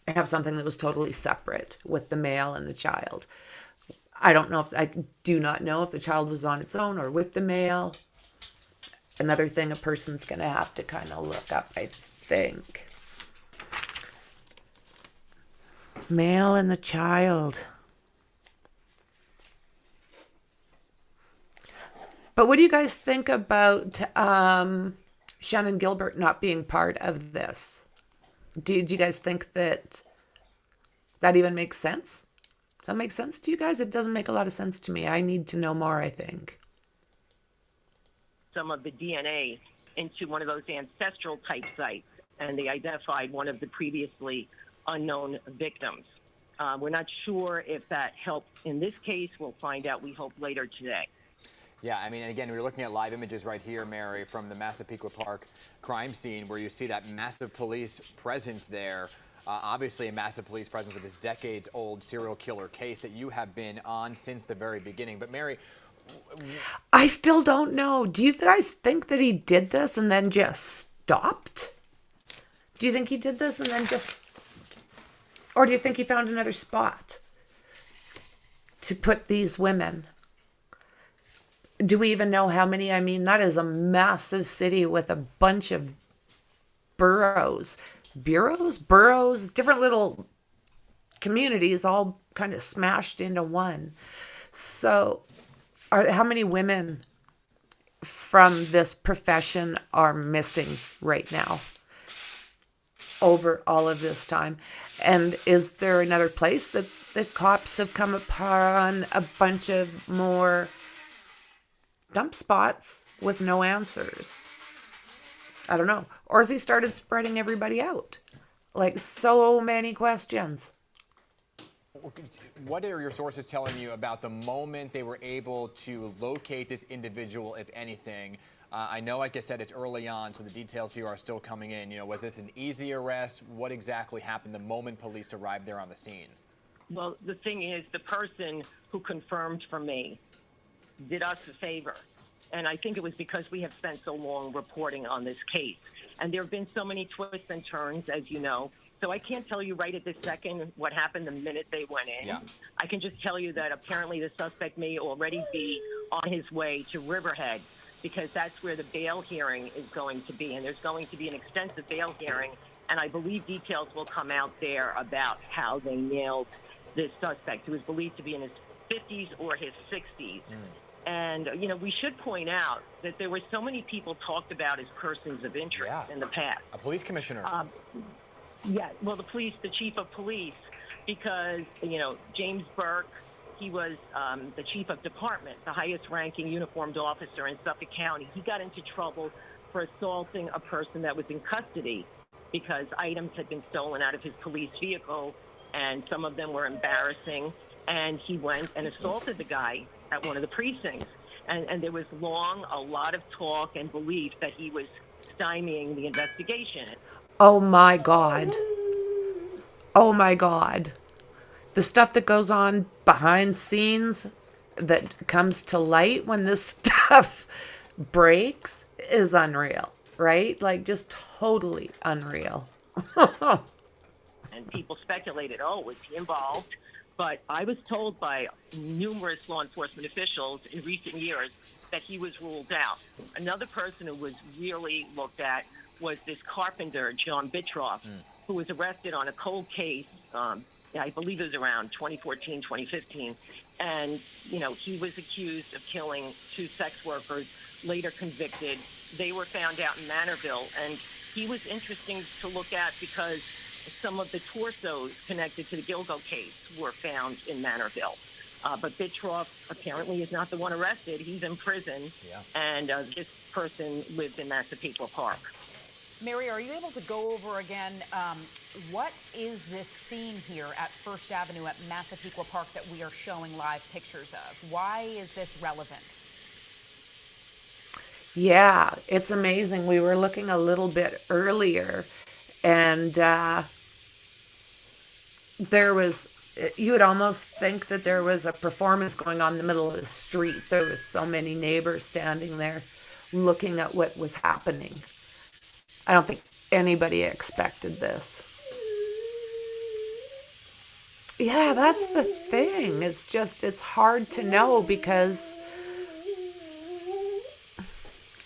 have something that was totally separate with the male and the child? I do not know if the child was on its own or with the male. Another thing a person's going to have to kind of look up, I think. Male and the child. But what do you guys think about Shannon Gilbert not being part of this? Do you guys think that even makes sense? Does that make sense to you guys? It doesn't make a lot of sense to me. I need to know more, I think. Some of the DNA into one of those ancestral type sites, and they identified one of the previously unknown victims. We're not sure if that helped in this case. We'll find out, we hope, later today. Yeah, I mean, again, we're looking at live images right here, Mary, from the Massapequa Park crime scene, where you see that massive police presence there. Obviously a massive police presence with this decades-old serial killer case that you have been on since the very beginning. But Mary, I still don't know. Do you guys think that he did this and then just stopped? Do you think he did this and then just... Or do you think he found another spot to put these women? Do we even know how many? I mean, that is a massive city with a bunch of boroughs, different little communities all kind of smashed into one. So how many women from this profession are missing right now over all of this time? And is there another place that the cops have come upon a bunch of more dump spots with no answers? I don't know. Or has he started spreading everybody out? Like, so many questions. What are your sources telling you about the moment they were able to locate this individual, if anything? I know, like I said, it's early on, so the details here are still coming in. You know, was this an easy arrest? What exactly happened the moment police arrived there on the scene? Well, the thing is, the person who confirmed for me did us a favor. And I think it was because we have spent so long reporting on this case. And there have been so many twists and turns, as you know. So I can't tell you right at this second what happened the minute they went in. Yeah. I can just tell you that apparently the suspect may already be on his way to Riverhead, because that's where the bail hearing is going to be. And there's going to be an extensive bail hearing. And I believe details will come out there about how they nailed this suspect, who is believed to be in his 50s or his 60s. And, you know, we should point out that there were so many people talked about as persons of interest in the past. A police commissioner. Yeah, well, the chief of police, because, you know, James Burke, he was the chief of department, the highest ranking uniformed officer in Suffolk County. He got into trouble for assaulting a person that was in custody because items had been stolen out of his police vehicle, and some of them were embarrassing. And he went and assaulted the guy at one of the precincts. And there was a lot of talk and belief that he was stymieing the investigation. Oh my God. Oh my God. The stuff that goes on behind scenes that comes to light when this stuff breaks is unreal, right? Like just totally unreal. And people speculated, was he involved? But I was told by numerous law enforcement officials in recent years that he was ruled out. Another person who was really looked at was this carpenter, John Bitroff, who was arrested on a cold case. I believe it was around 2014, 2015. And, he was accused of killing 2 sex workers, later convicted. They were found out in Manorville. And he was interesting to look at because some of the torsos connected to the Gilgo case were found in Manorville. But Bitroff apparently is not the one arrested. He's in prison. Yeah. And this person lived in Massapequa Park. Mary, are you able to go over again what is this scene here at First Avenue at Massapequa Park that we are showing live pictures of? Why is this relevant? Yeah, it's amazing. We were looking a little bit earlier, and there was, you would almost think that there was a performance going on in the middle of the street. There was so many neighbors standing there looking at what was happening. I don't think anybody expected this. Yeah, that's the thing. It's hard to know because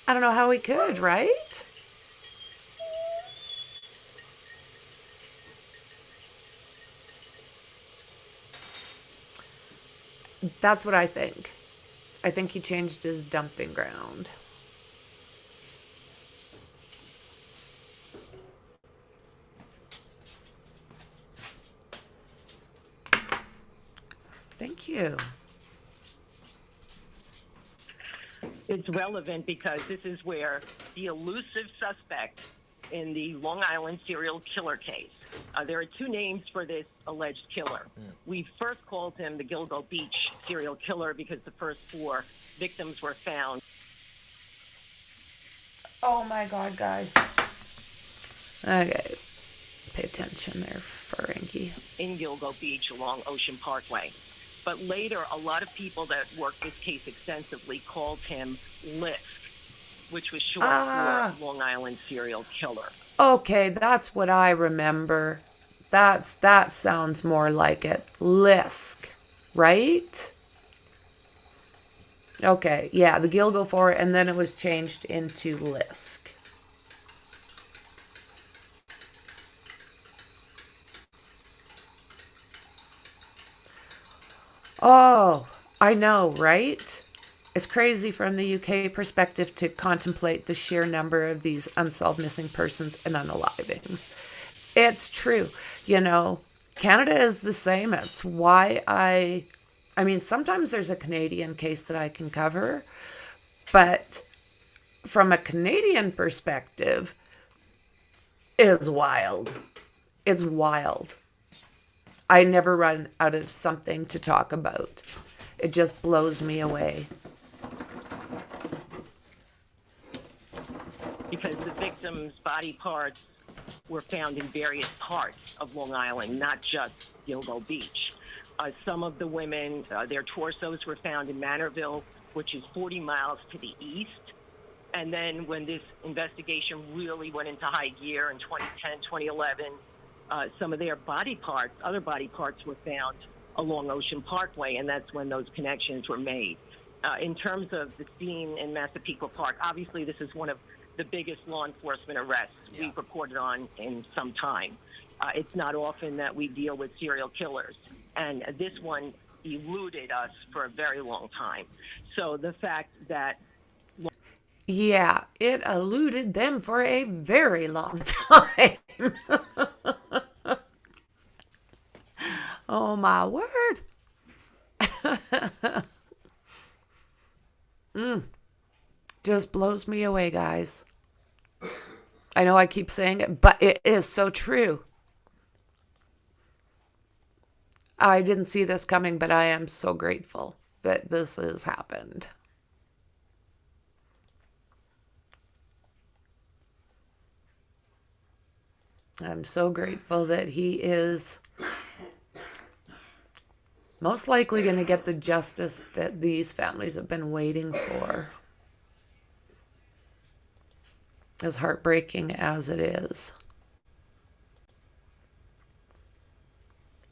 I don't know how we could, right? That's what I think. I think he changed his dumping ground. Thank you. It's relevant because this is where the elusive suspect in the Long Island serial killer case. There are 2 names for this alleged killer. We first called him the Gilgo Beach serial killer because the first 4 victims were found. Oh my God, guys. Okay. Pay attention there, Franky. In Gilgo Beach along Ocean Parkway. But later, a lot of people that worked this case extensively called him Lisk, which was short for Long Island serial killer. Okay, that's what I remember. That sounds more like it. Lisk, right? Okay, yeah, the Gilgo for it, and then it was changed into Lisk. Oh, I know, right? It's crazy from the UK perspective to contemplate the sheer number of these unsolved missing persons and unalivings. It's true. Canada is the same. It's why I mean, sometimes there's a Canadian case that I can cover, but from a Canadian perspective, it's wild. It's wild. I never run out of something to talk about. It just blows me away. Because the victims' body parts were found in various parts of Long Island, not just Gilgo Beach. Some of the women, their torsos were found in Manorville, which is 40 miles to the east. And then when this investigation really went into high gear in 2010, 2011, some of their other body parts were found along Ocean Parkway, and that's when those connections were made. In terms of the scene in Massapequa Park, obviously this is one of the biggest law enforcement arrests we've reported on in some time. It's not often that we deal with serial killers, and this one eluded us for a very long time. So the fact that Yeah, it eluded them for a very long time. Oh my word. Just blows me away, guys. I know I keep saying it, but it is so true. I didn't see this coming, but I am so grateful that this has happened. I'm so grateful that he is most likely going to get the justice that these families have been waiting for. As heartbreaking as it is.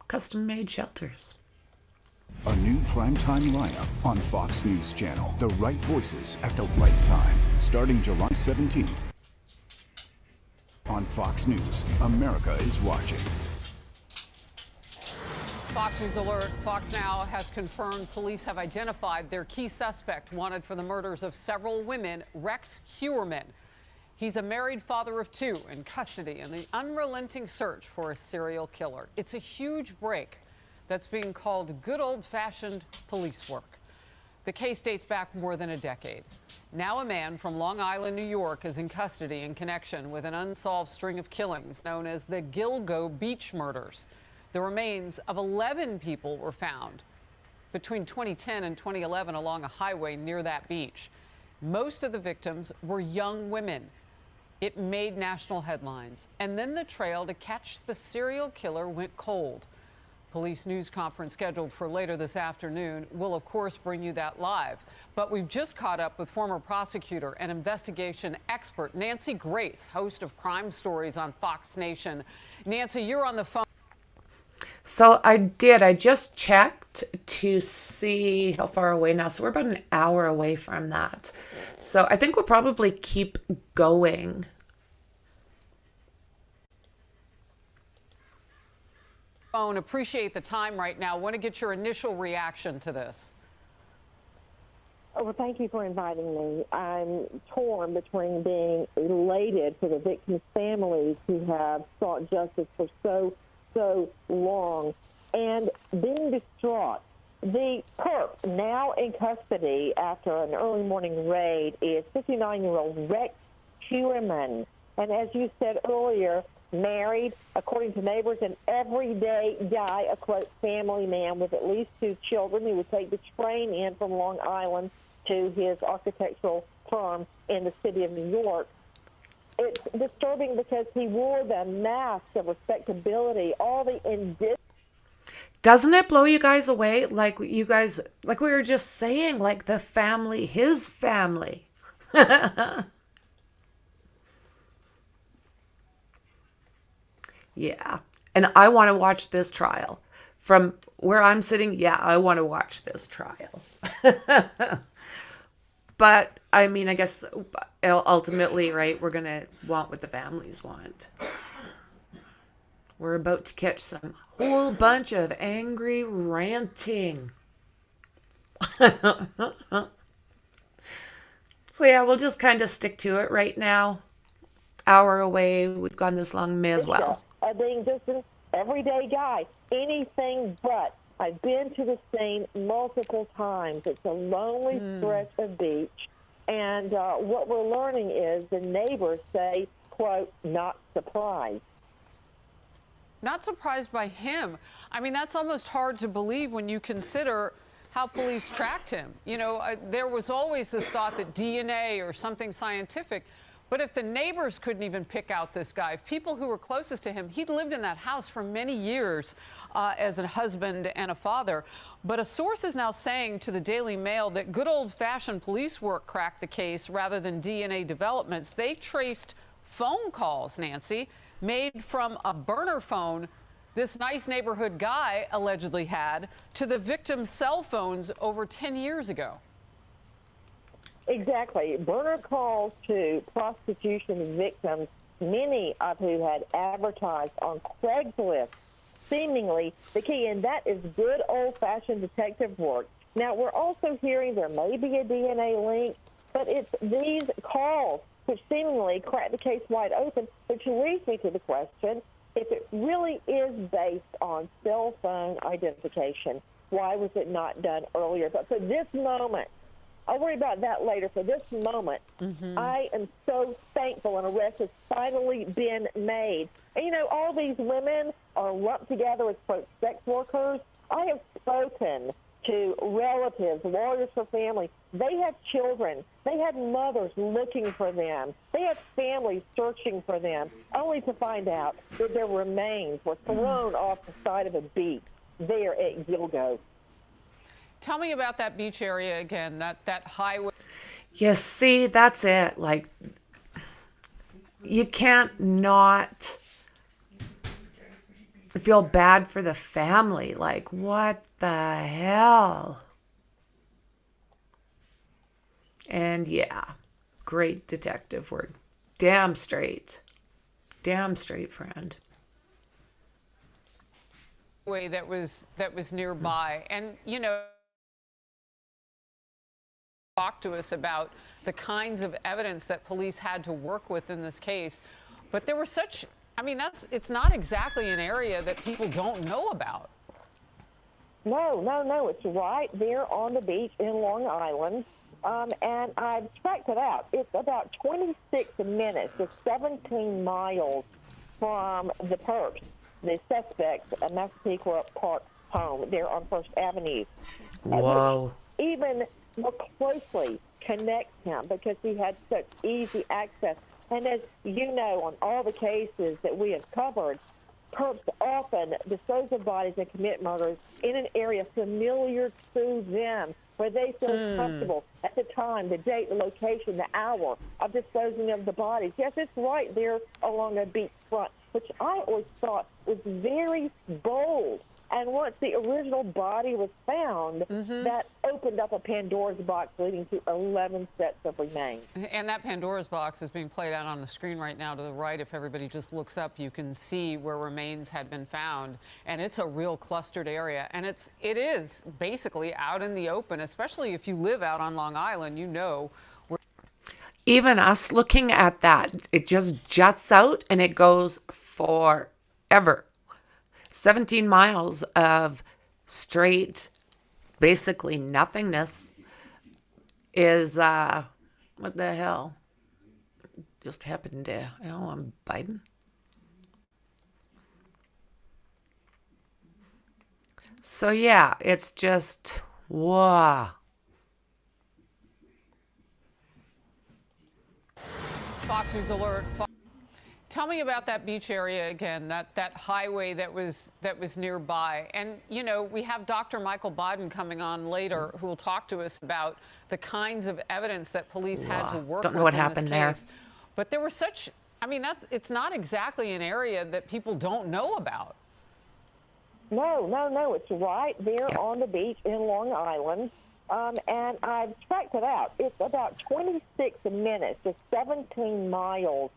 Custom-made shelters. A new primetime lineup on Fox News Channel. The right voices at the right time. Starting July 17th. On Fox News, America is watching. Fox News Alert. Fox Now has confirmed police have identified their key suspect wanted for the murders of several women, Rex Heuermann. He's a married father of 2 in custody in the unrelenting search for a serial killer. It's a huge break that's being called good old-fashioned police work. The case dates back more than a decade. Now a man from Long Island, New York, is in custody in connection with an unsolved string of killings known as the Gilgo Beach murders. The remains of 11 people were found between 2010 and 2011 along a highway near that beach. Most of the victims were young women. It made national headlines. And then the trail to catch the serial killer went cold. Police news conference scheduled for later this afternoon. We'll, of course, bring you that live. But we've just caught up with former prosecutor and investigation expert Nancy Grace, host of Crime Stories on Fox Nation. Nancy, you're on the phone. So I just checked to see how far away now. So we're about an hour away from that. So I think we'll probably keep going. Appreciate the time right now. Want to get your initial reaction to this. Oh, well, thank you for inviting me. I'm torn between being elated for the victims' families who have sought justice for so long and being distraught. The perp now in custody after an early morning raid is 59-year-old Rex Heuermann. And as you said earlier, married, according to neighbors, an everyday guy, a quote, family man with at least 2 children who would take the train in from Long Island to his architectural firm in the city of New York. It's disturbing because he wore the mask of respectability, all the indifference. Doesn't it blow you guys away? Like we were just saying, like the family, his family. Yeah. And I want to watch this trial. From where I'm sitting, yeah, I want to watch this trial. But, I mean, I guess ultimately, right, we're going to want what the families want. We're about to catch some whole bunch of angry ranting. So, yeah, we'll just kind of stick to it right now. Hour away, we've gone this long, may as well. Being just an everyday guy, anything but. I've been to the scene multiple times. It's a lonely stretch of beach. And what we're learning is the neighbors say, quote, not surprised. Not surprised by him. I mean, that's almost hard to believe when you consider how police tracked him. You know, there was always this thought that DNA or something scientific. But if the neighbors couldn't even pick out this guy, if people who were closest to him, he'd lived in that house for many years as a husband and a father. But a source is now saying to the Daily Mail that good old-fashioned police work cracked the case rather than DNA developments. They traced phone calls, Nancy, made from a burner phone this nice neighborhood guy allegedly had to the victim's cell phones over 10 years ago. Exactly. Burner calls to prostitution victims, many of who had advertised on Craigslist, seemingly the key, and that is good old-fashioned detective work. Now, we're also hearing there may be a DNA link, but it's these calls which seemingly crack the case wide open, which leads me to the question, if it really is based on cell phone identification, why was it not done earlier? But for this moment, I'll worry about that later. For this moment, I am so thankful an arrest has finally been made. And, you know, all these women are lumped together as, quote, sex workers. I have spoken to relatives, lawyers for family. They had children. They had mothers looking for them. They had families searching for them, only to find out that their remains were thrown off the side of a beach there at Gilgo. Tell me about that beach area again, that highway. You see, that's it. Like, you can't not feel bad for the family. Like, what the hell? And yeah, great detective work. Damn straight, friend. Way that was nearby, and you know, talk to us about the kinds of evidence that police had to work with in this case. But there were such, I mean, it's not exactly an area that people don't know about. No, it's right there on the beach in Long Island. And I've checked it out. It's about 26 minutes to 17 miles from the perps, the suspect's Massapequa Park home there on First Avenue. Whoa. Which even more closely connects him because he had such easy access. And as you know, on all the cases that we have covered, perps often dispose of bodies and commit murders in an area familiar to them, where they feel comfortable at the time, the date, the location, the hour of disposing of the bodies. Yes, it's right there along a beach front, which I always thought was very bold. And once the original body was found, that opened up a Pandora's box leading to 11 sets of remains. And that Pandora's box is being played out on the screen right now to the right. If everybody just looks up, you can see where remains had been found. And it's a real clustered area. And it is basically out in the open, especially if you live out on Long Island, you know. Even us looking at that, it just juts out and it goes forever. 17 miles of straight, basically nothingness is, what the hell just happened there? I don't know, I'm Biden. So yeah, it's just, whoa. Fox News Alert. Tell me about that beach area again, that highway that was nearby. And, you know, we have Dr. Michael Biden coming on later who will talk to us about the kinds of evidence that police had to work with. Don't know what happened there. But there were such, I mean, it's not exactly an area that people don't know about. No, it's right there on the beach in Long Island. And I've checked it out. It's about 26 minutes to 17 miles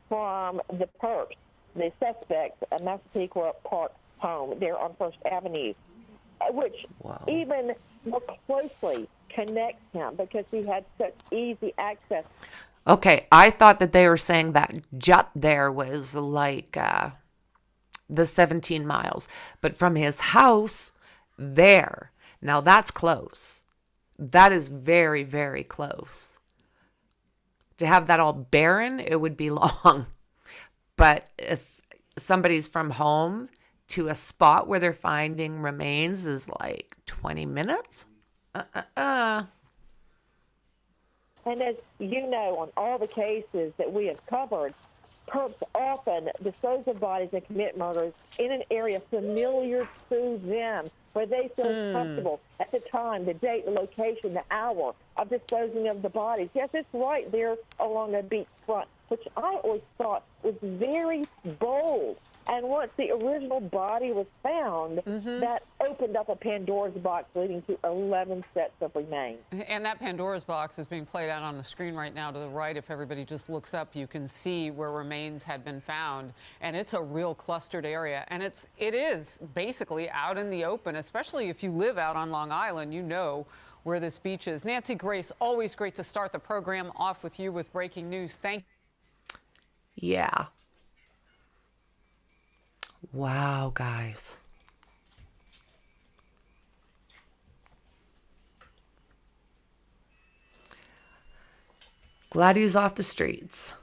from the perps, the suspect's Massapequa Park home there on First Avenue, which even more closely connects him because he had such easy access. Okay, I thought that they were saying that jut there was like the 17 miles, but from his house there, now that's close. That is very, very close. To have that all barren, it would be long. But if somebody's from home to a spot where they're finding remains is like 20 minutes? And as you know, on all the cases that we have covered, perps often dispose of bodies and commit murders in an area familiar to them, where they feel comfortable at the time, the date, the location, the hour of disposing of the bodies. Yes, it's right there along a beach front, which I always thought was very bold. And once the original body was found, that opened up a Pandora's box leading to 11 sets of remains. And that Pandora's box is being played out on the screen right now to the right. If everybody just looks up, you can see where remains had been found. And it's a real clustered area. And it is basically out in the open, especially if you live out on Long Island, you know where this beach is. Nancy Grace, always great to start the program off with you with breaking news. Thank you. Yeah. Wow, guys. Glad he's off the streets.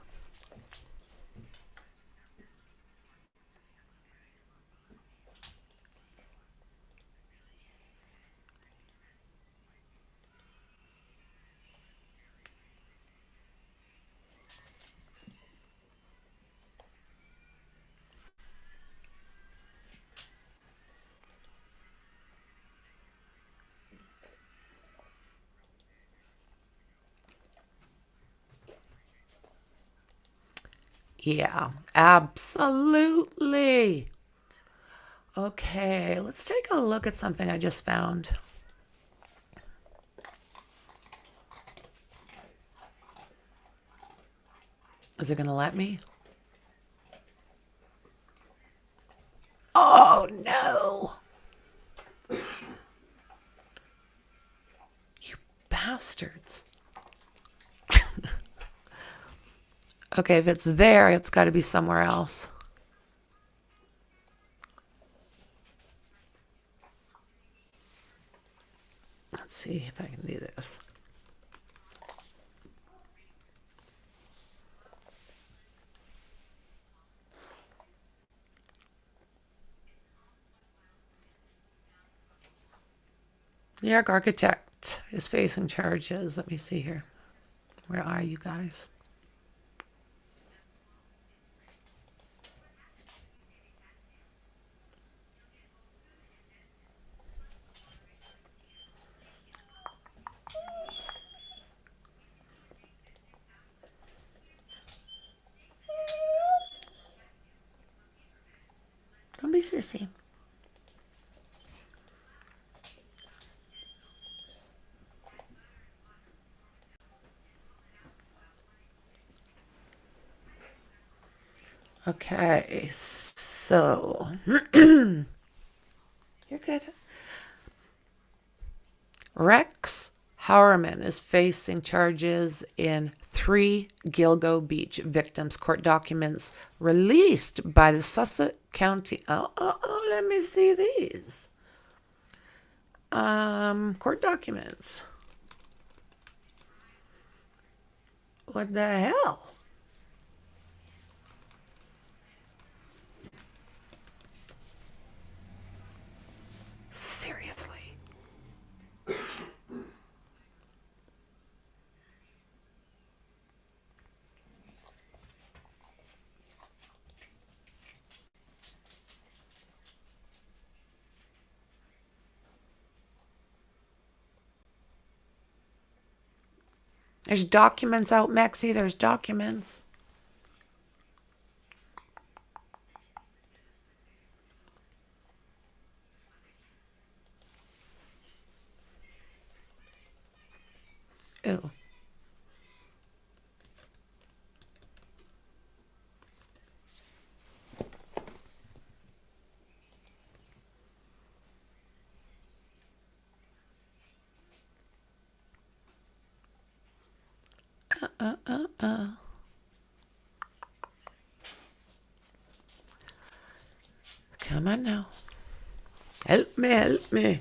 Yeah, absolutely. Okay, let's take a look at something I just found. Is it going to let me? Oh, no. You bastards. Okay, if it's there, it's got to be somewhere else. Let's see if I can do this. New York architect is facing charges. Let me see here. Where are you guys? Don't be sissy. Okay, so you're good. Rex Howerman is facing charges in 3 Gilgo Beach victims. Court documents released by the Sussex County. Oh, let me see these. Court documents. What the hell? Seriously. There's documents out, Mexi. There's documents. Ew. Come on now. Help me, help me.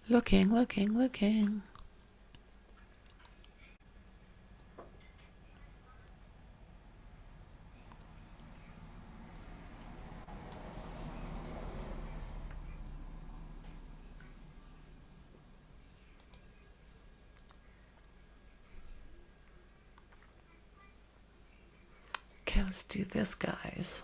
Looking. Okay, let's do this, guys.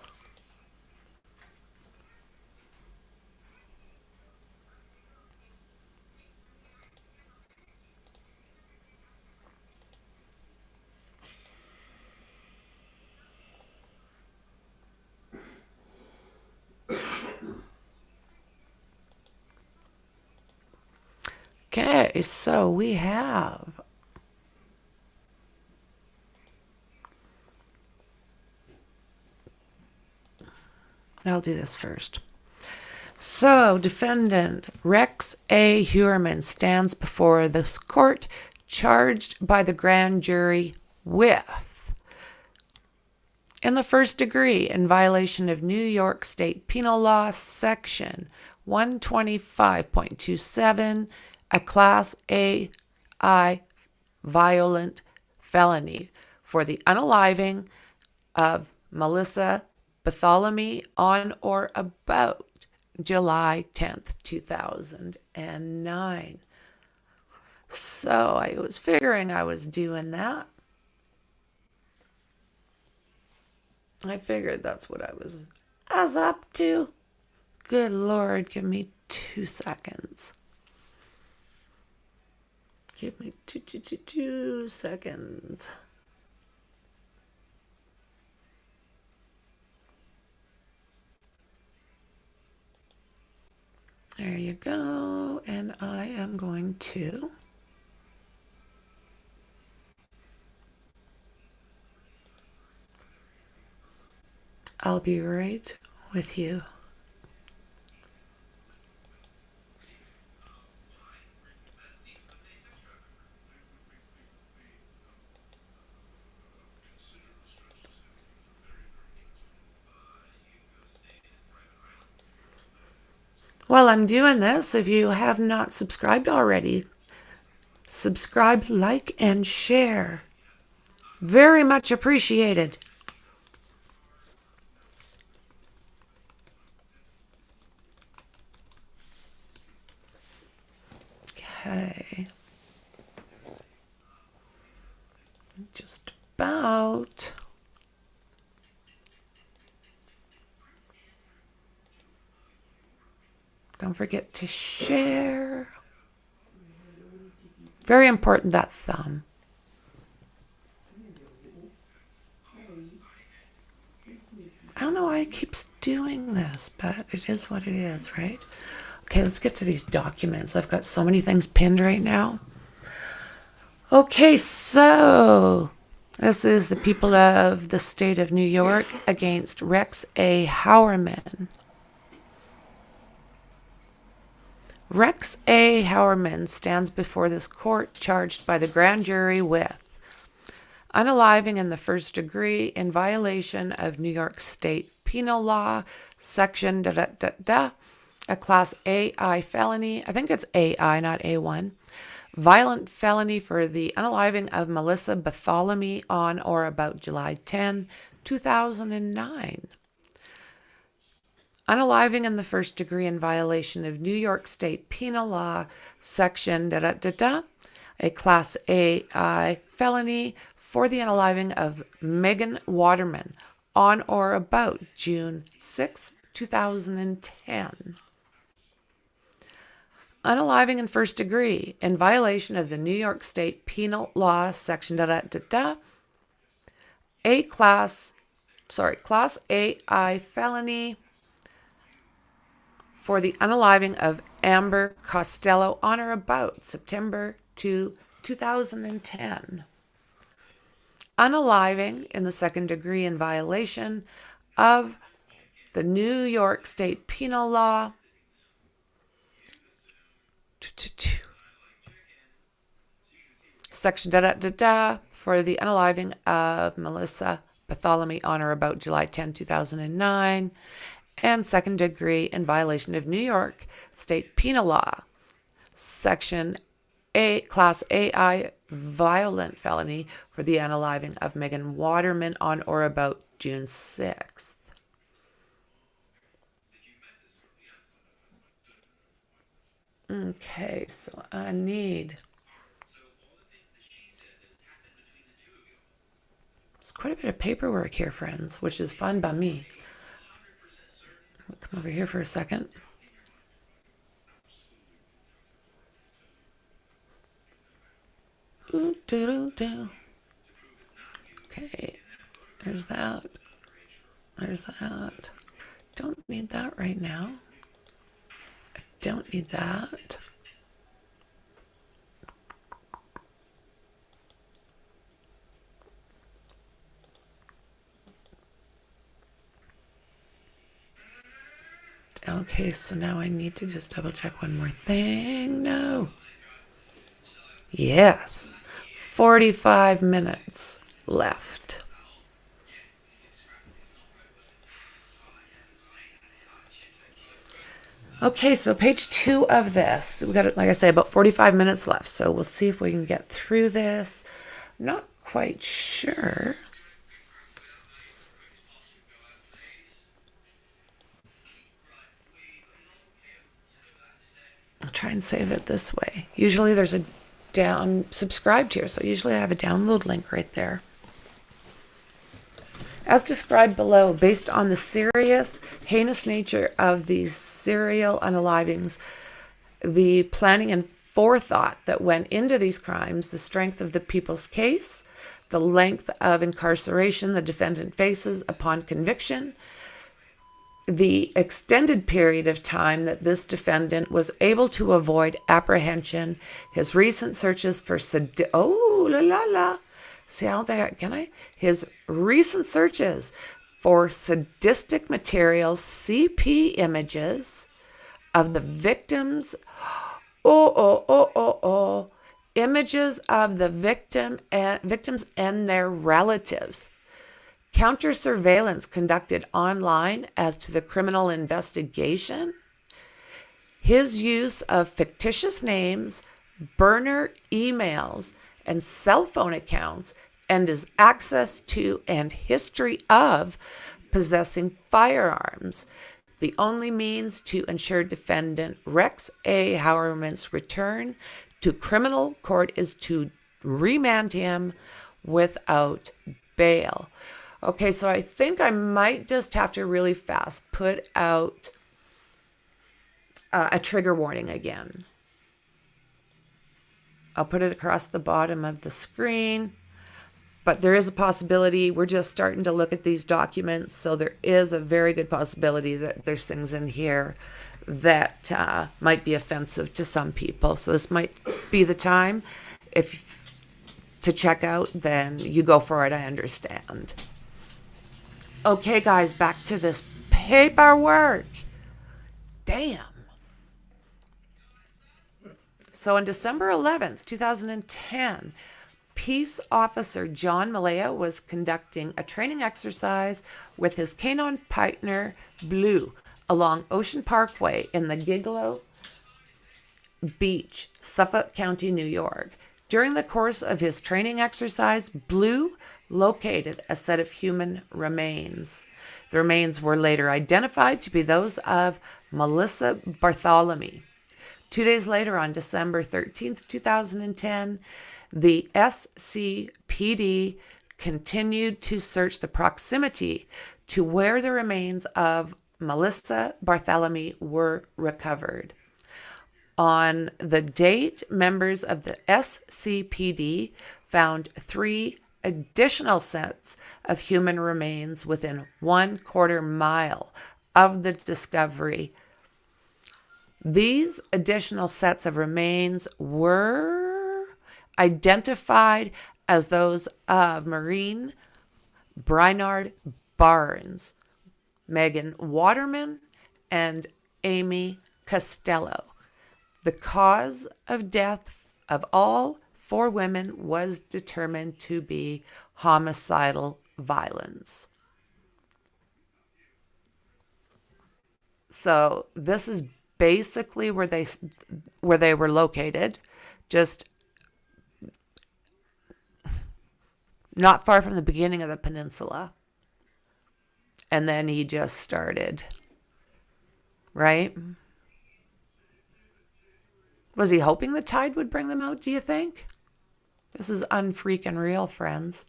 Okay, so we have I'll do this first. So, defendant Rex A. Hewerman stands before this court charged by the grand jury with, in the first degree, in violation of New York State Penal Law Section 125.27, a Class AI violent felony for the unaliving of Melissa Bartholomew on or about July 10th, 2009. So I was figuring I was doing that. I figured that's what I was up to. Good Lord, give me 2 seconds. Give me two seconds. There you go. And I am going to I'll be right with you. While I'm doing this, if you have not subscribed already, subscribe, like, and share. Very much appreciated. Okay. Just about. Don't forget to share. Very important, that thumb. I don't know why it keeps doing this, but it is what it is, right? Okay, let's get to these documents. I've got so many things pinned right now. Okay, so this is the people of the state of New York against Rex A. Howerman. Rex A. Howerman stands before this court charged by the grand jury with unaliving in the first degree in violation of New York State Penal Law, Section a Class AI felony. I think it's AI, not A1. Violent felony for the unaliving of Melissa Bartholomew on or about July 10, 2009. Unaliving in the first degree in violation of New York State Penal Law, Section a Class AI felony for the unaliving of Megan Waterman on or about June 6, 2010. Unaliving in first degree in violation of the New York State Penal Law, Section a Class AI felony for the unaliving of Amber Costello on or about September 2, 2010. Unaliving in the second degree in violation of the New York State Penal Law, Section for the unaliving of Melissa Bartholomew on or about July 10, 2009, and second degree in violation of New York State Penal Law, Section A, Class AI violent felony for the unaliving of Megan Waterman on or about June 6th. Okay, so I need... There's quite a bit of paperwork here, friends, which is fun by me. I'll come over here for a second. Okay, there's that. There's that. Don't need that right now. I don't need that. Okay, so now I need to just double check one more thing. No. Yes. 45 minutes left. Okay, so page 2 of this. We got, like I say, about 45 minutes left. So we'll see if we can get through this. Not quite sure. try and save it this way. Usually there's a I'm subscribed here, so usually I have a download link right there. As described below, based on the serious, heinous nature of these serial unalivings, the planning and forethought that went into these crimes, the strength of the people's case, the length of incarceration the defendant faces upon conviction, the extended period of time that this defendant was able to avoid apprehension, his recent searches for his recent searches for sadistic materials, CP images of the victims, images of the victims and their relatives. Counter surveillance conducted online as to the criminal investigation, his use of fictitious names, burner emails, and cell phone accounts, and his access to and history of possessing firearms. The only means to ensure defendant Rex A. Hauermann's return to criminal court is to remand him without bail. Okay, so I think I might just have to really fast put out a trigger warning again. I'll put it across the bottom of the screen, but there is a possibility. We're just starting to look at these documents, so there is a very good possibility that there's things in here that might be offensive to some people. So this might be the time. If to check out, then you go for it, I understand. Okay, guys, back to this paperwork. Damn. So on December 11th, 2010, Peace Officer John Malaya was conducting a training exercise with his canine partner, Blue, along Ocean Parkway in the Gilgo Beach, Suffolk County, New York. During the course of his training exercise, Blue located a set of human remains. The remains were later identified to be those of Melissa Bartholomew. 2 days later, on December 13th, 2010, the SCPD continued to search the proximity to where the remains of Melissa Bartholomew were recovered. On the date, members of the SCPD found 3 additional sets of human remains within 1/4 mile of the discovery. These additional sets of remains were identified as those of Maureen Brainard Barnes, Megan Waterman, and Amy Costello. The cause of death of all 4 women was determined to be homicidal violence. So this is basically where they were located, just not far from the beginning of the peninsula. And then he just started, right? Was he hoping the tide would bring them out, do you think? This is unfreaking real, friends.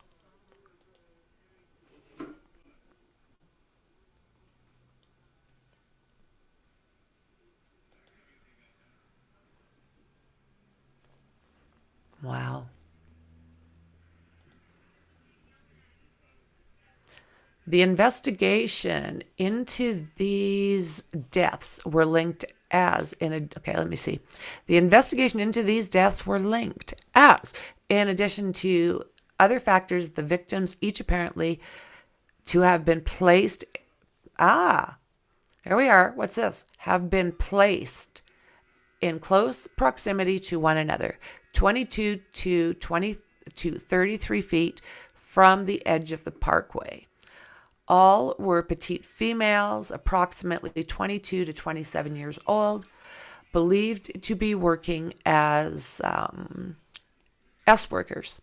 Wow. The investigation into these deaths were linked as The investigation into these deaths were linked as, in addition to other factors, the victims each apparently to have been placed. Here we are. What's this? Have been placed in close proximity to one another, 22 to 33 feet from the edge of the parkway. All were petite females, approximately 22 to 27 years old, believed to be working as S workers.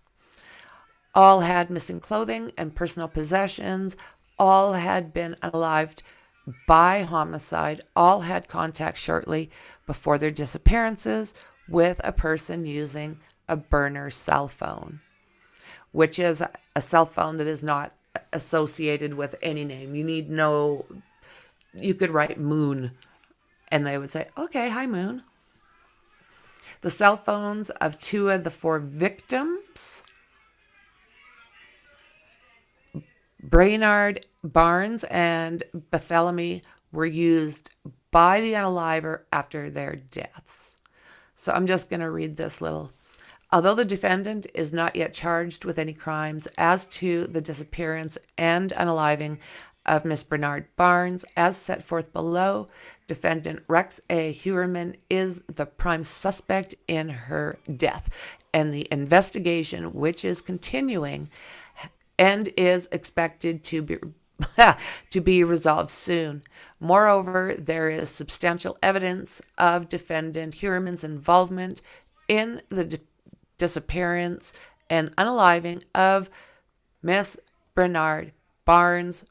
All had missing clothing and personal possessions. All had been unalived by homicide. All had contact shortly before their disappearances with a person using a burner cell phone, which is a cell phone that is not associated with any name. You could write Moon and they would say, okay, hi Moon. The cell phones of 2 of the 4 victims, Brainard Barnes and Bartholomew, were used by the unaliver after their deaths. So I'm just going to read this little. Although the defendant is not yet charged with any crimes as to the disappearance and unaliving of Miss Bernard Barnes, as set forth below, defendant Rex A. Huerman is the prime suspect in her death, and the investigation, which is continuing and is expected to be resolved soon. Moreover, there is substantial evidence of defendant Huerman's involvement in the disappearance and unaliving of Miss Bernard Barnes,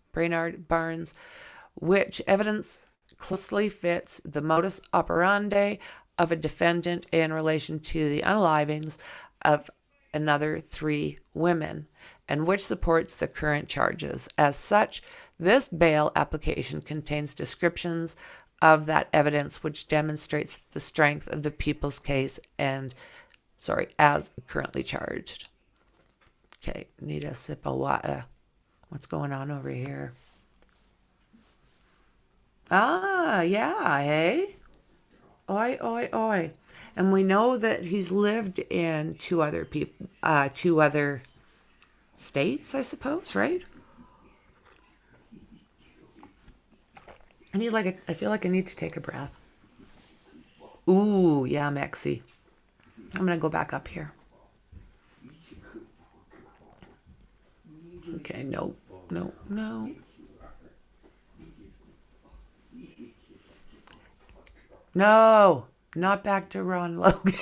which evidence closely fits the modus operandi of a defendant in relation to the unalivings of another 3 women, and which supports the current charges. As such, this bail application contains descriptions of that evidence which demonstrates the strength of the people's case as currently charged. Okay, need a sip of water. What's going on over here? Ah, yeah, hey? Oi, oi, oi. And we know that he's lived in 2 other states, I suppose, right? I feel like I need to take a breath. Ooh, yeah, Mexi. I'm going to go back up here. Okay, no. No, not back to Ron Logan.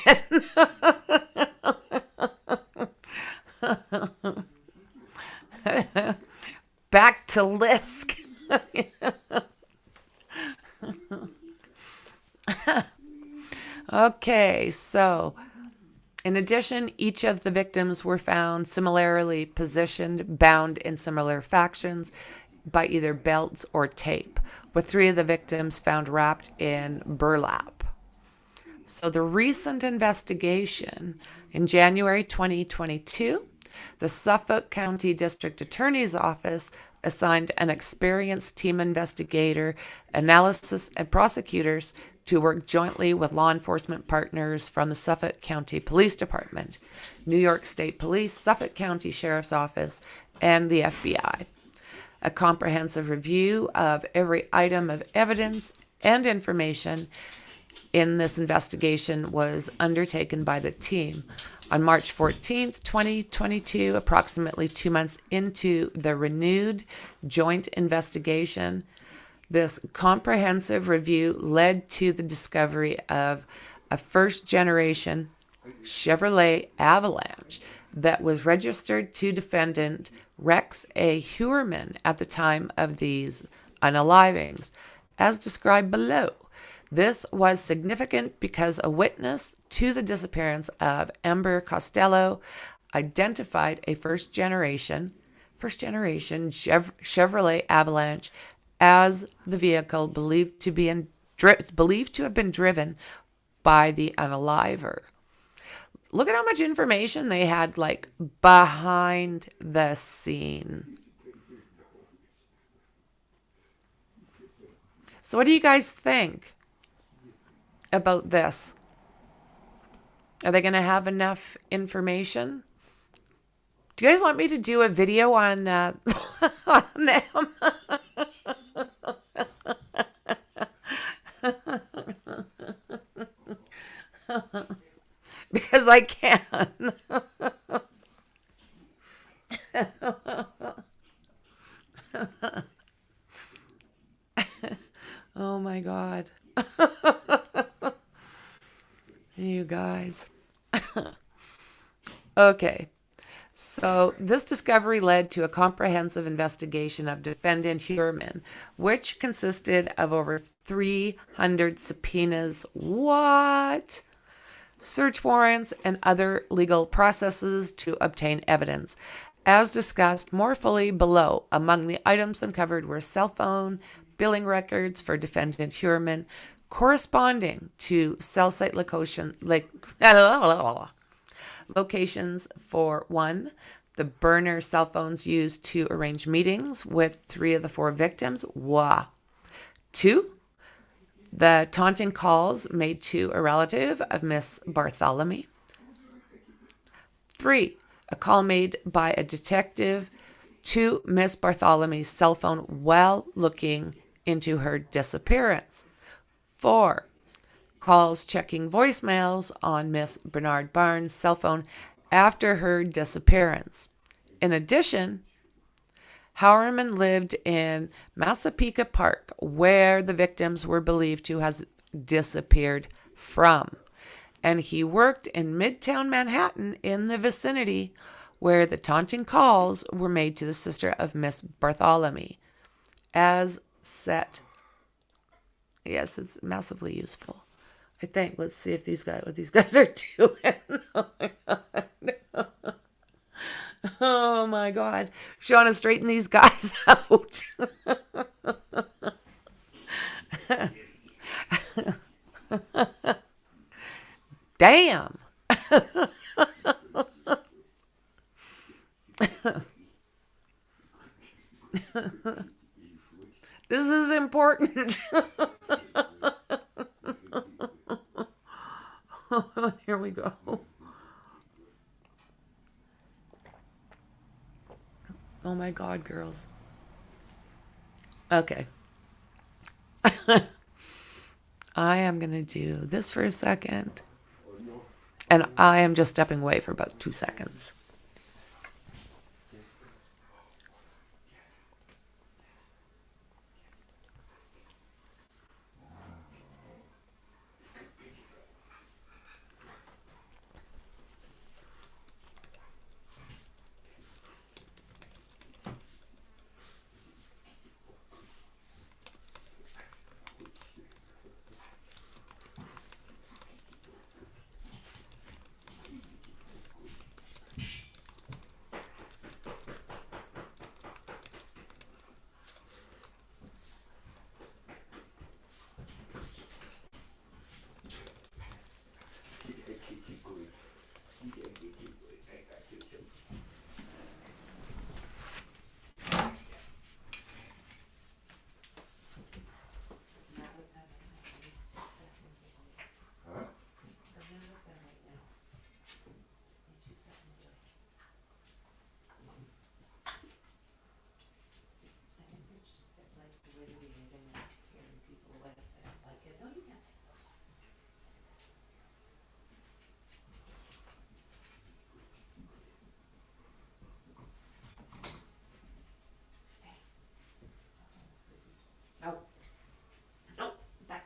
Back to Lisk. Okay, so in addition, each of the victims were found similarly positioned, bound in similar fashions by either belts or tape, with 3 of the victims found wrapped in burlap. So the recent investigation in January 2022, the Suffolk County District Attorney's Office assigned an experienced team investigator, analysis, and prosecutors to work jointly with law enforcement partners from the Suffolk County Police Department, New York State Police, Suffolk County Sheriff's Office, and the FBI. A comprehensive review of every item of evidence and information in this investigation was undertaken by the team. On March 14th, 2022, approximately 2 months into the renewed joint investigation, this comprehensive review led to the discovery of a first-generation Chevrolet Avalanche that was registered to defendant Rex A. Huerman at the time of these unalivings, as described below. This was significant because a witness to the disappearance of Amber Costello identified a first-generation Chevrolet Avalanche as the vehicle believed to have been driven by the unaliver. Look at how much information they had, behind the scene. So what do you guys think about this? Are they going to have enough information? Do you guys want me to do a video on them? Because I can. Oh my God. You guys. Okay. So this discovery led to a comprehensive investigation of defendant Huerman, which consisted of over 300 subpoenas, search warrants, and other legal processes to obtain evidence. As discussed more fully below, among the items uncovered were cell phone, billing records for defendant Huerman, corresponding to cell site locations for 1, the burner cell phones used to arrange meetings with 3 of the 4 victims. 2, the taunting calls made to a relative of Miss Bartholomew. 3, a call made by a detective to Miss Bartholomew's cell phone while looking into her disappearance. 4, calls checking voicemails on Miss Bernard Barnes' cell phone after her disappearance. In addition, Huerman lived in Massapequa Park, where the victims were believed to have disappeared from. And he worked in Midtown Manhattan in the vicinity where the taunting calls were made to the sister of Miss Bartholomew. As set. Yes, it's massively useful, I think. Let's see if what these guys are doing. Oh my God. Shauna, straighten these guys out. Damn. This is important. Here we go. Oh my God, girls. Okay. I am going to do this for a second. And I am just stepping away for about 2 seconds.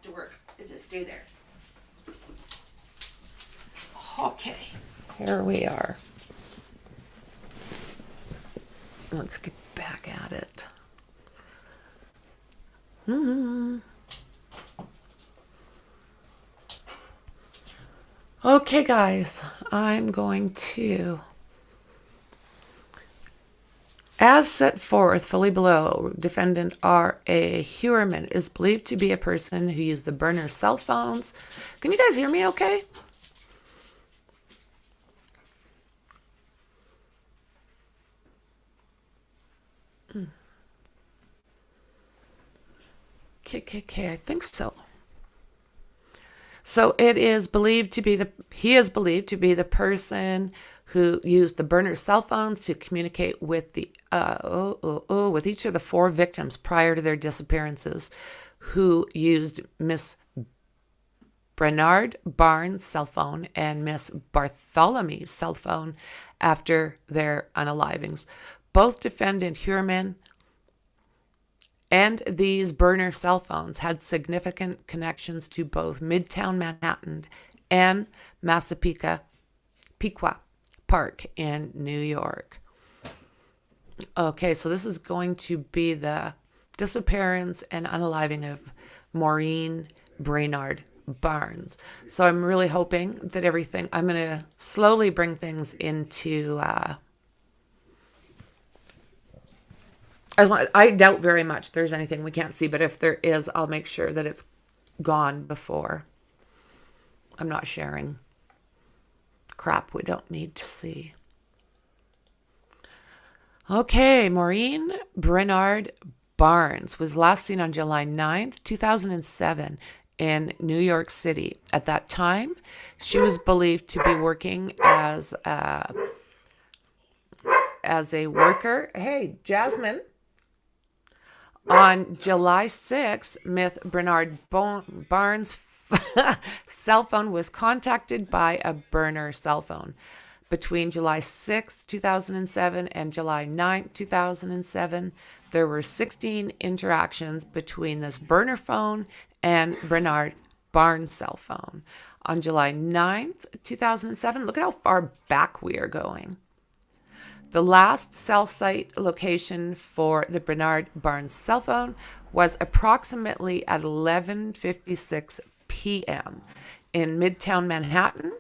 To work. Is it stay there? Okay. Here we are. Let's get back at it. Okay, guys. I'm going to, as set forth fully below, defendant R.A. Huerman is believed to be a person who used the burner cell phones. Can you guys hear me okay? KKK, I think so. So it is believed to be he is believed to be the person who used the burner cell phones to communicate with the with each of the 4 victims prior to their disappearances, who used Miss Bernard Barnes' cell phone and Miss Bartholomew's cell phone after their unalivings. Both defendant Huerman and these burner cell phones had significant connections to both Midtown Manhattan and Massapequa Park. Park in New York. Okay, so this is going to be the disappearance and unaliving of Maureen Brainard Barnes. So I'm really hoping that everything, I'm going to slowly bring things into, I doubt very much there's anything we can't see, but if there is, I'll make sure that it's gone before. I'm not sharing crap we don't need to see. Okay, Maureen Brainard Barnes was last seen on July 9th, 2007 in New York City. At that time, she was believed to be working as a worker. Hey, Jasmine. On July 6th, Miss Brainard Barnes' cell phone was contacted by a burner cell phone. Between July 6th, 2007 and July 9th, 2007, there were 16 interactions between this burner phone and Brainard Barnes' cell phone. On July 9th, 2007, look at how far back we are going. The last cell site location for the Brainard Barnes cell phone was approximately at 11:56 p.m. in Midtown Manhattan,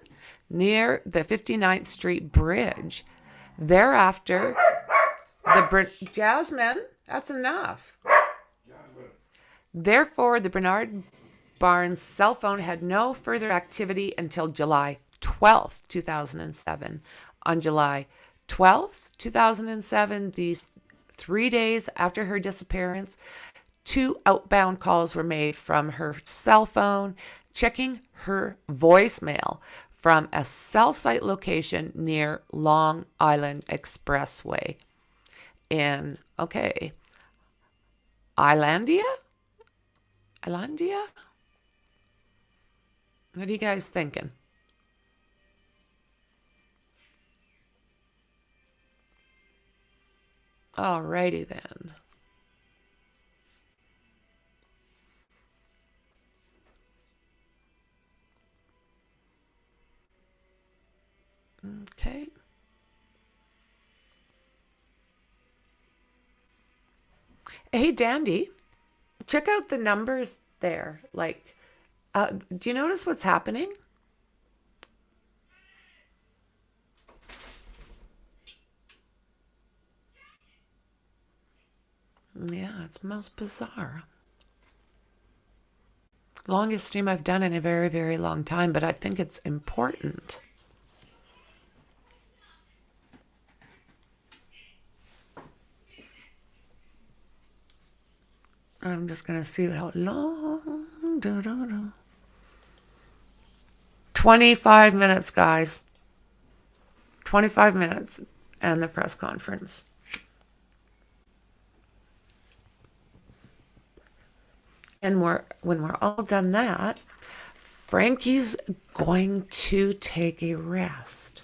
near the 59th Street Bridge. Thereafter, Jasmine, that's enough. Therefore, the Brainard Barnes cell phone had no further activity until July 12th, 2007. On July 12th, 2007, these 3 days after her disappearance, 2 outbound calls were made from her cell phone, checking her voicemail from a cell site location near Long Island Expressway in, Islandia? Islandia? What are you guys thinking? Alrighty then. Okay. Hey, Dandy, check out the numbers there. Do you notice what's happening? Yeah, it's most bizarre. Longest stream I've done in a very, very long time, but I think it's important. I'm just going to see how long. 25 minutes, guys. 25 minutes and the press conference. And when we're all done that, Franky's going to take a rest.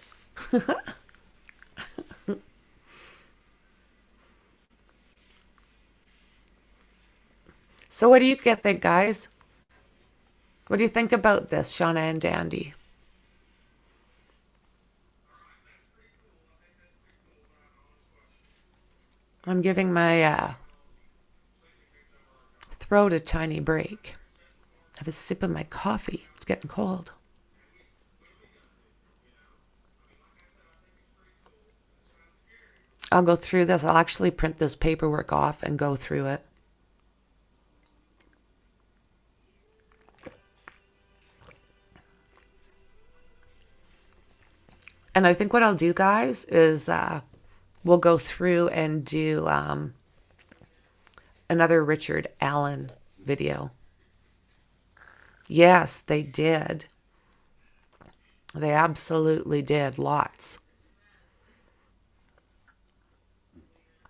So what do you think, guys? What do you think about this, Shauna and Dandy? I'm giving my throat a tiny break. Have a sip of my coffee. It's getting cold. I'll go through this. I'll actually print this paperwork off and go through it. And I think what I'll do, guys, is we'll go through and do another Richard Allen video. Yes, they did. They absolutely did. Lots.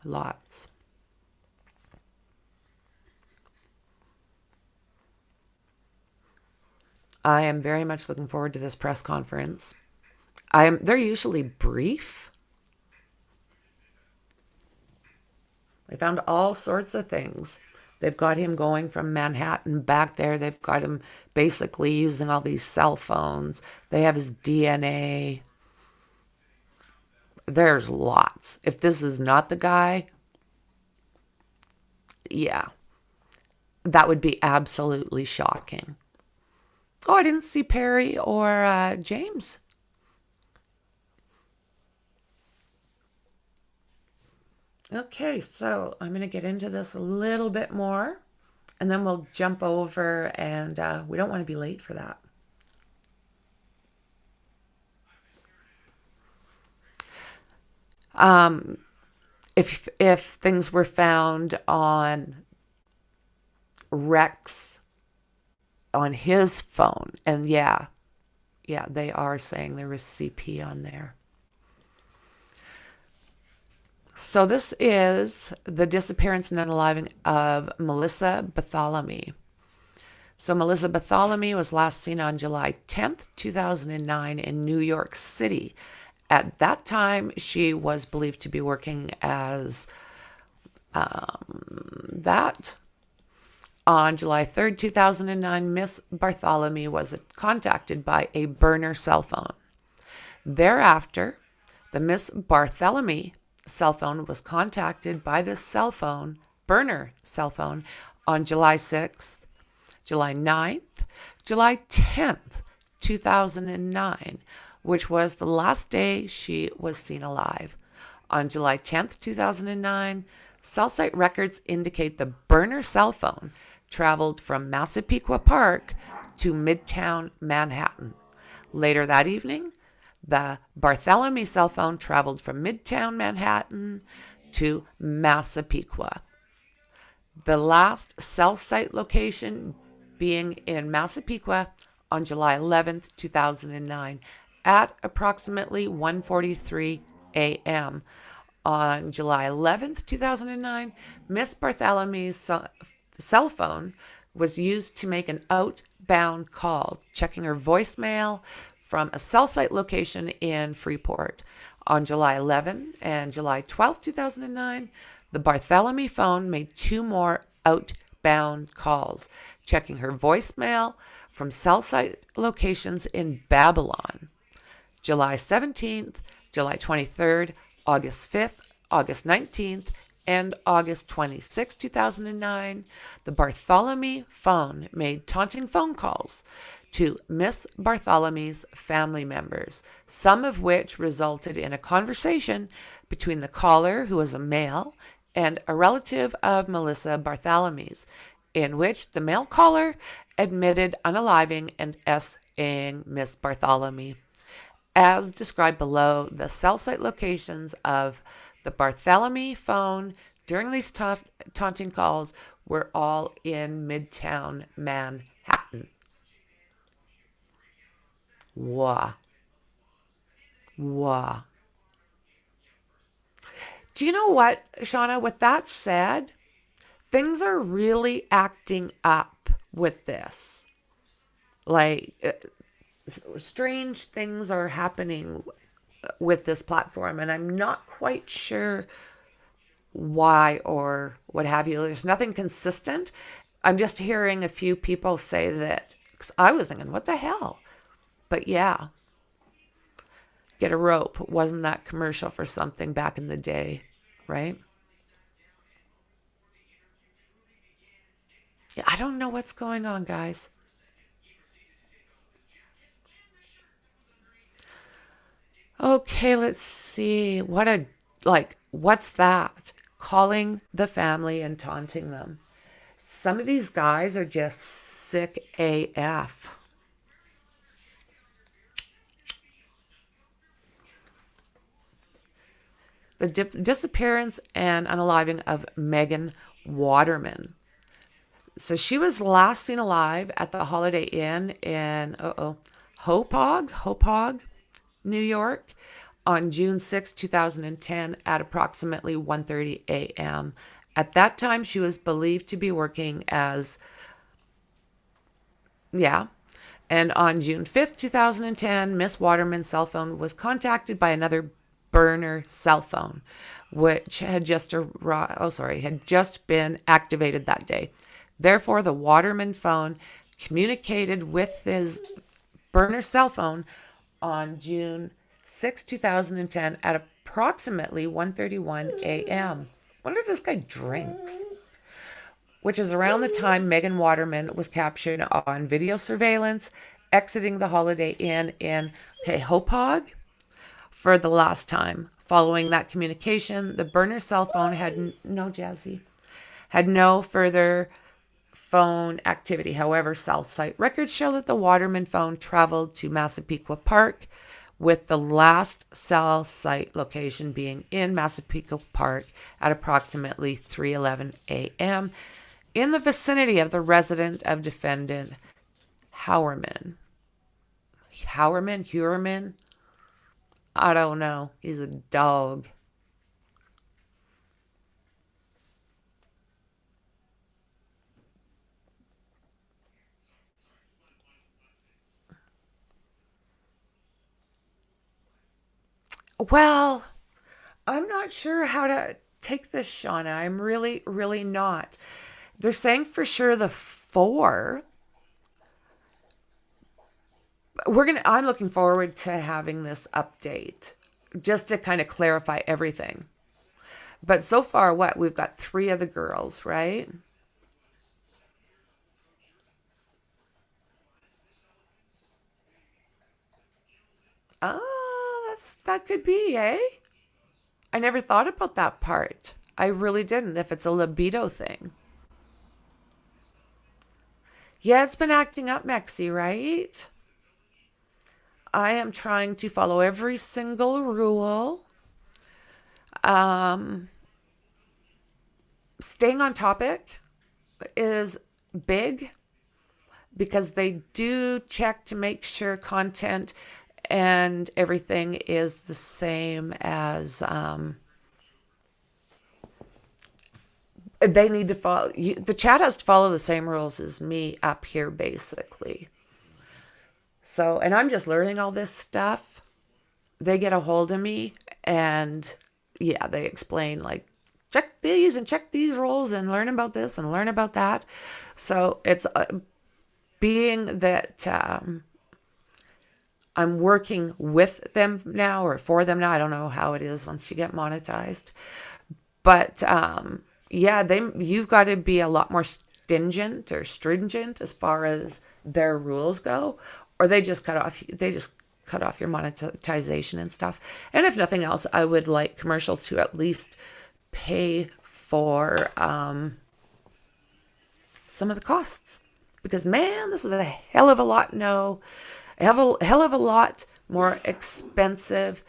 Lots. I am very much looking forward to this press conference. They're usually brief. They found all sorts of things. They've got him going from Manhattan back there. They've got him basically using all these cell phones. They have his DNA. There's lots. If this is not the guy, yeah, that would be absolutely shocking. Oh, I didn't see Perry or James. Okay, so I'm going to get into this a little bit more, and then we'll jump over, and we don't want to be late for that. If things were found on Rex on his phone, and yeah, they are saying there was CP on there. So this is the disappearance and unaliving of Melissa Bartholomew. So Melissa Bartholomew was last seen on July 10th, 2009 in New York City. At that time, she was believed to be working as that. On July 3rd, 2009, Miss Bartholomew was contacted by a burner cell phone. Thereafter, the Miss Bartholomew cell phone was contacted by this burner cell phone, on July 6th, July 9th, July 10th, 2009, which was the last day she was seen alive. On July 10th, 2009, cell site records indicate the burner cell phone traveled from Massapequa Park to Midtown Manhattan. Later that evening, the Bartholomew cell phone traveled from Midtown Manhattan to Massapequa. The last cell site location being in Massapequa on July 11th, 2009 at approximately 1:43 a.m. On July 11th, 2009, Miss Bartholomew's cell phone was used to make an outbound call, checking her voicemail from a cell site location in Freeport. On July 11 and July 12, 2009, the Bartholomew phone made 2 more outbound calls, checking her voicemail from cell site locations in Babylon. July 17th, July 23rd, August 5th, August 19th, and August 26, 2009, the Bartholomew phone made taunting phone calls to Miss Bartholomew's family members, some of which resulted in a conversation between the caller, who was a male, and a relative of Melissa Bartholomew's, in which the male caller admitted unaliving and S-ing Miss Bartholomew. As described below, the cell site locations of the Bartholomew phone during these taunting calls were all in Midtown Manhattan. Wah. Wah. Do you know what, Shauna? With that said, things are really acting up with this. Like, strange things are happening with this platform, and I'm not quite sure why or what have you. There's nothing consistent. I'm just hearing a few people say that, 'cause I was thinking, what the hell? But yeah, get a rope. Wasn't that commercial for something back in the day, right? Yeah, I don't know what's going on, guys. Okay, let's see. What's that? Calling the family and taunting them. Some of these guys are just sick AF. The disappearance and unaliving of Megan Waterman. So she was last seen alive at the Holiday Inn in Hopog, New York, on June 6, 2010 at approximately 1:30 a.m. At that time, she was believed to be working as, and on June 5th, 2010, Miss Waterman's cell phone was contacted by another burner cell phone, which had just been activated that day. Therefore, the Waterman phone communicated with his burner cell phone on June 6, 2010 at approximately 1:31 a.m. Wonder if this guy drinks. Which is around the time Megan Waterman was captured on video surveillance exiting the Holiday Inn in Hopog for the last time. Following that communication, the burner cell phone had no further phone activity. However, cell site records show that the Waterman phone traveled to Massapequa Park, with the last cell site location being in Massapequa Park at approximately 3:11 a.m. in the vicinity of the residence of defendant Howerman. Howerman? I don't know. He's a dog. Well, I'm not sure how to take this, Shauna. I'm really, really not. They're saying for sure the 4. I'm looking forward to having this update just to kind of clarify everything. But so far, we've got 3 of the girls, right? Oh, that could be, eh? I never thought about that part. I really didn't, if it's a libido thing. Yeah, it's been acting up, Mexi, right? I am trying to follow every single rule. Staying on topic is big because they do check to make sure content and everything is the same as they need to follow. The chat has to follow the same rules as me up here, basically. So, and I'm just learning all this stuff. They get a hold of me and yeah, they explain like, check these and check these rules and learn about this and learn about that. So it's being that I'm working with them now or for them now. I don't know how it is once you get monetized. But yeah, you've got to be a lot more stringent as far as their rules go, or they just cut off your monetization and stuff. And if nothing else, I would like commercials to at least pay for some of the costs, because man, this is a hell of a lot. Hell of a lot more expensive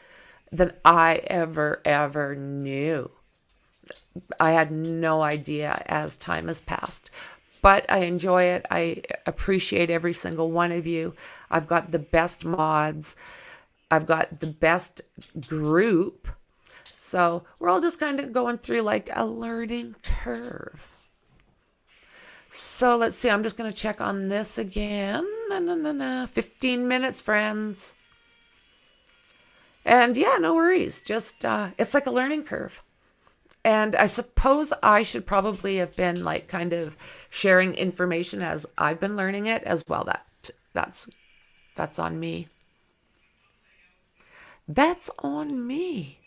than I ever knew. I had no idea as time has passed, but I enjoy it. I appreciate every single one of you. I've got the best mods. I've got the best group. So we're all just kind of going through like a learning curve. So let's see. I'm just going to check on this again. 15 minutes, friends. And yeah, no worries. Just, it's like a learning curve. And I suppose I should probably have been like kind of sharing information as I've been learning it as well. That's on me. That's on me.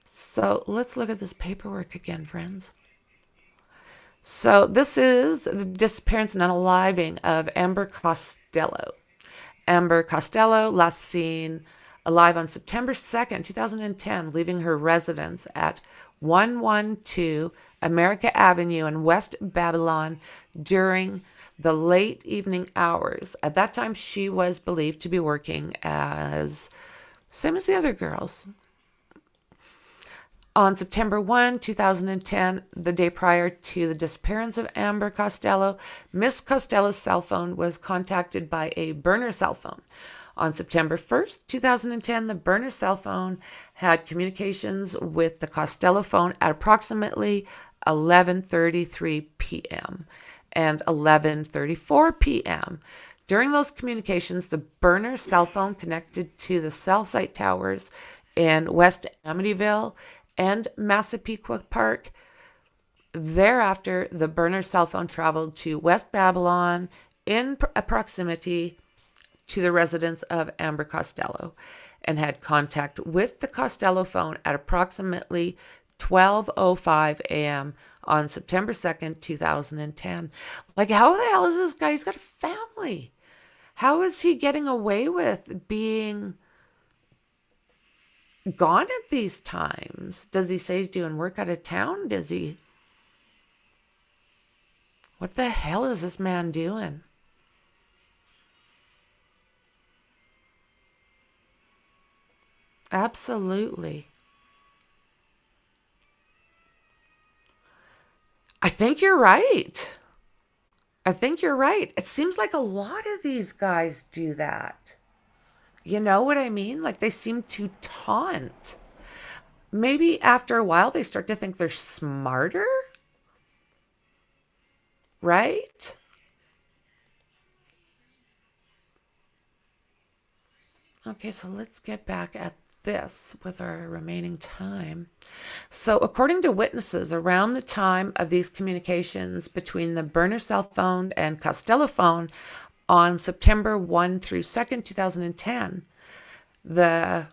So let's look at this paperwork again, friends. So this is the disappearance and unaliving of Amber Costello. Amber Costello, last seen alive on September 2nd, 2010, leaving her residence at 112 America Avenue in West Babylon during the late evening hours. At that time, she was believed to be working same as the other girls. On September 1, 2010, the day prior to the disappearance of Amber Costello, Miss Costello's cell phone was contacted by a burner cell phone. On September 1st, 2010, the burner cell phone had communications with the Costello phone at approximately 11:33 p.m. and 11:34 p.m. During those communications, the burner cell phone connected to the cell site towers in West Amityville and Massapequa Park. Thereafter, the burner cell phone traveled to West Babylon in proximity to the residence of Amber Costello. and had contact with the Costello phone at approximately 12:05 a.m. on September 2nd, 2010. Like, how the hell is this guy? He's got a family. How is he getting away with being gone at these times? Does he say he's doing work out of town? Does he? What the hell is this man doing? Absolutely. I think you're right. I think you're right. It seems like a lot of these guys do that. You know what I mean? Like, they seem to taunt. Maybe after a while they start to think they're smarter, right? Okay, so let's get back at this with our remaining time. So according to witnesses, around the time of these communications between the burner cell phone and Costello phone on September 1 through 2nd, 2010, the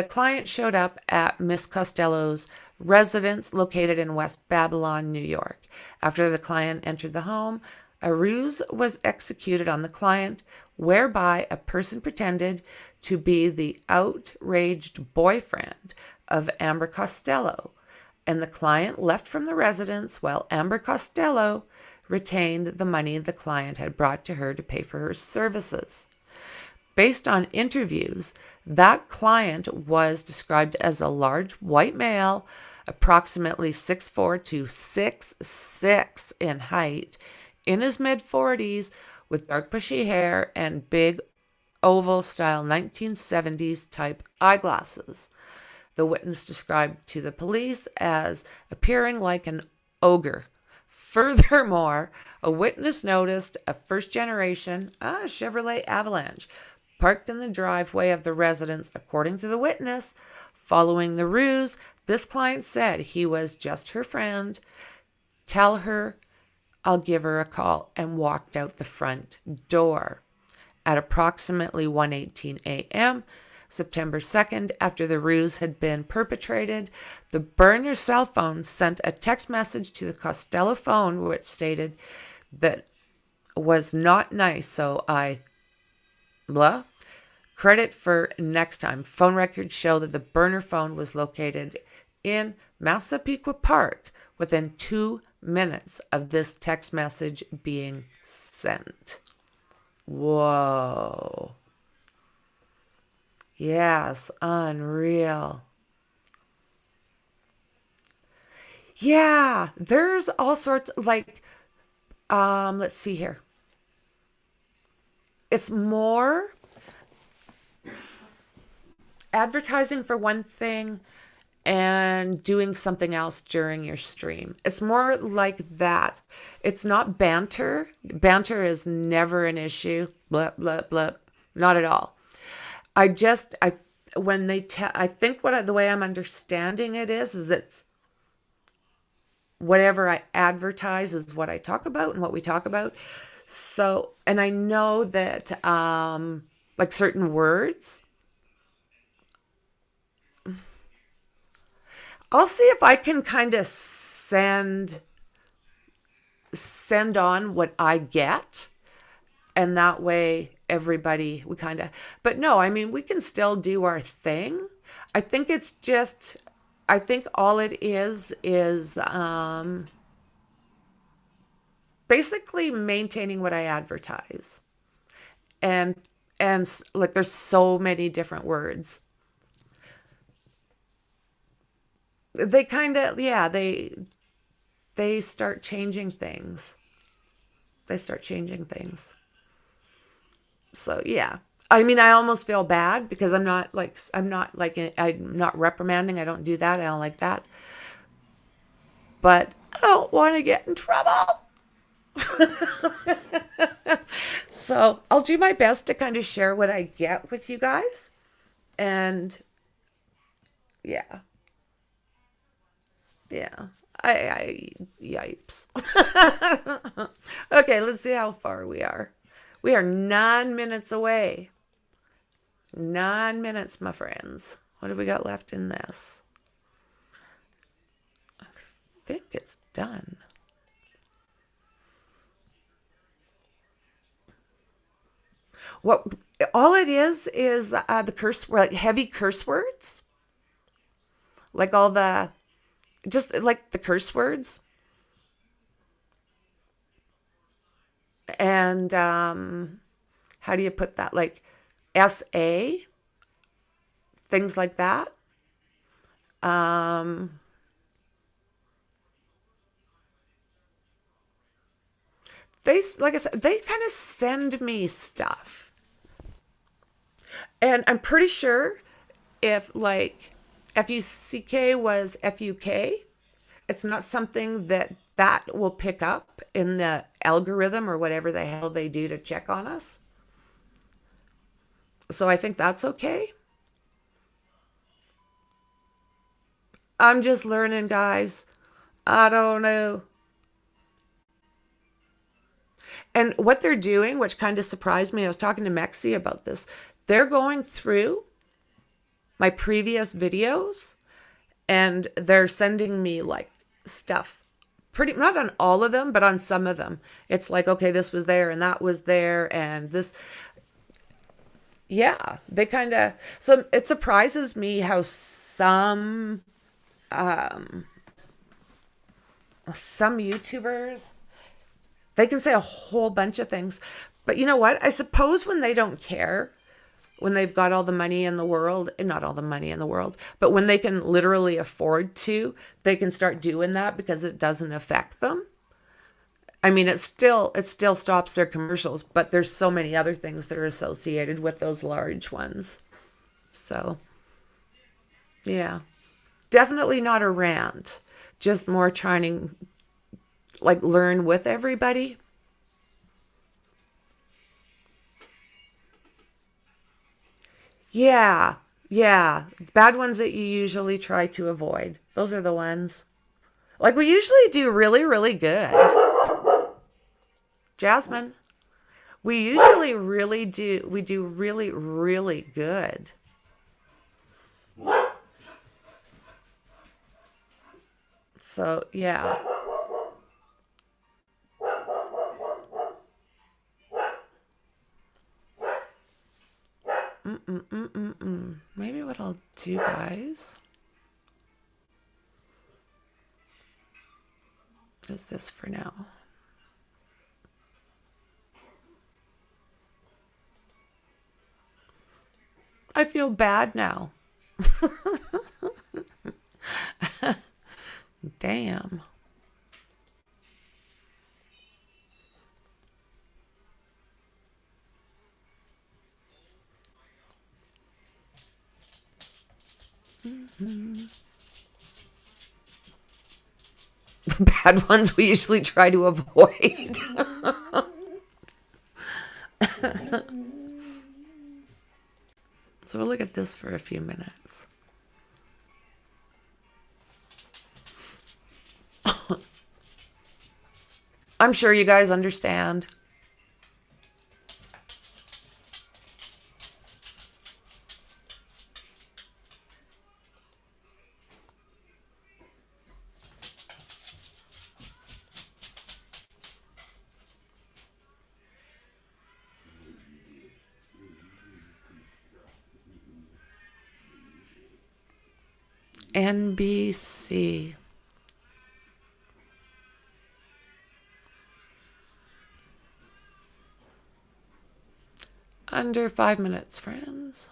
client showed up at Miss Costello's residence located in West Babylon, New York. After the client entered the home, a ruse was executed on the client whereby a person pretended to be the outraged boyfriend of Amber Costello, and the client left from the residence while Amber Costello retained the money the client had brought to her to pay for her services. Based on interviews, that client was described as a large white male, approximately 6'4" to 6'6" in height, in his mid-40s, with dark bushy hair and big oval-style 1970s type eyeglasses. The witness described to the police as appearing like an ogre. Furthermore, a witness noticed a first-generation Chevrolet Avalanche parked in the driveway of the residence. According to the witness, following the ruse, this client said he was just her friend. Tell her I'll give her a call, and walked out the front door. At approximately 1:18 a.m., September 2nd, after the ruse had been perpetrated, the burner cell phone sent a text message to the Costello phone which stated that was not nice, so I blah. Credit for next time. Phone records show that the burner phone was located in Massapequa Park within 2 minutes of this text message being sent. Whoa. Yes, unreal. Yeah, there's all sorts, like, let's see here. It's more advertising for one thing and doing something else during your stream. It's more like that. It's not banter. Banter is never an issue. Blah, blah, blah. Not at all. I think the way I'm understanding it is it's whatever I advertise is what I talk about and what we talk about. So, and I know that like certain words, I'll see if I can kind of send on what I get, and that way everybody, but no, I mean, we can still do our thing. I think all it is basically maintaining what I advertise. And like, there's so many different words. They they start changing things. So yeah, I mean, I almost feel bad because I'm not reprimanding. I don't do that. I don't like that. But I don't want to get in trouble. So I'll do my best to kind of share what I get with you guys. And yeah. Yeah. Yipes. Okay, let's see how far we are. We are 9 minutes away 9 minutes, my friends. What have we got left in this? I think it's done. What all it is the curse, like heavy curse words, like all the, just like the curse words, and how do you put that? Like SA, things like that. They, like I said, they kind of send me stuff. And I'm pretty sure if like FUCK was FUK, it's not something that will pick up in the algorithm or whatever the hell they do to check on us. So I think that's okay. I'm just learning, guys. I don't know. And what they're doing, which kind of surprised me, I was talking to Mexi about this. They're going through my previous videos and they're sending me like stuff. Pretty, not on all of them, but on some of them. It's like, okay, this was there and that was there and this. Yeah, they kind of, so it surprises me how some YouTubers, they can say a whole bunch of things. But you know what? I suppose when they don't care, when they've got all the money in the world, and not all the money in the world, but when they can literally afford to, they can start doing that because it doesn't affect them. I mean, it still stops their commercials, but there's so many other things that are associated with those large ones. So, yeah. Definitely not a rant. Just more trying to like learn with everybody. Yeah. Bad ones that you usually try to avoid. Those are the ones. Like we usually do really, really good. Jasmine. We usually really do. We do really, really good. So, yeah. Maybe what I'll do, guys, is this for now. I feel bad now. Damn. The bad ones we usually try to avoid. So we'll look at this for a few minutes. I'm sure you guys understand. NBC. Under 5 minutes, friends.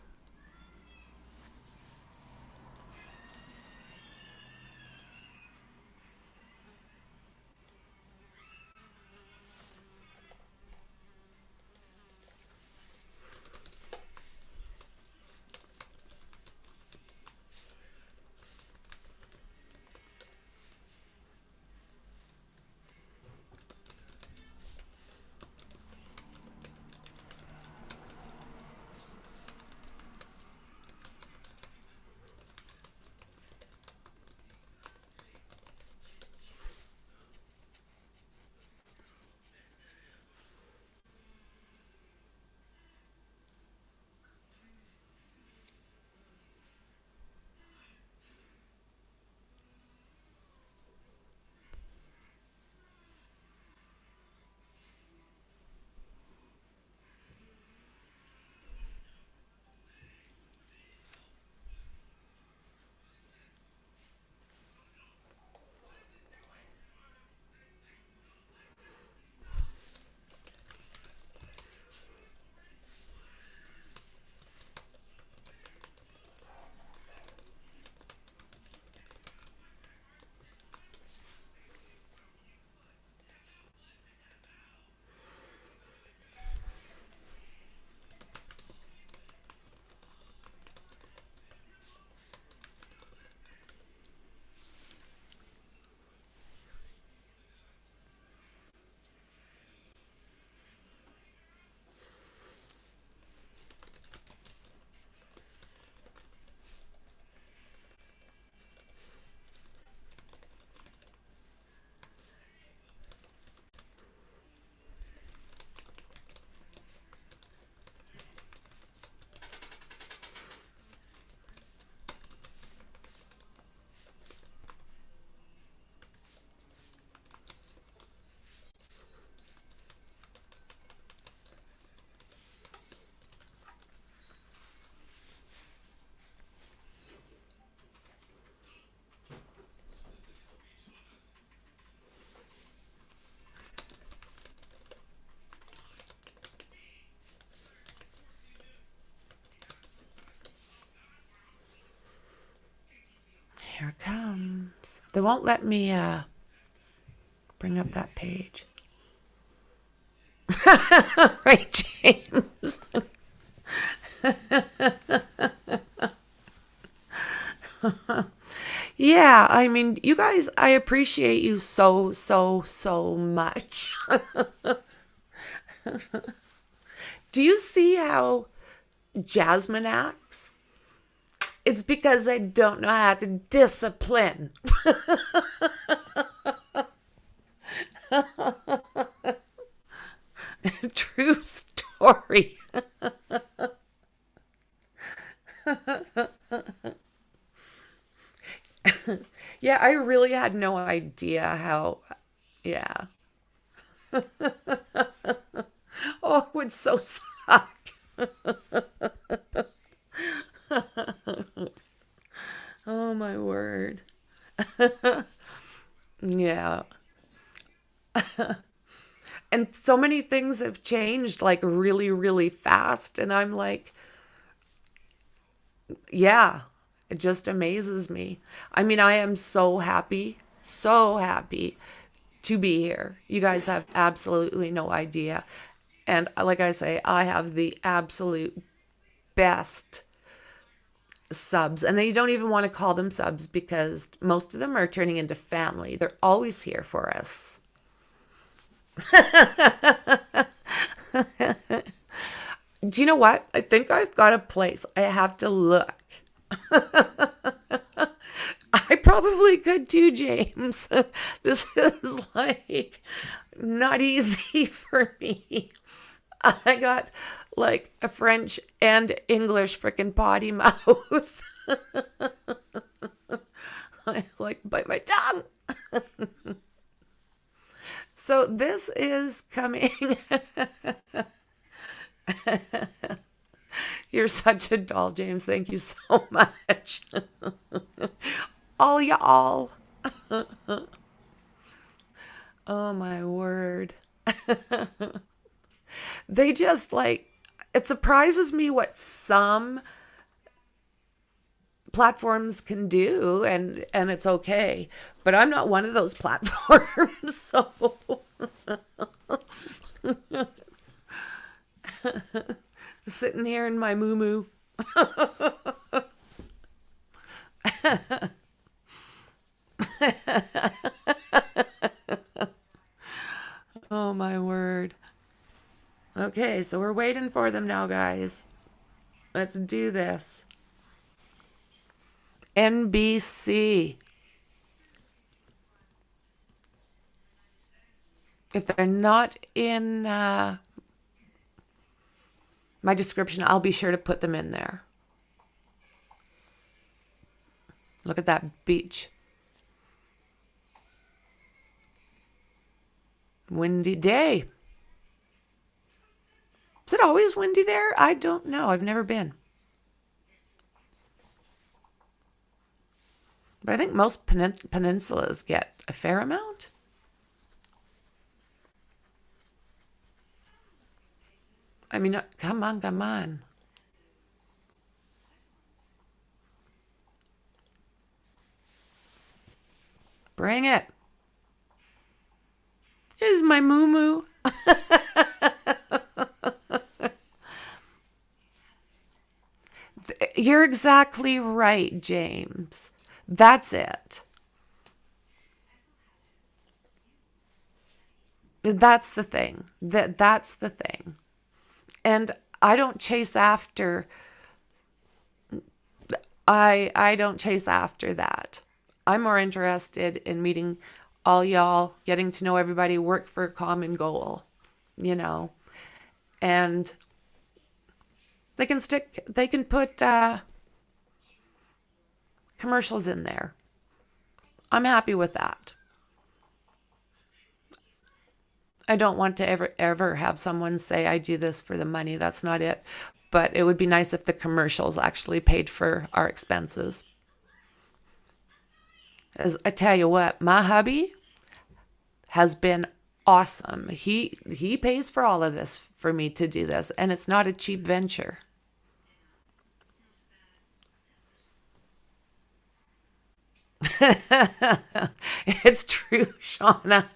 James. They won't let me bring up that page. Right, James. Yeah, I mean, you guys, I appreciate you so, so, so much. Do you see how Jasmine acts? It's because I don't know how to discipline. True story. Yeah, I really had no idea how, yeah. Oh, it would so suck. Oh, my word. Yeah. And so many things have changed like really, really fast. And I'm like, yeah, it just amazes me. I mean, I am so happy to be here. You guys have absolutely no idea. And like I say, I have the absolute best subs. And you don't even want to call them subs because most of them are turning into family. They're always here for us. Do you know what? I think I've got a place. I have to look. I probably could too, James. This is like not easy for me. I got like a French and English freaking potty mouth. I like bite my tongue. So this is coming. You're such a doll, James. Thank you so much. All y'all. Oh my word. They just like, it surprises me what some platforms can do, and it's okay, but I'm not one of those platforms. So sitting here in my moo-moo. Oh my word. Okay, so we're waiting for them now, guys. Let's do this. NBC. If they're not in my description, I'll be sure to put them in there. Look at that beach. Windy day. Is it always windy there? I don't know. I've never been. But I think most peninsulas get a fair amount. I mean, come on, come on. Bring it. Is my moo-moo. You're exactly right, James. That's it. That's the thing. That's the thing. And I don't chase after I don't chase after that. I'm more interested in meeting all y'all, getting to know everybody, work for a common goal, you know. And they can put commercials in there. I'm happy with that. I don't want to ever have someone say I do this for the money. That's not it. But it would be nice if the commercials actually paid for our expenses. As I tell you what, my hubby has been awesome. He pays for all of this for me to do this, and it's not a cheap venture. It's true, Shauna.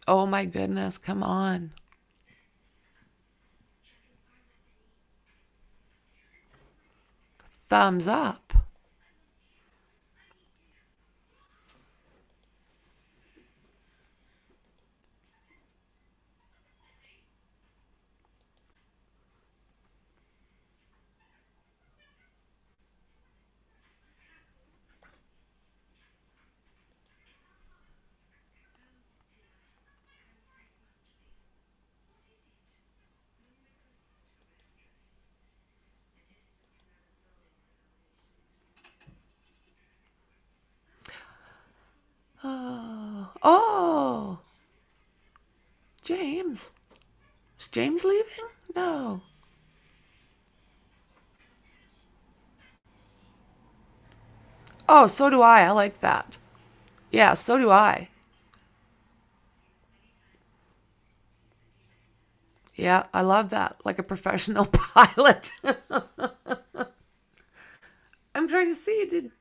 Oh my goodness, come on. Thumbs up. Oh, James. Is James leaving? No. Oh, so do I. I like that. Yeah, so do I. Yeah, I love that. Like a professional pilot. I'm trying to see. Did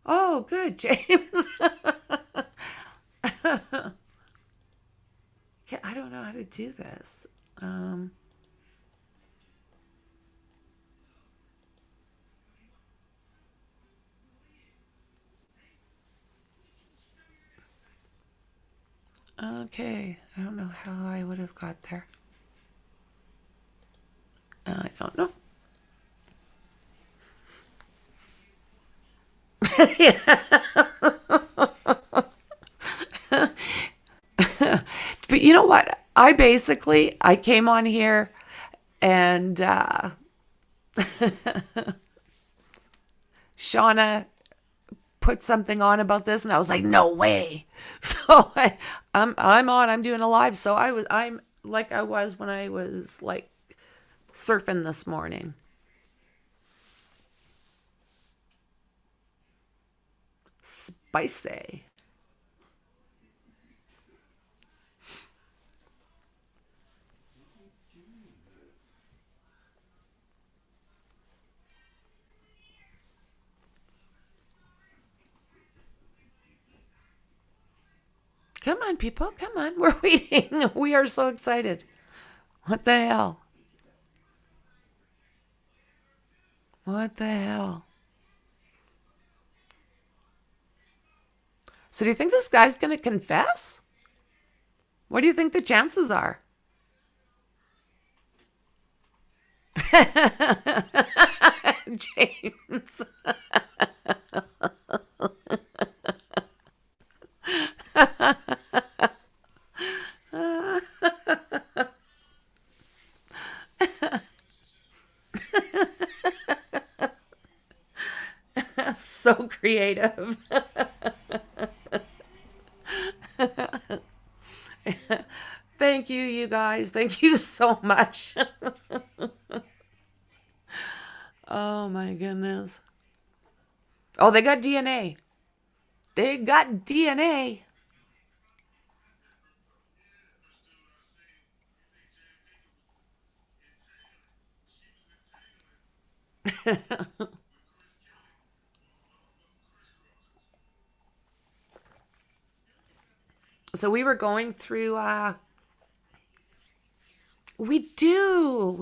Oh, good, James. I don't know how to do this. Okay, I don't know how I would have got there. I don't know. But you know what? I came on here and Shauna put something on about this, and I was like, no way. So I'm on. I'm doing a live. So I'm like I was when I was like surfing this morning. Spicy. Come on, people. Come on. We're waiting. We are so excited. What the hell? What the hell? So do you think this guy's going to confess? What do you think the chances are? James. So creative. Thank you, you guys. Thank you so much. Oh my goodness. Oh, they got DNA. They got DNA. So we were going through we do.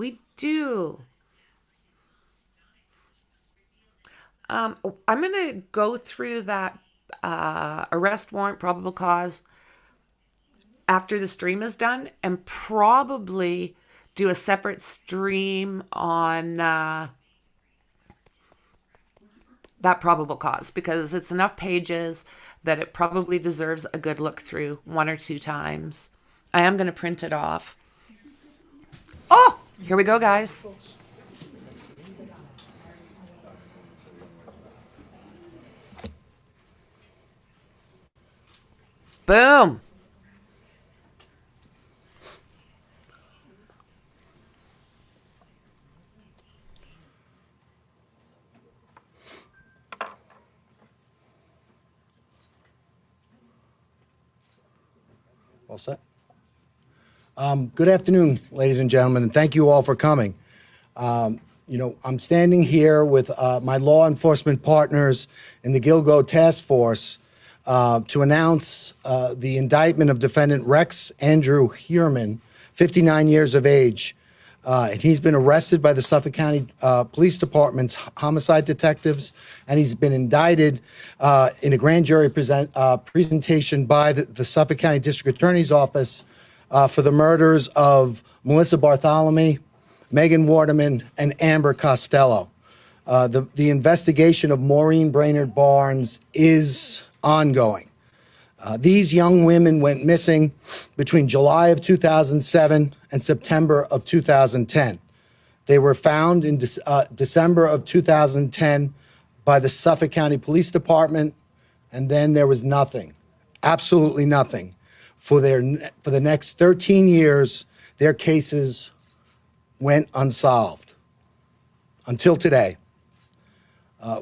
I'm gonna go through that arrest warrant, probable cause after the stream is done, and probably do a separate stream on that probable cause, because it's enough pages that it probably deserves a good look through 1 or 2 times. I am going to print it off. Oh, here we go, guys. Boom. All set? Good afternoon, ladies and gentlemen, and thank you all for coming. I'm standing here with my law enforcement partners in the Gilgo Task Force to announce the indictment of defendant Rex Andrew Heerman, 59 years of age. And he's been arrested by the Suffolk County Police Department's homicide detectives, and he's been indicted in a grand jury presentation by the Suffolk County District Attorney's Office for the murders of Melissa Bartholomew, Megan Waterman, and Amber Costello. The investigation of Maureen Brainerd Barnes is ongoing. These young women went missing between July of 2007 and September of 2010. They were found in December of 2010 by the Suffolk County Police Department, and then there was nothing, absolutely nothing. For the next 13 years, their cases went unsolved until today.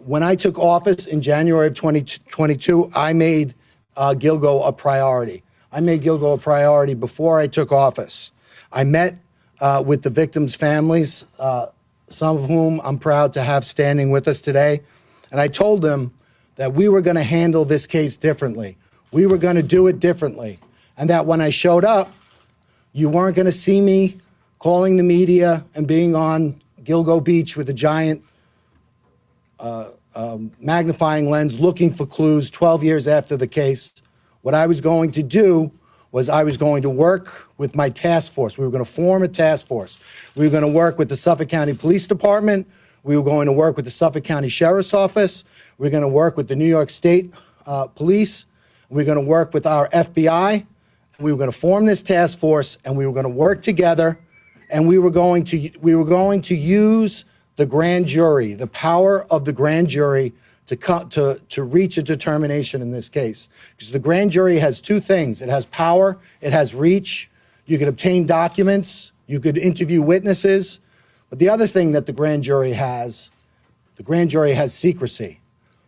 When I took office in January of 2022, I made Gilgo a priority. I made Gilgo a priority before I took office. I met with the victims' families, some of whom I'm proud to have standing with us today, and I told them that we were going to handle this case differently. We were going to do it differently, and that when I showed up, you weren't going to see me calling the media and being on Gilgo Beach with a giant magnifying lens looking for clues 12 years after the case. What I was going to do was I was going to work with my task force. We were going to form a task force. We were going to work with the Suffolk County Police Department. We were going to work with the Suffolk County Sheriff's Office. We were going to work with the New York State Police. We were going to work with our FBI. We were going to form this task force, and we were going to work together, and we were going to use the grand jury, the power of the grand jury to reach a determination in this case. Because the grand jury has two things. It has power, it has reach. You could obtain documents, you could interview witnesses. But the other thing that the grand jury has secrecy.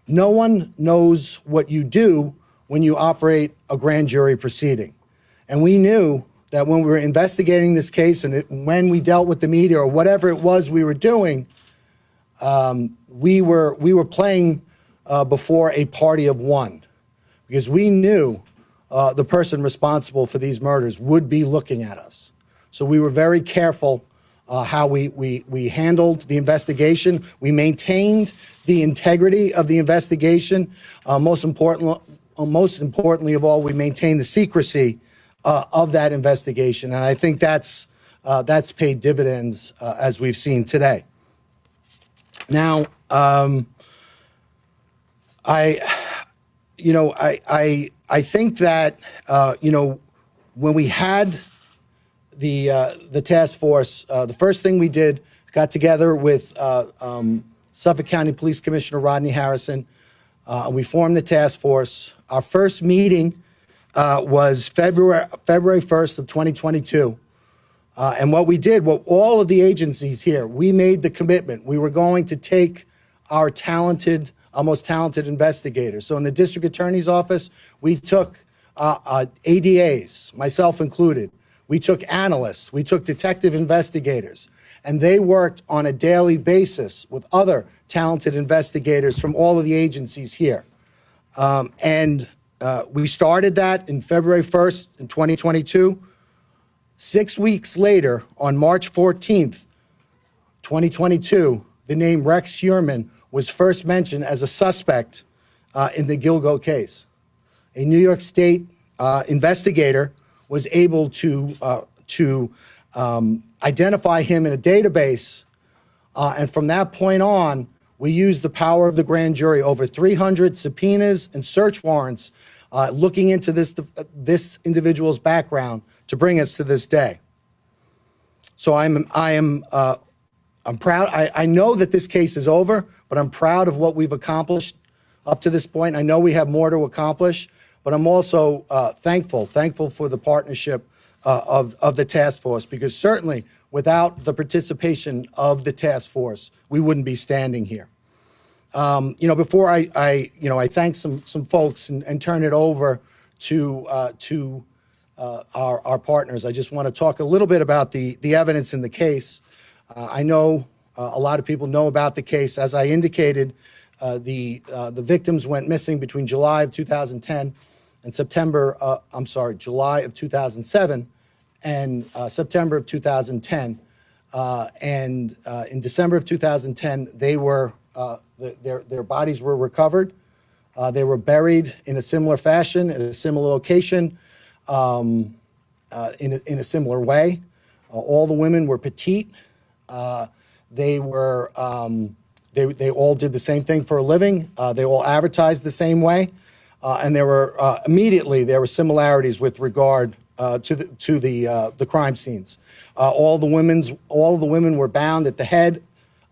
No one knows what you do when you operate a grand jury proceeding. And we knew that when we were investigating this case and when we dealt with the media or whatever it was we were doing, we were playing before a party of one, because we knew the person responsible for these murders would be looking at us. So we were very careful how we handled the investigation. We maintained the integrity of the investigation. Most importantly of all, we maintained the secrecy of that investigation, and I think that's paid dividends as we've seen today. Now, I think that when we had the task force, the first thing we did, got together with Suffolk County Police Commissioner Rodney Harrison, and we formed the task force. Our first meeting was February 1st of 2022. And what we did, all of the agencies here, we made the commitment. We were going to take our most talented investigators. So in the district attorney's office, we took ADAs, myself included. We took analysts, we took detective investigators, and they worked on a daily basis with other talented investigators from all of the agencies here. We started that in February 1st in 2022. 6 weeks later, on March 14th, 2022, the name Rex Heerman was first mentioned as a suspect in the Gilgo case. A New York State investigator was able to identify him in a database, and from that point on, we used the power of the grand jury, over 300 subpoenas and search warrants looking into this individual's background to bring us to this day. So I'm proud. I know that this case is over, but I'm proud of what we've accomplished up to this point. I know we have more to accomplish, but I'm also thankful for the partnership of the task force, because certainly without the participation of the task force, we wouldn't be standing here. Before I thank some folks and turn it over to our partners. I just want to talk a little bit about the evidence in the case. I know a lot of people know about the case. As I indicated, the victims went missing between July of 2010 and July of 2007 and September of 2010. And in December of 2010, they were their bodies were recovered. They were buried in a similar fashion, at a similar location, in a similar way. All the women were petite. They were they all did the same thing for a living. They all advertised the same way, and there were immediately there were similarities with regard to the crime scenes. All the women were bound at the head,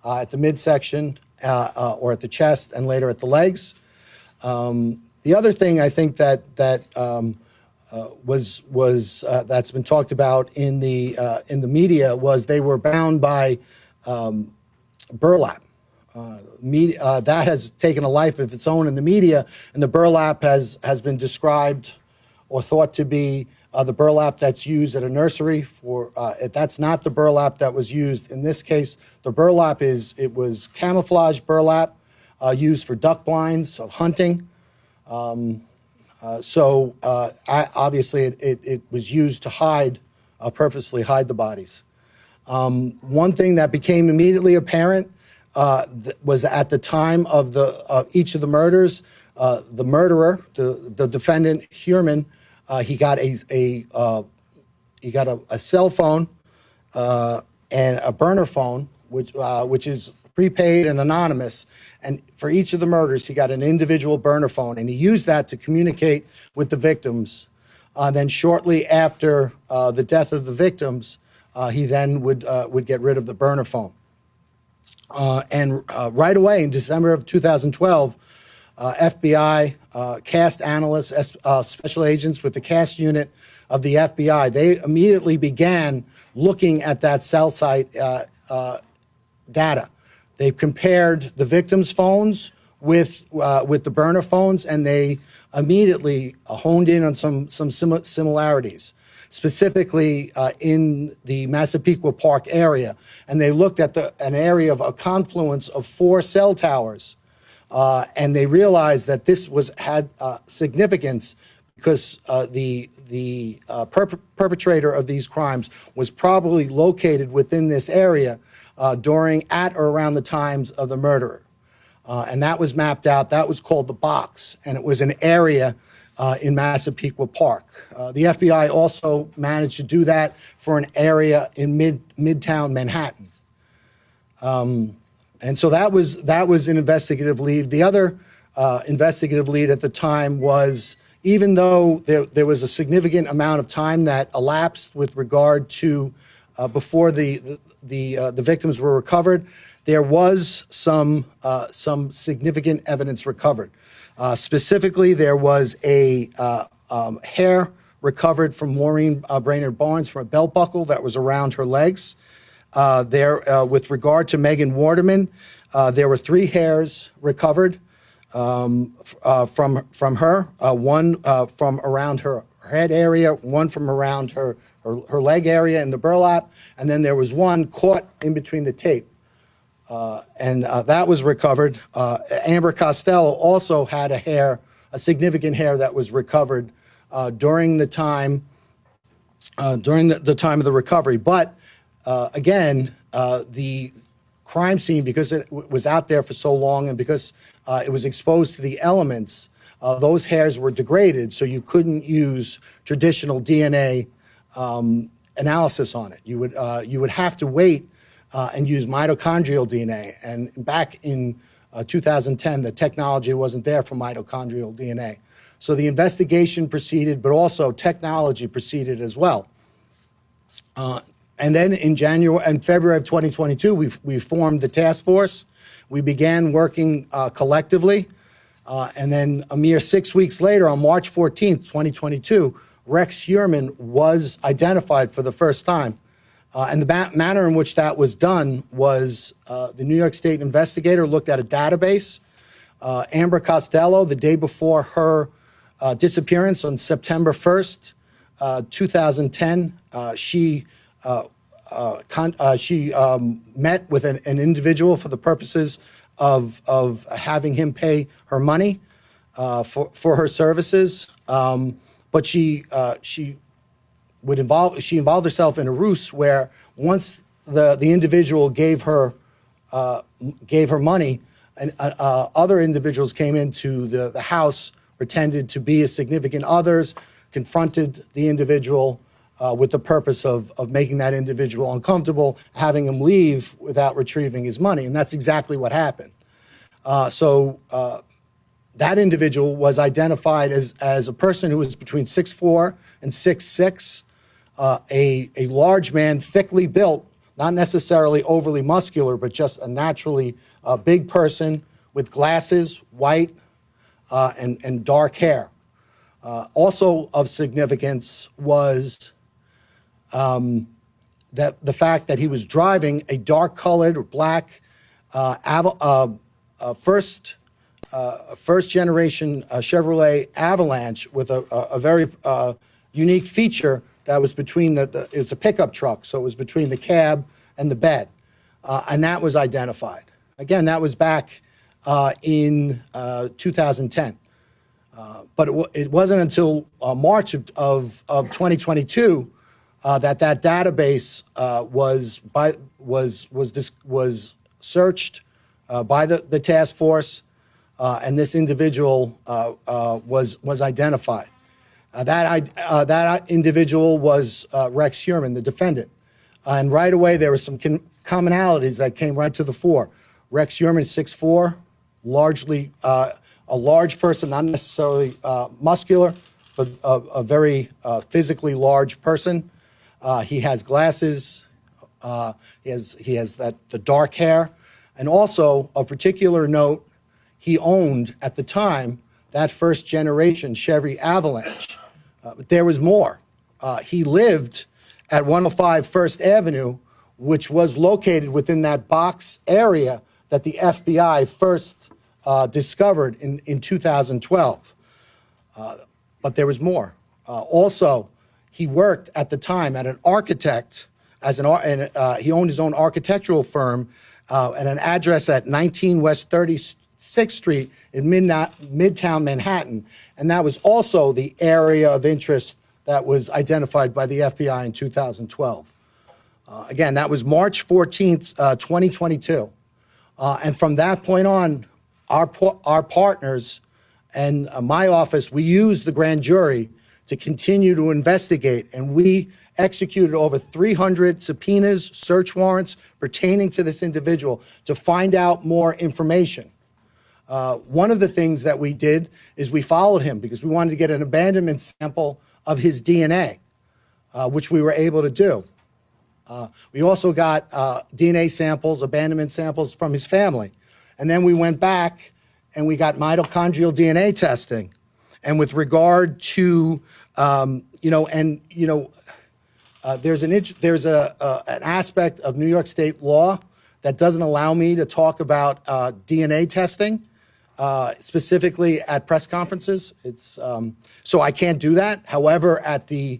at the midsection, or at the chest, and later at the legs. The other thing I think that that's been talked about in the media was they were bound by burlap. That has taken a life of its own in the media, and the burlap has been described or thought to be the burlap that's used at a nursery for. That's not the burlap that was used in this case. The burlap was camouflage burlap used for duck blinds of hunting. Obviously it was used to purposely hide the bodies. One thing that became immediately apparent was at the time of each of the murders, the murderer, the defendant Huerman, he got a cell phone and a burner phone, which is prepaid and anonymous. And for each of the murders, he got an individual burner phone, and he used that to communicate with the victims. Then shortly after the death of the victims, he then would get rid of the burner phone. And right away in December of 2012, FBI, CAST analysts, special agents with the CAST unit of the FBI, they immediately began looking at that cell site data. They compared the victims' phones with the burner phones, and they immediately honed in on some similarities, specifically in the Massapequa Park area. And they looked at an area of a confluence of 4 cell towers, and they realized that this had significance because the perpetrator of these crimes was probably located within this area at or around the times of the murder. And that was mapped out. That was called the box, and it was an area in Massapequa Park. The FBI also managed to do that for an area in Midtown Manhattan. And so that was an investigative lead. The other investigative lead at the time was, even though there was a significant amount of time that elapsed with regard to before the victims were recovered, there was some significant evidence recovered. Specifically, there was a hair recovered from Maureen Brainerd Barnes from a belt buckle that was around her legs. With regard to Megan Waterman, there were 3 hairs recovered from her, one from around her head area, one from around her leg area in the burlap, and then there was one caught in between the tape. And that was recovered. Amber Costello also had a significant hair that was recovered during the time of the recovery. But again, the crime scene, because it was out there for so long and because it was exposed to the elements, those hairs were degraded, so you couldn't use traditional DNA analysis on it. You would have to wait and use mitochondrial DNA. And back in 2010, the technology wasn't there for mitochondrial DNA. So the investigation proceeded, but also technology proceeded as well. And then in January and February of 2022, we formed the task force. We began working collectively. And then a mere 6 weeks later, on March 14th, 2022, Rex Huerman was identified for the first time. And the manner in which that was done was the New York State investigator looked at a database. Amber Costello, the day before her disappearance on September 1st, 2010, she met with an individual for the purposes of having him pay her money for her services. But she involved herself in a ruse where once the individual gave her money, and other individuals came into the house, pretended to be significant others, confronted the individual with the purpose of making that individual uncomfortable, having him leave without retrieving his money. And that's exactly what happened. So that individual was identified as a person who was between 6'4" and 6'6", a large man, thickly built, not necessarily overly muscular, but just a naturally big person with glasses, white, and dark hair. Also of significance was that the fact that he was driving a dark-colored black first generation Chevrolet Avalanche with a very unique feature that was between it's a pickup truck, so it was between the cab and the bed, and that was identified. Again, that was back in 2010. But it wasn't until March of 2022 that database was searched by the task force, and this individual was identified. That individual was Rex Heuermann, the defendant, and right away there were some commonalities that came right to the fore. Rex Heuermann, 6'4", largely a large person, not necessarily muscular, but a very physically large person. He has glasses. He has the dark hair, and also of particular note, he owned at the time that first generation Chevy Avalanche. But there was more. He lived at 105 First Avenue, which was located within that box area that the FBI first discovered in 2012. But there was more. Also, he worked at the time at an architect, he owned his own architectural firm at an address at 19 West 36th Street in Midtown Manhattan. And that was also the area of interest that was identified by the FBI in 2012. Again, that was March 14th, 2022. And from that point on, our partners and my office, we used the grand jury to continue to investigate, and we executed over 300 subpoenas, search warrants pertaining to this individual to find out more information. One of the things that we did is we followed him because we wanted to get an abandonment sample of his DNA, which we were able to do. We also got DNA samples, abandonment samples from his family. And then we went back and we got mitochondrial DNA testing. And with regard to, there's an aspect of New York State law that doesn't allow me to talk about DNA testing, specifically at press conferences. It's so I can't do that. However, at the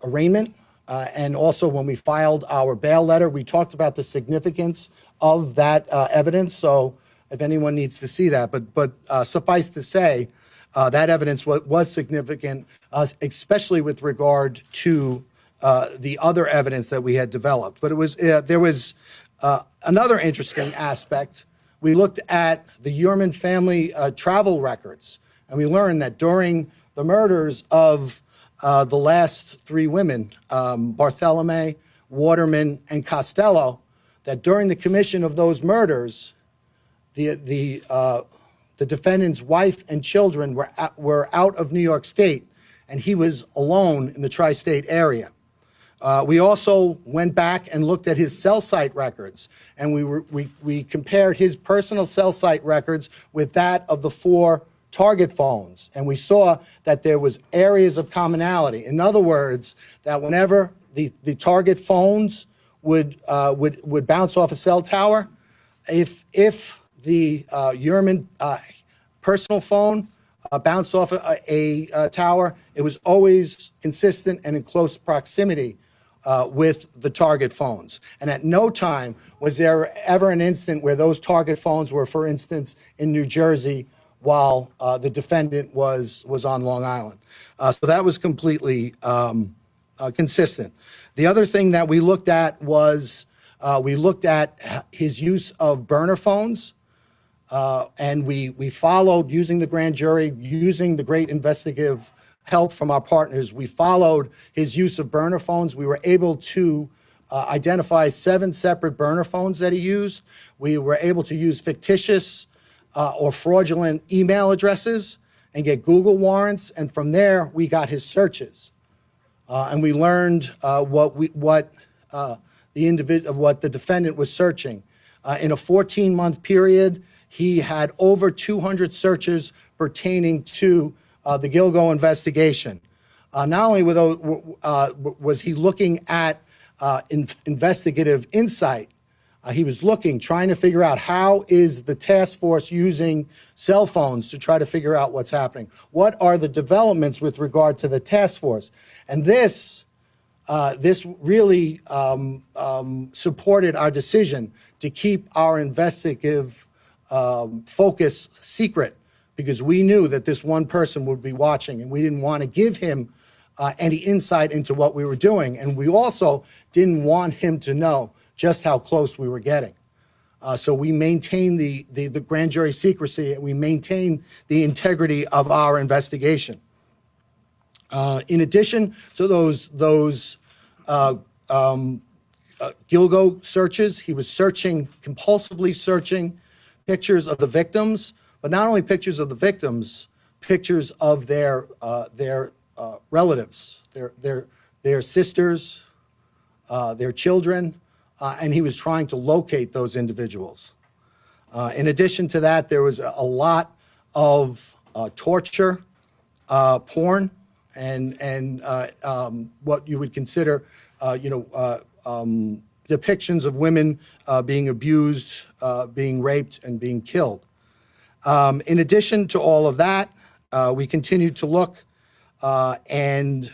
arraignment and also when we filed our bail letter, we talked about the significance of that evidence. So if anyone needs to see that, but suffice to say, that evidence was significant, especially with regard to the other evidence that we had developed. But it was there was another interesting aspect. We looked at the Heuermann family travel records, and we learned that during the murders of the last three women, Barthelemy, Waterman, and Costello, that during the commission of those murders, the defendant's wife and children were out of New York State, and he was alone in the tri-state area. We also went back and looked at his cell site records, and we compared his personal cell site records with that of the 4 target phones, and we saw that there was areas of commonality. In other words, that whenever the target phones would bounce off a cell tower, if the Heuermann personal phone bounced off a tower, it was always consistent and in close proximity with the target phones. And at no time was there ever an instant where those target phones were, for instance, in New Jersey while the defendant was on Long Island. So that was completely consistent. The other thing that we looked at was we looked at his use of burner phones. And we followed, using the grand jury, using the great investigative help from our partners, we followed his use of burner phones. We were able to identify 7 separate burner phones that he used. We were able to use fictitious or fraudulent email addresses and get Google warrants. And from there, we got his searches. And we learned what the defendant was searching. In a 14-month period, he had over 200 searches pertaining to the Gilgo investigation. Not only was he looking at investigative insight, he was trying to figure out how is the task force using cell phones to try to figure out what's happening. What are the developments with regard to the task force? And this really supported our decision to keep our investigative focus secret, because we knew that this one person would be watching, and we didn't want to give him any insight into what we were doing. And we also didn't want him to know just how close we were getting. So we maintained the grand jury secrecy, and we maintained the integrity of our investigation. In addition to those Gilgo searches, he was compulsively searching pictures of the victims, but not only pictures of the victims, pictures of their relatives, their sisters, their children, and he was trying to locate those individuals. In addition to that, there was a lot of torture, porn, and what you would consider, depictions of women being abused, being raped, and being killed. In addition to all of that, we continued to look, and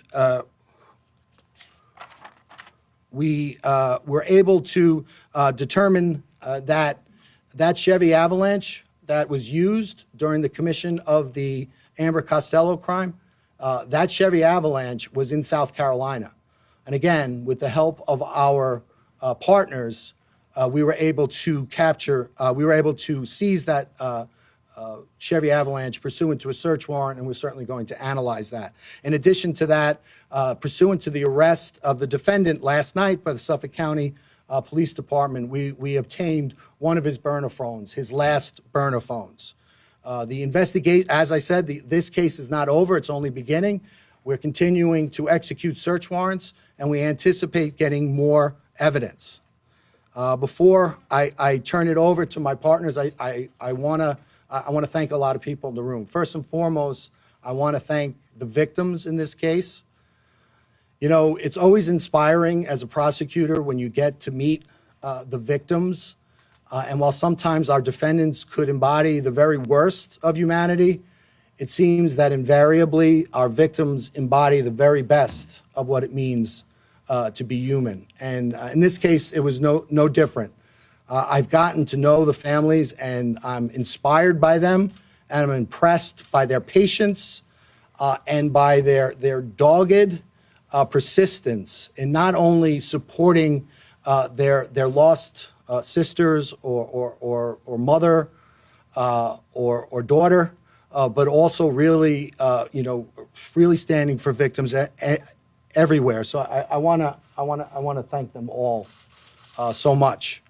we were able to determine that Chevy Avalanche that was used during the commission of the Amber Costello crime, that Chevy Avalanche was in South Carolina. And again, with the help of our partners, we were able to seize that Chevy Avalanche pursuant to a search warrant, and we're certainly going to analyze that. In addition to that, pursuant to the arrest of the defendant last night by the Suffolk County Police Department, we obtained one of his burner phones, his last burner phones. As I said, this case is not over, it's only beginning. We're continuing to execute search warrants, and we anticipate getting more evidence. Before I turn it over to my partners, I want to thank a lot of people in the room. First and foremost, I want to thank the victims in this case. You know, it's always inspiring as a prosecutor when you get to meet the victims. And while sometimes our defendants could embody the very worst of humanity, it seems that invariably our victims embody the very best of what it means to be human. And in this case, it was no different. I've gotten to know the families, and I'm inspired by them, and I'm impressed by their patience and by their dogged persistence in not only supporting their lost sisters or mother or daughter, but also really, really standing for victims everywhere. So I want to thank them all so much.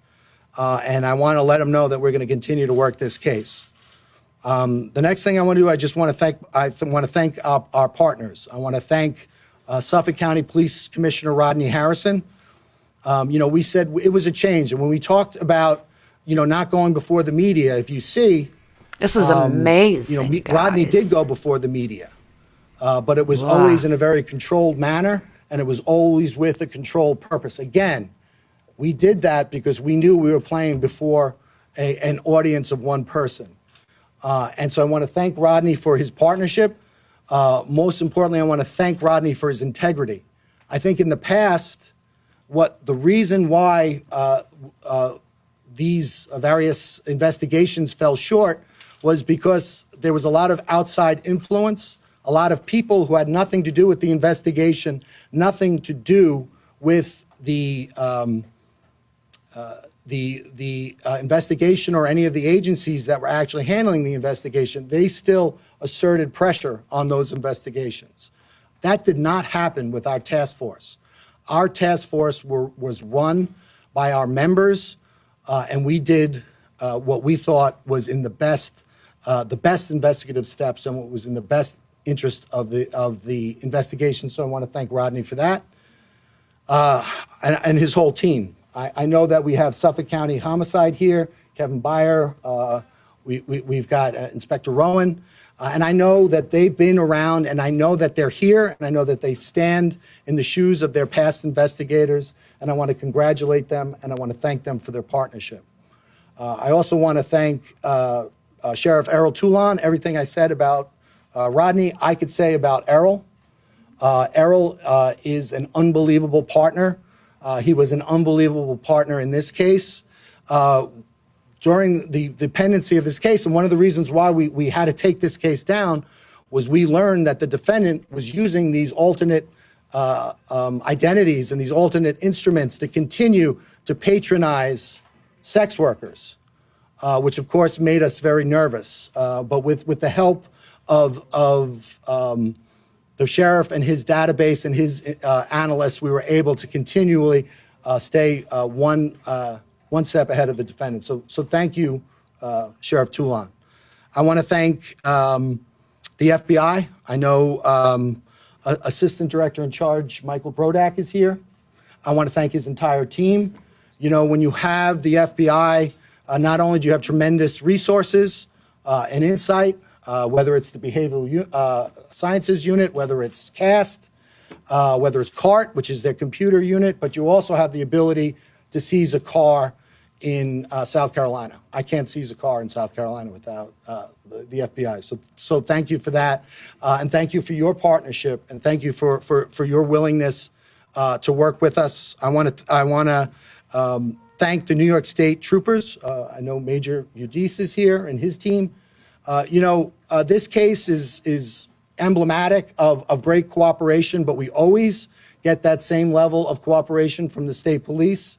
And I want to let them know that we're going to continue to work this case. The next thing I want to do, I want to thank our partners. I want to thank Suffolk County Police Commissioner Rodney Harrison. We said it was a change, and when we talked about, not going before the media, if you see, this is amazing. Rodney did go before the media, but it was always in a very controlled manner, and it was always with a controlled purpose. Again, we did that because we knew we were playing before an audience of one person. And so I want to thank Rodney for his partnership. Most importantly, I want to thank Rodney for his integrity. I think in the past, the reason why these various investigations fell short was because there was a lot of outside influence, a lot of people who had nothing to do with the investigation, nothing to do with the investigation or any of the agencies that were actually handling the investigation. They still asserted pressure on those investigations. That did not happen with our task force. Our task force was run by our members, and we did what we thought was in the best investigative steps and what was in the best interest of the investigation. So I want to thank Rodney for that, and his whole team. I know that we have Suffolk County Homicide here, Kevin Byer. We've got Inspector Rowan. And I know that they've been around, and I know that they're here, and I know that they stand in the shoes of their past investigators, and I want to congratulate them, and I want to thank them for their partnership. I also want to thank Sheriff Errol Toulon. Everything I said about Rodney, I could say about Errol. Errol is an unbelievable partner. He was an unbelievable partner in this case. During the pendency of this case, and one of the reasons why we had to take this case down was we learned that the defendant was using these alternate identities and these alternate instruments to continue to patronize sex workers, which of course made us very nervous. But with the help of the sheriff and his database and his analysts, we were able to continually stay one step ahead of the defendant. So thank you, Sheriff Toulon. I want to thank the FBI. I know Assistant Director in Charge Michael Brodak is here. I want to thank his entire team. You know, when you have the FBI, not only do you have tremendous resources and insight, whether it's the Behavioral Sciences Unit, whether it's CAST, whether it's CART, which is their computer unit, but you also have the ability to seize a car in South Carolina. I can't seize a car in South Carolina without the FBI. So thank you for that, and thank you for your partnership, and thank you for your willingness to work with us. I want to thank the New York State troopers. I know Major Udis is here and his team. This case is emblematic of great cooperation, but we always get that same level of cooperation from the state police.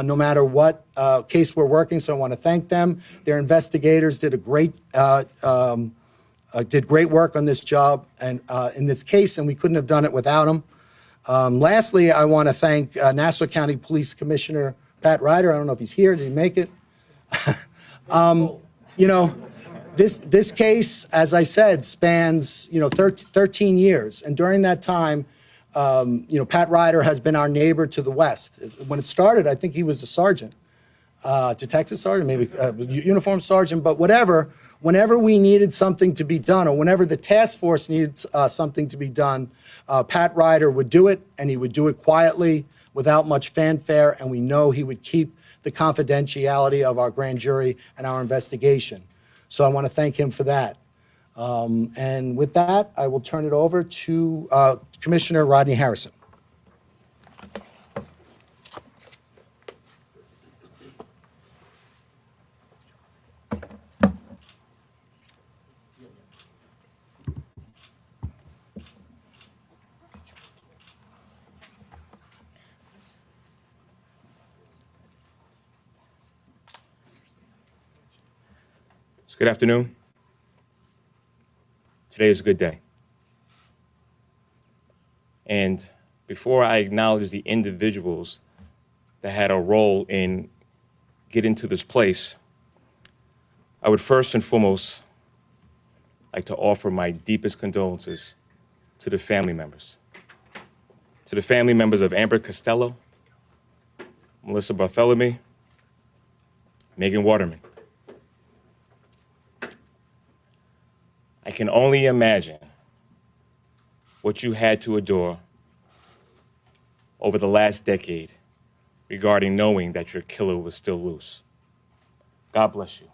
No matter what case we're working, so I want to thank them. Their investigators did great work on this job and in this case, and we couldn't have done it without them. Lastly, I want to thank Nassau County Police Commissioner Pat Ryder. I don't know if he's here. Did he make it? This case, as I said, spans 13 years, and during that time, Pat Ryder has been our neighbor to the west. When it started, I think he was a sergeant, detective sergeant, maybe uniform sergeant, but whatever. Whenever we needed something to be done, or whenever the task force needed something to be done, Pat Ryder would do it, and he would do it quietly, without much fanfare, and we know he would keep the confidentiality of our grand jury and our investigation. So I want to thank him for that. And with that, I will turn it over to Commissioner Rodney Harrison. Good afternoon. Today is a good day. And before I acknowledge the individuals that had a role in getting to this place, I would first and foremost like to offer my deepest condolences to the family members. To the family members of Amber Costello, Melissa Bartholomew, Megan Waterman. I can only imagine what you had to endure over the last decade regarding knowing that your killer was still loose. God bless you.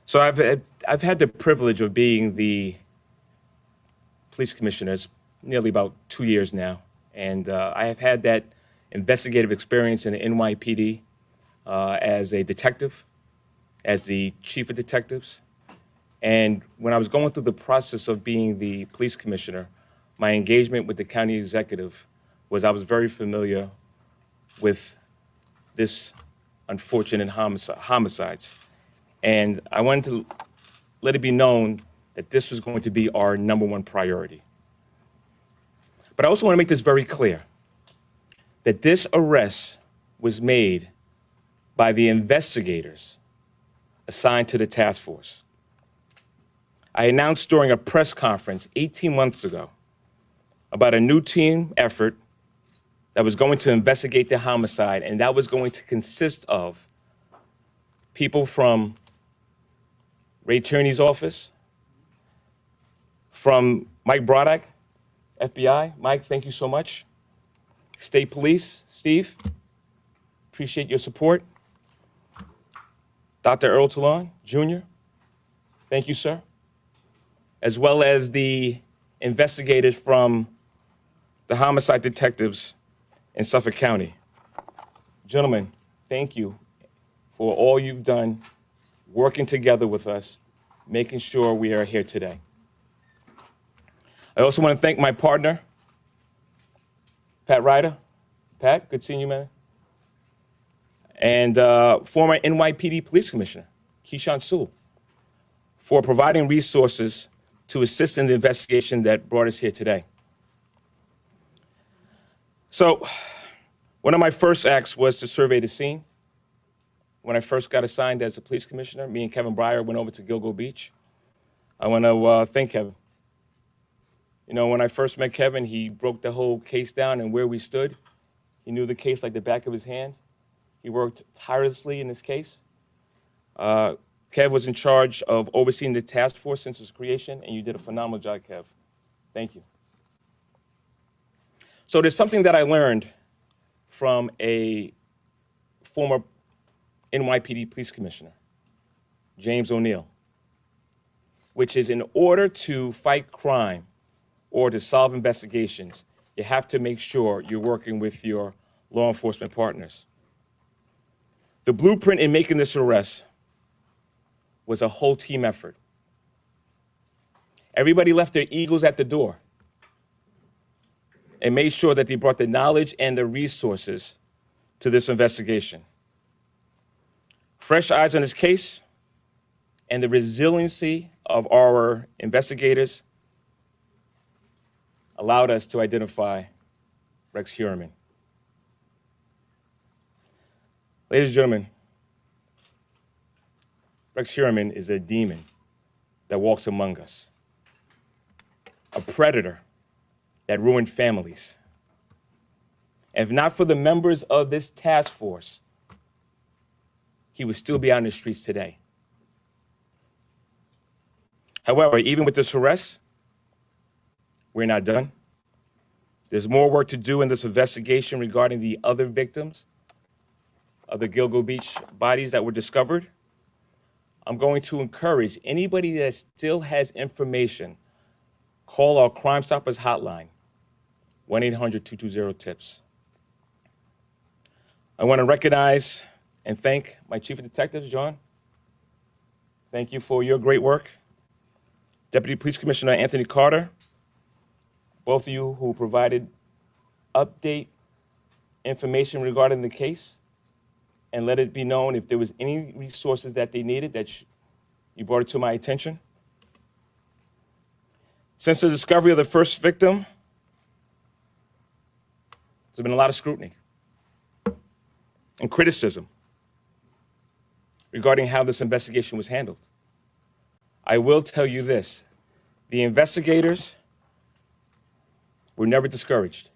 So I've had the privilege of being the police commissioner nearly about 2 years now, and I have had that investigative experience in the NYPD as a detective, as the chief of detectives. And when I was going through the process of being the police commissioner, my engagement with the county executive was I was very familiar with this unfortunate homicides. And I wanted to let it be known that this was going to be our #1 priority. But I also want to make this very clear, that this arrest was made by the investigators assigned to the task force. I announced during a press conference 18 months ago about a new team effort that was going to investigate the homicide, and that was going to consist of people from Ray Tierney's office, from Mike Broddock, FBI. Mike, thank you so much. State Police, Steve, appreciate your support. Dr. Earl Toulon, Jr., thank you, sir. As well as the investigators from the homicide detectives in Suffolk County. Gentlemen, thank you for all you've done, working together with us, making sure we are here today. I also want to thank my partner, Pat Ryder. Pat, good seeing you, man. And former NYPD Police Commissioner, Keyshawn Sewell, for providing resources to assist in the investigation that brought us here today. So, one of my first acts was to survey the scene. When I first got assigned as a police commissioner, me and Kevin Breyer went over to Gilgo Beach. I want to thank Kevin. You know, when I first met Kevin, he broke the whole case down and where we stood. He knew the case like the back of his hand. He worked tirelessly in this case. Kev was in charge of overseeing the task force since its creation, and you did a phenomenal job, Kev. Thank you. So there's something that I learned from a former NYPD police commissioner, James O'Neill, which is in order to fight crime or to solve investigations, you have to make sure you're working with your law enforcement partners. The blueprint in making this arrest was a whole team effort. Everybody left their egos at the door and made sure that they brought the knowledge and the resources to this investigation. Fresh eyes on this case and the resiliency of our investigators allowed us to identify Rex Heuermann. Ladies and gentlemen, Rex Heuermann is a demon that walks among us, a predator that ruined families. And if not for the members of this task force, he would still be out in the streets today. However, even with this arrest, we're not done. There's more work to do in this investigation regarding the other victims of the Gilgo Beach bodies that were discovered. I'm going to encourage anybody that still has information, call our Crime Stoppers hotline, 1-800-220-TIPS. I want to recognize and thank my Chief of Detectives, John. Thank you for your great work. Deputy Police Commissioner Anthony Carter, both of you who provided update information regarding the case and let it be known if there was any resources that they needed that you brought it to my attention. Since the discovery of the first victim, there's been a lot of scrutiny and criticism regarding how this investigation was handled. I will tell you this, the investigators were never discouraged.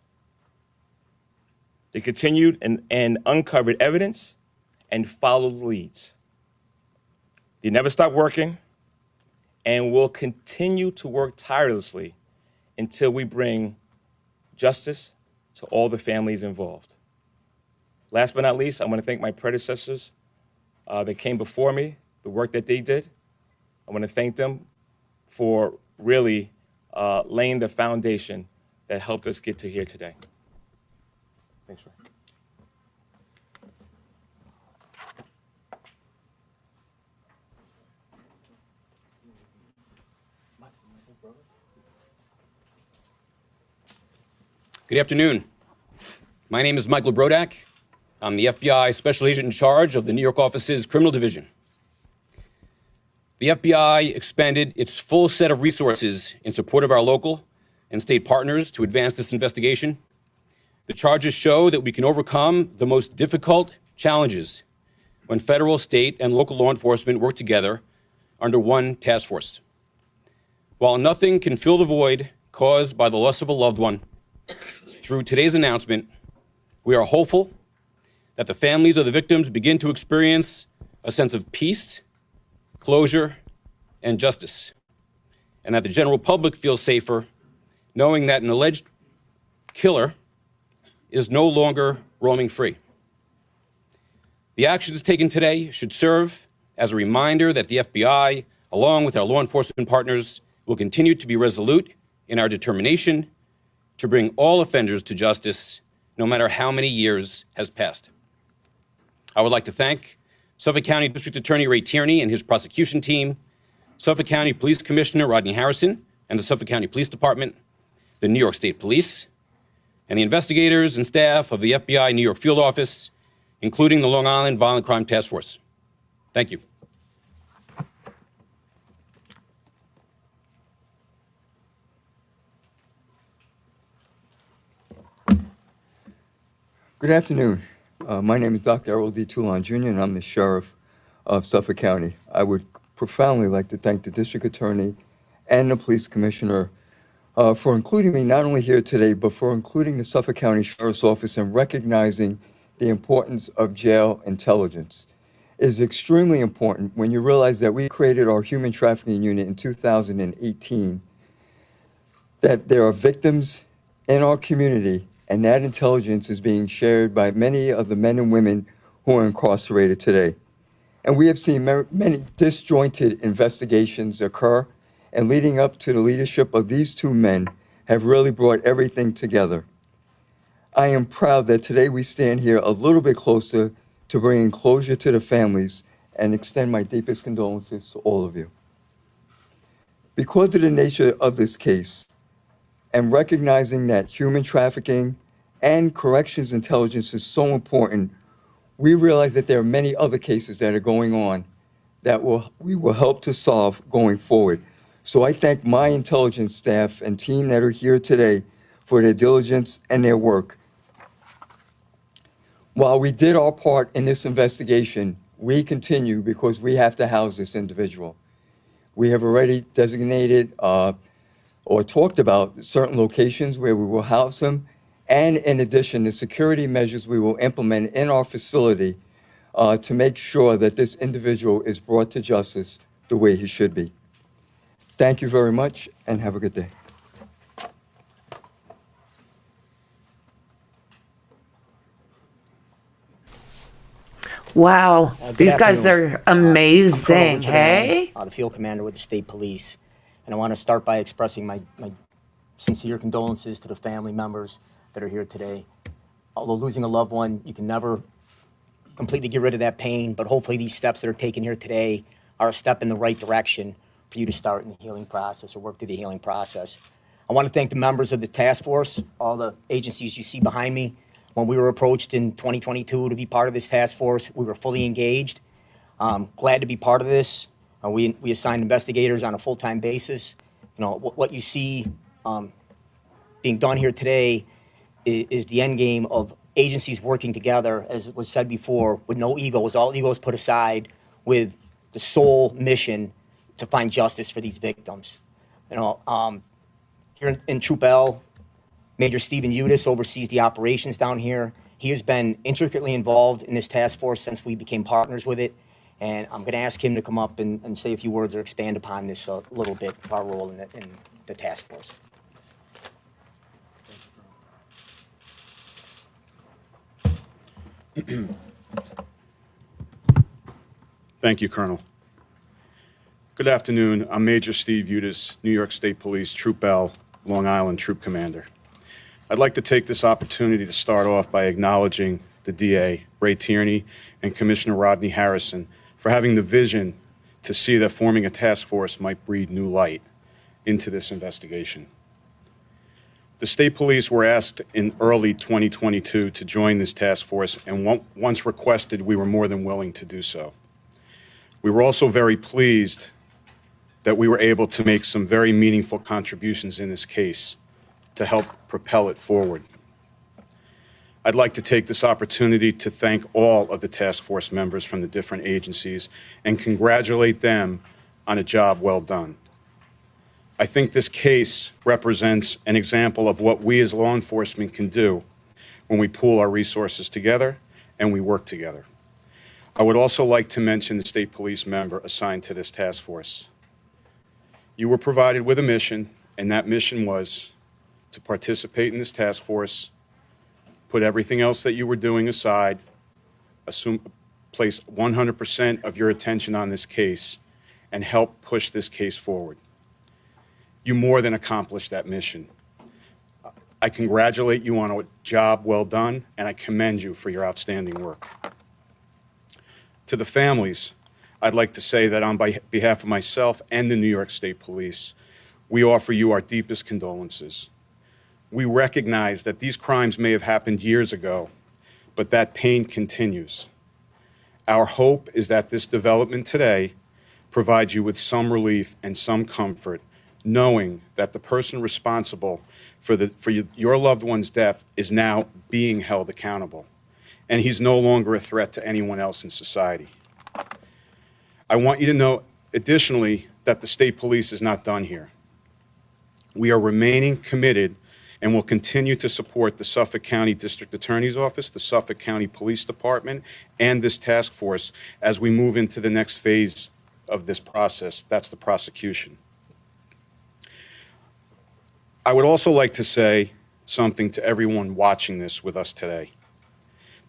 They continued and uncovered evidence and followed leads. They never stopped working and will continue to work tirelessly until we bring justice to all the families involved. Last but not least, I want to thank my predecessors that came before me, the work that they did. I want to thank them for really laying the foundation that helped us get to here today. Thanks, Ray. Good afternoon. My name is Michael Brodak. I'm the FBI Special Agent in charge of the New York office's Criminal Division. The FBI expended its full set of resources in support of our local and state partners to advance this investigation. The charges show that we can overcome the most difficult challenges when federal, state, and local law enforcement work together under one task force. While nothing can fill the void caused by the loss of a loved one, through today's announcement, we are hopeful that the families of the victims begin to experience a sense of peace, closure, and justice, and that the general public feels safer knowing that an alleged killer is no longer roaming free. The actions taken today should serve as a reminder that the FBI, along with our law enforcement partners, will continue to be resolute in our determination to bring all offenders to justice, no matter how many years has passed. I would like to thank Suffolk County District Attorney Ray Tierney and his prosecution team, Suffolk County Police Commissioner Rodney Harrison and the Suffolk County Police Department, the New York State Police, and the investigators and staff of the FBI New York Field Office, including the Long Island Violent Crime Task Force. Thank you. Good afternoon. My name is Dr. Errol D. Toulon Jr., and I'm the Sheriff of Suffolk County. I would profoundly like to thank the District Attorney and the Police Commissioner for including me not only here today, but for including the Suffolk County Sheriff's Office and recognizing the importance of jail intelligence. It is extremely important when you realize that we created our human trafficking unit in 2018, that there are victims in our community, and that intelligence is being shared by many of the men and women who are incarcerated today. And we have seen many disjointed investigations occur, and leading up to the leadership of these two men have really brought everything together. I am proud that today we stand here a little bit closer to bringing closure to the families and extend my deepest condolences to all of you. Because of the nature of this case, and recognizing that human trafficking and corrections intelligence is so important, we realize that there are many other cases that are going on that we will help to solve going forward. So I thank my intelligence staff and team that are here today for their diligence and their work. While we did our part in this investigation, we continue because we have to house this individual. We have already designated or talked about certain locations where we will house them, and in addition, the security measures we will implement in our facility to make sure that this individual is brought to justice the way he should be. Thank you very much, and have a good day. Wow, these guys afternoon. are amazing, I'm Colonel hey? Richard Allen, the field commander with the state police. And I want to start by expressing my sincere condolences to the family members that are here today. Although losing a loved one, you can never completely get rid of that pain, but hopefully these steps that are taken here today are a step in the right direction for you to start in the healing process or work through the healing process. I want to thank the members of the task force, all the agencies you see behind me. When we were approached in 2022 to be part of this task force, we were fully engaged. Glad to be part of this. We assigned investigators on a full-time basis. You know, what you see being done here today is the end game of agencies working together, as was said before, with no egos, all egos put aside, with the sole mission to find justice for these victims. You know, here in Troop L, Major Stephen Udis oversees the operations down here. He has been intricately involved in this task force since we became partners with it. And I'm going to ask him to come up and say a few words or expand upon this a little bit, our role in the task force. Thank you, Colonel. Good afternoon. I'm Major Steve Udis, New York State Police, Troop L, Long Island Troop Commander. I'd like to take this opportunity to start off by acknowledging the DA, Ray Tierney, and Commissioner Rodney Harrison for having the vision to see that forming a task force might breathe new light into this investigation. The state police were asked in early 2022 to join this task force, and once requested, we were more than willing to do so. We were also very pleased that we were able to make some very meaningful contributions in this case to help propel it forward. I'd like to take this opportunity to thank all of the task force members from the different agencies and congratulate them on a job well done. I think this case represents an example of what we as law enforcement can do when we pool our resources together and we work together. I would also like to mention the state police member assigned to this task force. You were provided with a mission, and that mission was to participate in this task force, put everything else that you were doing aside, place 100% of your attention on this case, and help push this case forward. You more than accomplished that mission. I congratulate you on a job well done, and I commend you for your outstanding work. To the families, I'd like to say that on behalf of myself and the New York State Police, we offer you our deepest condolences. We recognize that these crimes may have happened years ago, but that pain continues. Our hope is that this development today provides you with some relief and some comfort, knowing that the person responsible for your loved one's death is now being held accountable, and he's no longer a threat to anyone else in society. I want you to know, additionally, that the state police is not done here. We are remaining committed and will continue to support the Suffolk County District Attorney's Office, the Suffolk County Police Department, and this task force as we move into the next phase of this process. That's the prosecution. I would also like to say something to everyone watching this with us today.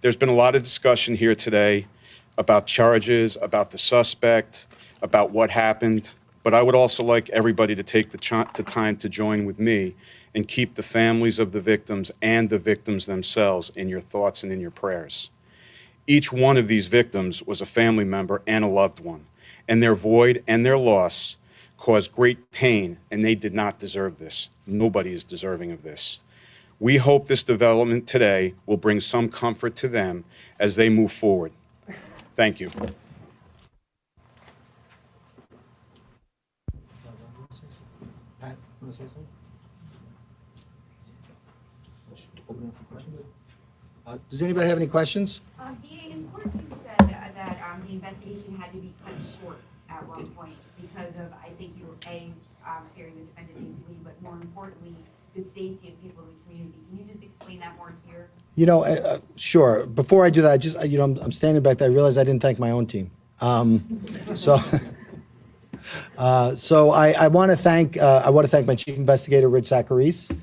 There's been a lot of discussion here today about charges, about the suspect, about what happened, but I would also like everybody to take the time to join with me and keep the families of the victims and the victims themselves in your thoughts and in your prayers. Each one of these victims was a family member and a loved one, and their void and their loss caused great pain, and they did not deserve this. Nobody is deserving of this. We hope this development today will bring some comfort to them as they move forward. Thank you. Pat, want to say something? Does anybody have any questions? DA, in court you said that the investigation had to be cut short at one point because of, I think you were fearing the defendant didn't flee, but more importantly, the safety of people in the community. Can you just explain that more here? You know, sure. Before I do that, I'm standing back there. I realized I didn't thank my own team. So I want to thank my chief investigator, Rich Zacharis,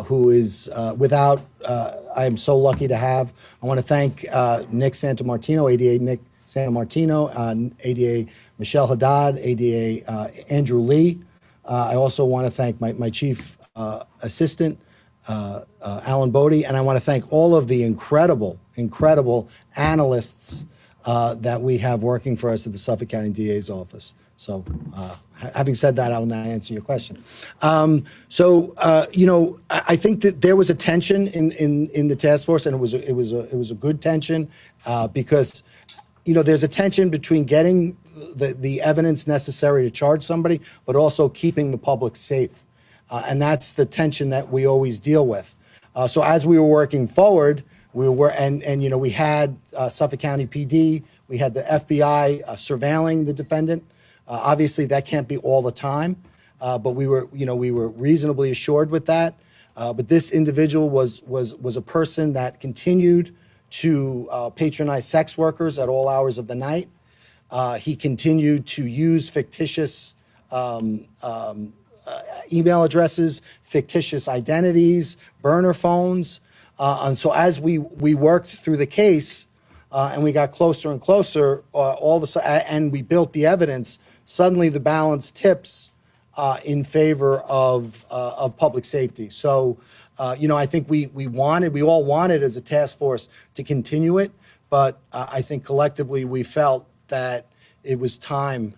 who is I am so lucky to have. I want to thank Nick Santamartino, ADA Nick Santamartino, ADA Michelle Haddad, ADA Andrew Lee. I also want to thank my chief assistant, Alan Bodie, and I want to thank all of the incredible analysts that we have working for us at the Suffolk County DA's office. So having said that, I will now answer your question. I think that there was a tension in the task force, and it was a good tension because, there's a tension between getting the evidence necessary to charge somebody, but also keeping the public safe. And that's the tension that we always deal with. So as we were working forward, we had Suffolk County PD, we had the FBI surveilling the defendant. Obviously, that can't be all the time, but we were reasonably assured with that. But this individual was a person that continued to patronize sex workers at all hours of the night. He continued to use fictitious email addresses, fictitious identities, burner phones. And so as we worked through the case and we got closer and closer, all of a sudden, and we built the evidence suddenly the balance tips in favor of public safety. So, I think we all wanted as a task force to continue it, but I think collectively we felt that it was time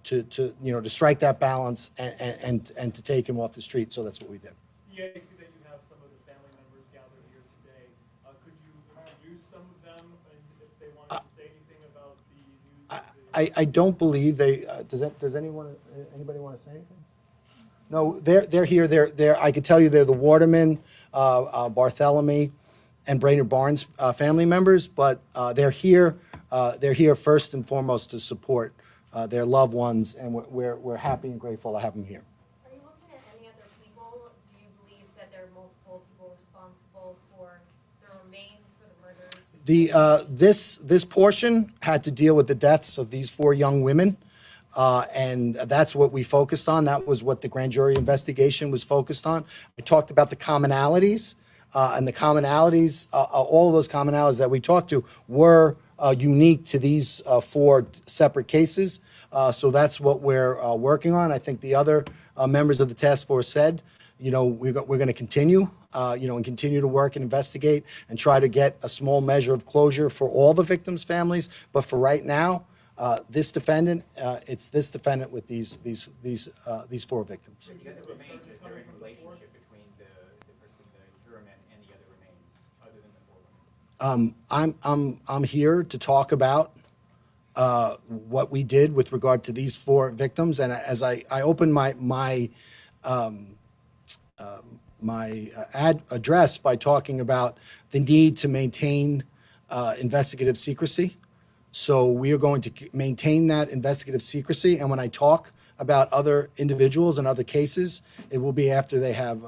to strike that balance and to take him off the street. So that's what we did. Yeah, I see that you have some of the family members gathered here today. Could you introduce some of them if they wanted to say anything about the news? I don't believe they. Does anybody want to say anything? No, they're here. They're. I can tell you they're the Waterman, Bartholomew, and Brainerd Barnes family members. But they're here. They're here first and foremost to support their loved ones, and we're happy and grateful to have them here. Are you looking at any other people? Do you believe that there are multiple people responsible for the remains for the murders? This portion had to deal with the deaths of these 4 young women. And that's what we focused on. That was what the grand jury investigation was focused on. I talked about the commonalities, and the commonalities, all of those commonalities that we talked to were unique to these 4 separate cases. So that's what we're working on. I think the other members of the task force said, we're going to continue, and continue to work and investigate and try to get a small measure of closure for all the victims' families. But for right now, this defendant, it's this defendant with these 4 victims. So you guys have remains. Is there any relationship between the Huraman and the other remains, other than the 4 women? I'm here to talk about what we did with regard to these 4 victims, and as I opened my address by talking about the need to maintain investigative secrecy. So we are going to maintain that investigative secrecy, and when I talk about other individuals and other cases, it will be after they have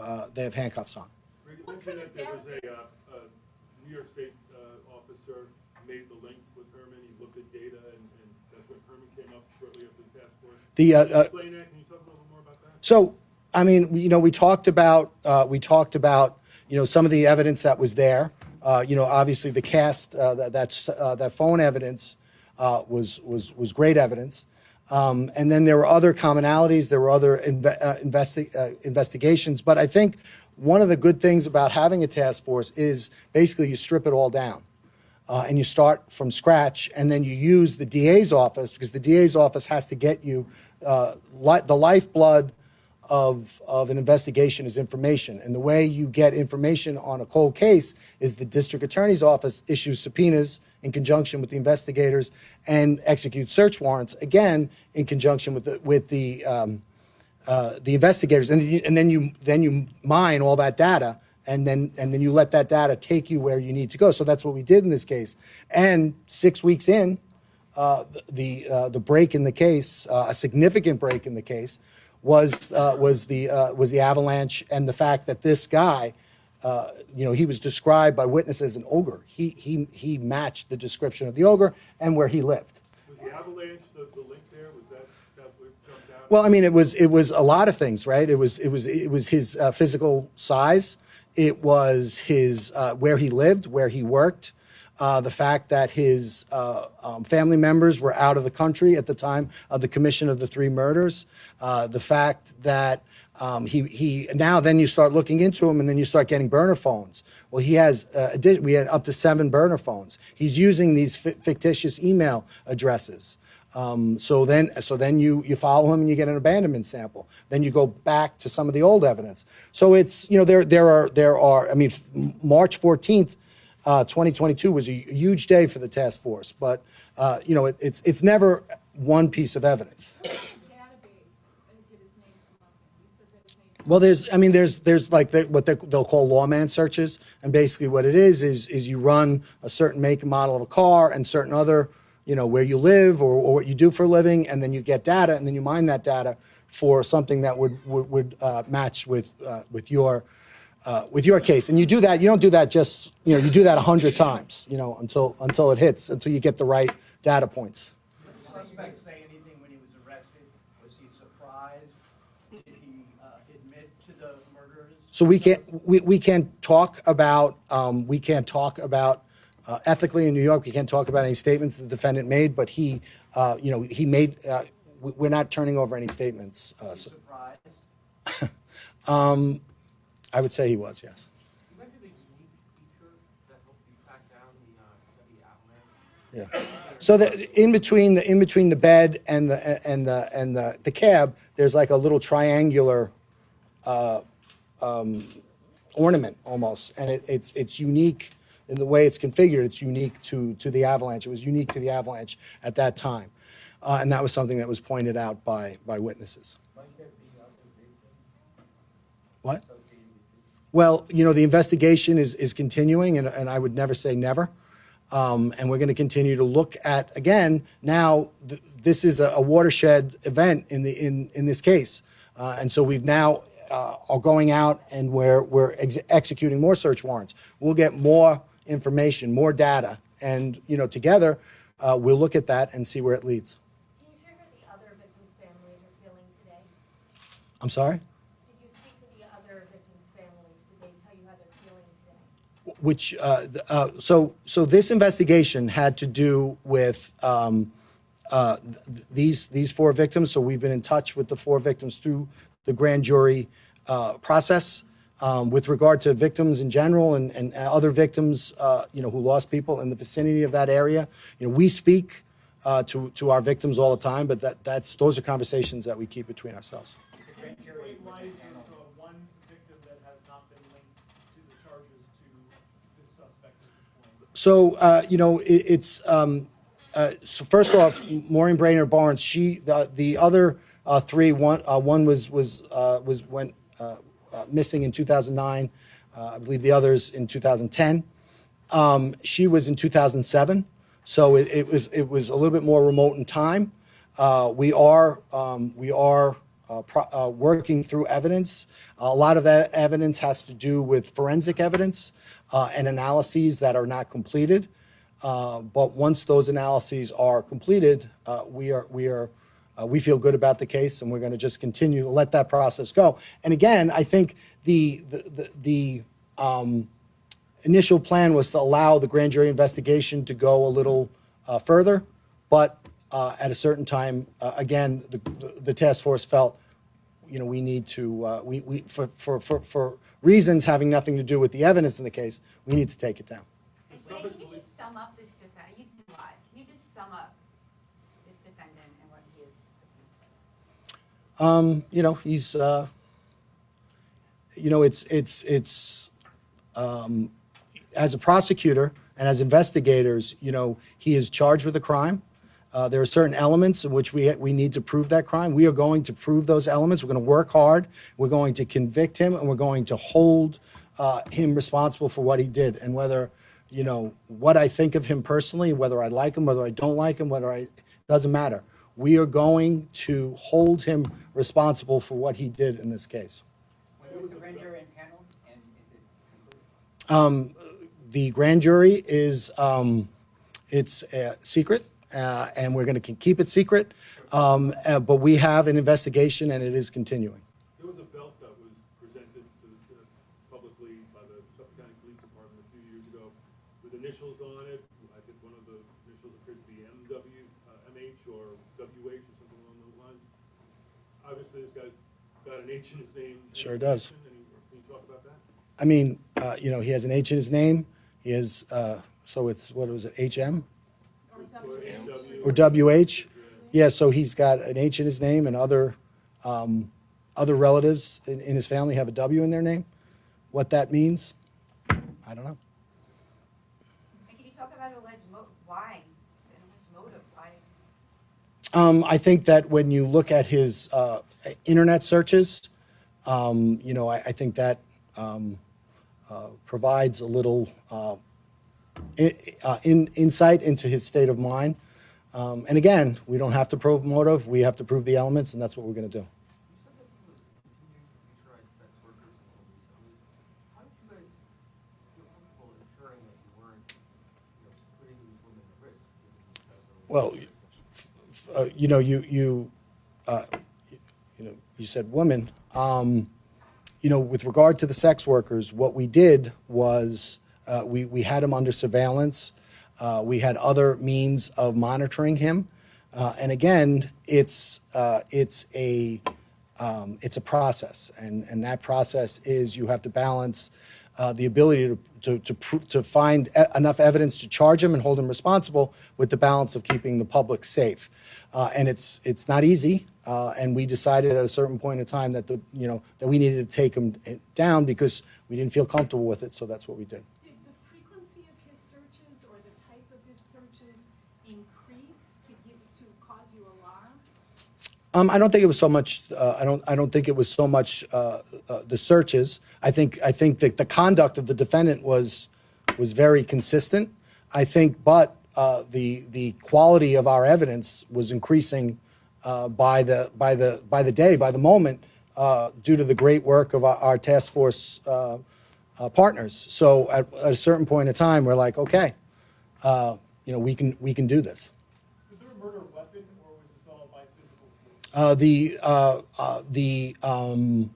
handcuffs on. You mentioned that there was a New York State officer made the link with Herman. He looked at data, and that's when Herman came up shortly after the task force. Can you explain that? Can you talk a little more about that? So, I mean, we talked about some of the evidence that was there. Obviously the cast, that phone evidence was great evidence. And then there were other commonalities, there were other investigations. But I think one of the good things about having a task force is basically you strip it all down. And you start from scratch, and then you use the DA's office, because the DA's office has to get you the lifeblood of an investigation is information. And the way you get information on a cold case is the district attorney's office issues subpoenas in conjunction with the investigators and executes search warrants, again, in conjunction with the investigators. And then you mine all that data, and then you let that data take you where you need to go. So that's what we did in this case. And 6 weeks in, the break in the case, a significant break in the case, was the avalanche and the fact that this guy, he was described by witnesses as an ogre. He matched the description of the ogre and where he lived. Was the avalanche the link there? Was that what jumped out? Well, I mean, it was a lot of things, right? It was his physical size. It was his where he lived, where he worked. The fact that his family members were out of the country at the time of the commission of the 3 murders. The fact that he now then you start looking into him, and then you start getting burner phones. Well, he has we had up to 7 burner phones. He's using these fictitious email addresses. So then you follow him and you get an abandonment sample. Then you go back to some of the old evidence. So it's there are I mean, March 14th. 2022 was a huge day for the task force, but it's never one piece of evidence. Well, there's like what they'll call lawman searches, and basically what it is you run a certain make and model of a car and certain other, where you live or what you do for a living, and then you get data, and then you mine that data for something that would match with your case. And you do that. You don't do that just you do that 100 times, until it hits, until you get the right data points. Did the suspect say anything when he was arrested? Was he surprised? Did he admit to the murders? So we can't talk about ethically in New York. We can't talk about any statements the defendant made, but he made we're not turning over any statements. Surprised? I would say he was, yes. You mentioned a unique feature that helped you track down the avalanche. Yeah. So in between the bed and the cab, there's like a little triangular ornament almost, and it's unique in the way it's configured. It's unique to the avalanche. It was unique to the avalanche at that time, and that was something that was pointed out by witnesses. What? Well, the investigation is continuing, and I would never say never. And we're going to continue to look at, again, now this is a watershed event in this case. And so we've now are going out and we're executing more search warrants. We'll get more information, more data, and together we'll look at that and see where it leads. Can you share how the other victims' families are feeling today? I'm sorry? Did you speak to the other victims' families? Did they tell you how they're feeling today? Which so this investigation had to do with these 4 victims. So we've been in touch with the 4 victims through the grand jury process. With regard to victims in general and other victims, who lost people in the vicinity of that area, we speak to our victims all the time, but those are conversations that we keep between ourselves. Why is one victim that has not been linked to the charges to this suspect at this point? So so first off, Maureen Brainerd Barnes, the other 3, one went missing in 2009. I believe the others in 2010. She was in 2007, so it was a little bit more remote in time. We are working through evidence. A lot of that evidence has to do with forensic evidence and analyses that are not completed. But once those analyses are completed, we feel good about the case, and we're going to just continue to let that process go. And again, I think the initial plan was to allow the grand jury investigation to go a little further, but at a certain time, again, the task force felt, we need to, for reasons having nothing to do with the evidence in the case, we need to take it down. Can you just sum up this defendant? You've seen a lot. Can you just sum up this defendant and what he is? He's, as a prosecutor and as investigators, he is charged with a crime. There are certain elements in which we need to prove that crime. We are going to prove those elements. We're going to work hard. We're going to convict him, and we're going to hold him responsible for what he did. And whether, what I think of him personally, whether I like him, whether I don't like him, doesn't matter. We are going to hold him responsible for what he did in this case. When was the grand jury impaneled, and is it concluded? The grand jury is it's secret, and we're going to keep it secret. But we have an investigation, and it is continuing. There was a belt that was presented publicly by the Suffolk County Police Department a few years ago with initials on it. I think one of the initials appeared to be MH or WH or something along those lines. Obviously, this guy's got an H in his name. Sure does. Can you talk about that? I mean, he has an H in his name. He has, so it's, what was it, HM? Or WH? Yeah, so he's got an H in his name, and other relatives in his family have a W in their name. What that means, I don't know. And can you talk about alleged why? The alleged motive, why? I think that when you look at his internet searches, I think that provides a little insight into his state of mind. And again, we don't have to prove motive. We have to prove the elements, and that's what we're going to do. Well, you said women. With regard to the sex workers, what we did was we had him under surveillance. We had other means of monitoring him. And again, it's a process, and that process is you have to balance the ability to find enough evidence to charge him and hold him responsible with the balance of keeping the public safe. And it's not easy. And we decided at a certain point in time that that we needed to take him down because we didn't feel comfortable with it. So that's what we did. Did the frequency of his searches or the type of his searches increase to cause you alarm? I don't think it was so much. I don't think it was so much the searches. I think that the conduct of the defendant was very consistent. I think, but the quality of our evidence was increasing by the moment due to the great work of our task force partners. So at a certain point in time, we're like, okay, we can do this. Was there a murder weapon, or was this all by physical force?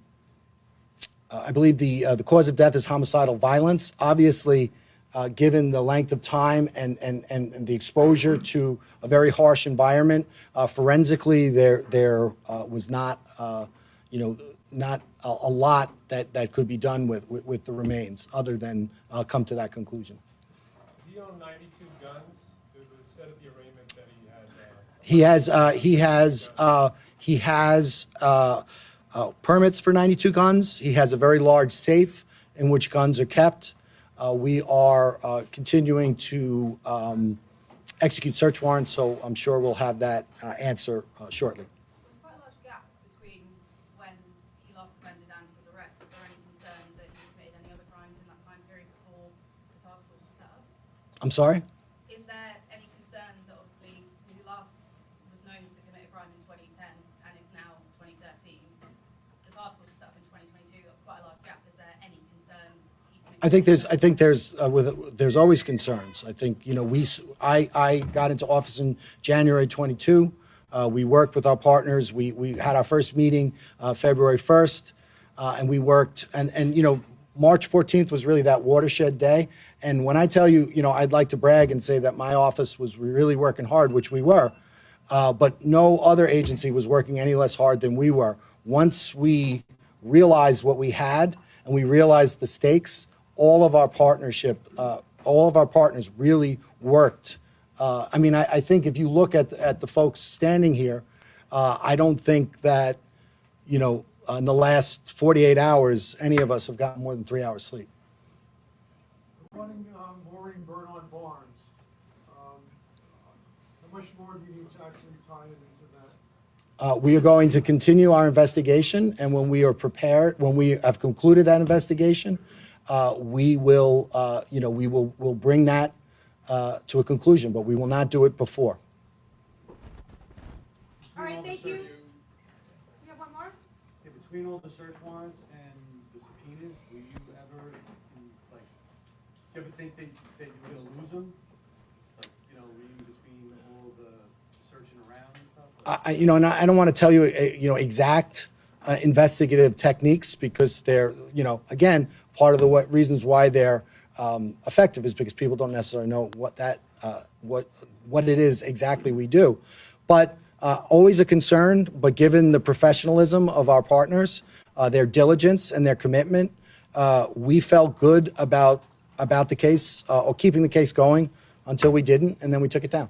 I believe the cause of death is homicidal violence. Obviously, given the length of time and the exposure to a very harsh environment, forensically there was not not a lot that could be done with the remains, other than come to that conclusion. He owned 92 guns. There was said at the arraignment that He has permits for 92 guns. He has a very large safe in which guns are kept. We are continuing to execute search warrants, so I'm sure we'll have that answer shortly. There's quite a large gap between when he last defended and his arrest. Is there any concern that he committed any other crimes in that time period before the task force was set up? I'm sorry? Is there any concern that obviously he last was known to commit a crime in 2010 and it's now 2013? The task force was set up in 2022. That's quite a large gap. Is there any concern? I think there's always concerns. I think I got into office in January 22. We worked with our partners. We had our first meeting February 1st, and we worked. And March 14th was really that watershed day. And when I tell you, I'd like to brag and say that my office was really working hard, which we were, but no other agency was working any less hard than we were. Once we realized what we had and we realized the stakes, all of our partners really worked. I think if you look at the folks standing here, I don't think that, in the last 48 hours, any of us have gotten more than 3 hours sleep. Running mooring burn on barns. How much more do you need to actually tie it into that? We are going to continue our investigation, and when we are prepared, when we have concluded that investigation, we will we'll bring that to a conclusion, but we will not do it before. All right, thank you. You have one more? Yeah, between all the search warrants and the subpoenas, will you ever, do you ever think that you were going to lose them? Reading between all the searching around and stuff? And I don't want to tell you, exact investigative techniques, because they're, again, part of the reasons why they're effective is because people don't necessarily know what it is exactly we do. But always a concern, but given the professionalism of our partners, their diligence and their commitment, we felt good about the case, or keeping the case going until we didn't, and then we took it down.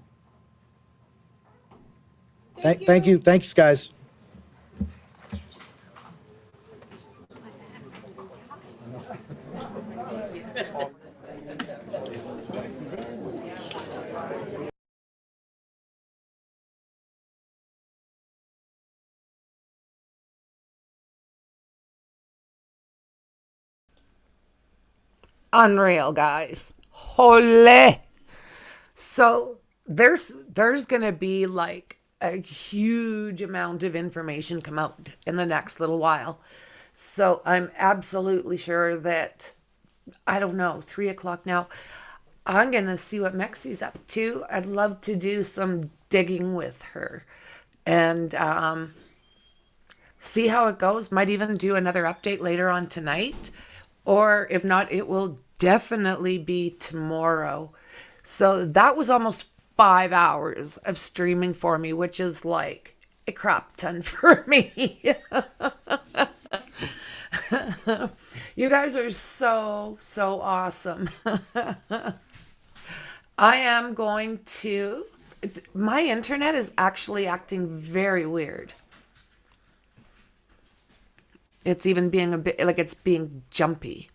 Thank you. Thanks, guys. Unreal, guys. Holy. So there's gonna be like a huge amount of information come out in the next little while. So I'm absolutely sure that, I don't know, 3 o'clock now, I'm gonna see what Mexi's up to. I'd love to do some digging with her and see how it goes. Might even do another update later on tonight, or if not, it will definitely be tomorrow. So that was almost 5 hours of streaming for me, which is like a crap ton for me. You guys are so awesome. I am going to, my internet is actually acting very weird. It's even being a bit like it's being jumpy.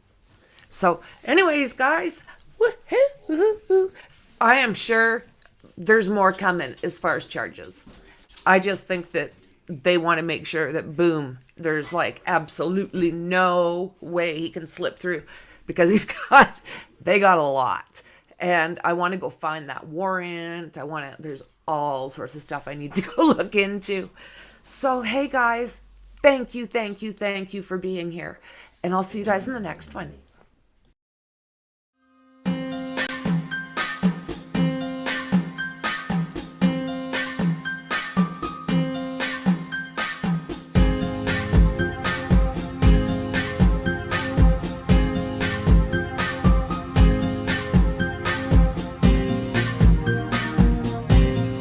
So anyways, guys, I am sure there's more coming as far as charges. I just think that they want to make sure that, boom, there's like absolutely no way he can slip through, because they got a lot. And I want to go find that warrant. There's all sorts of stuff I need to go look into. So, hey guys, thank you for being here. And I'll see you guys in the next one.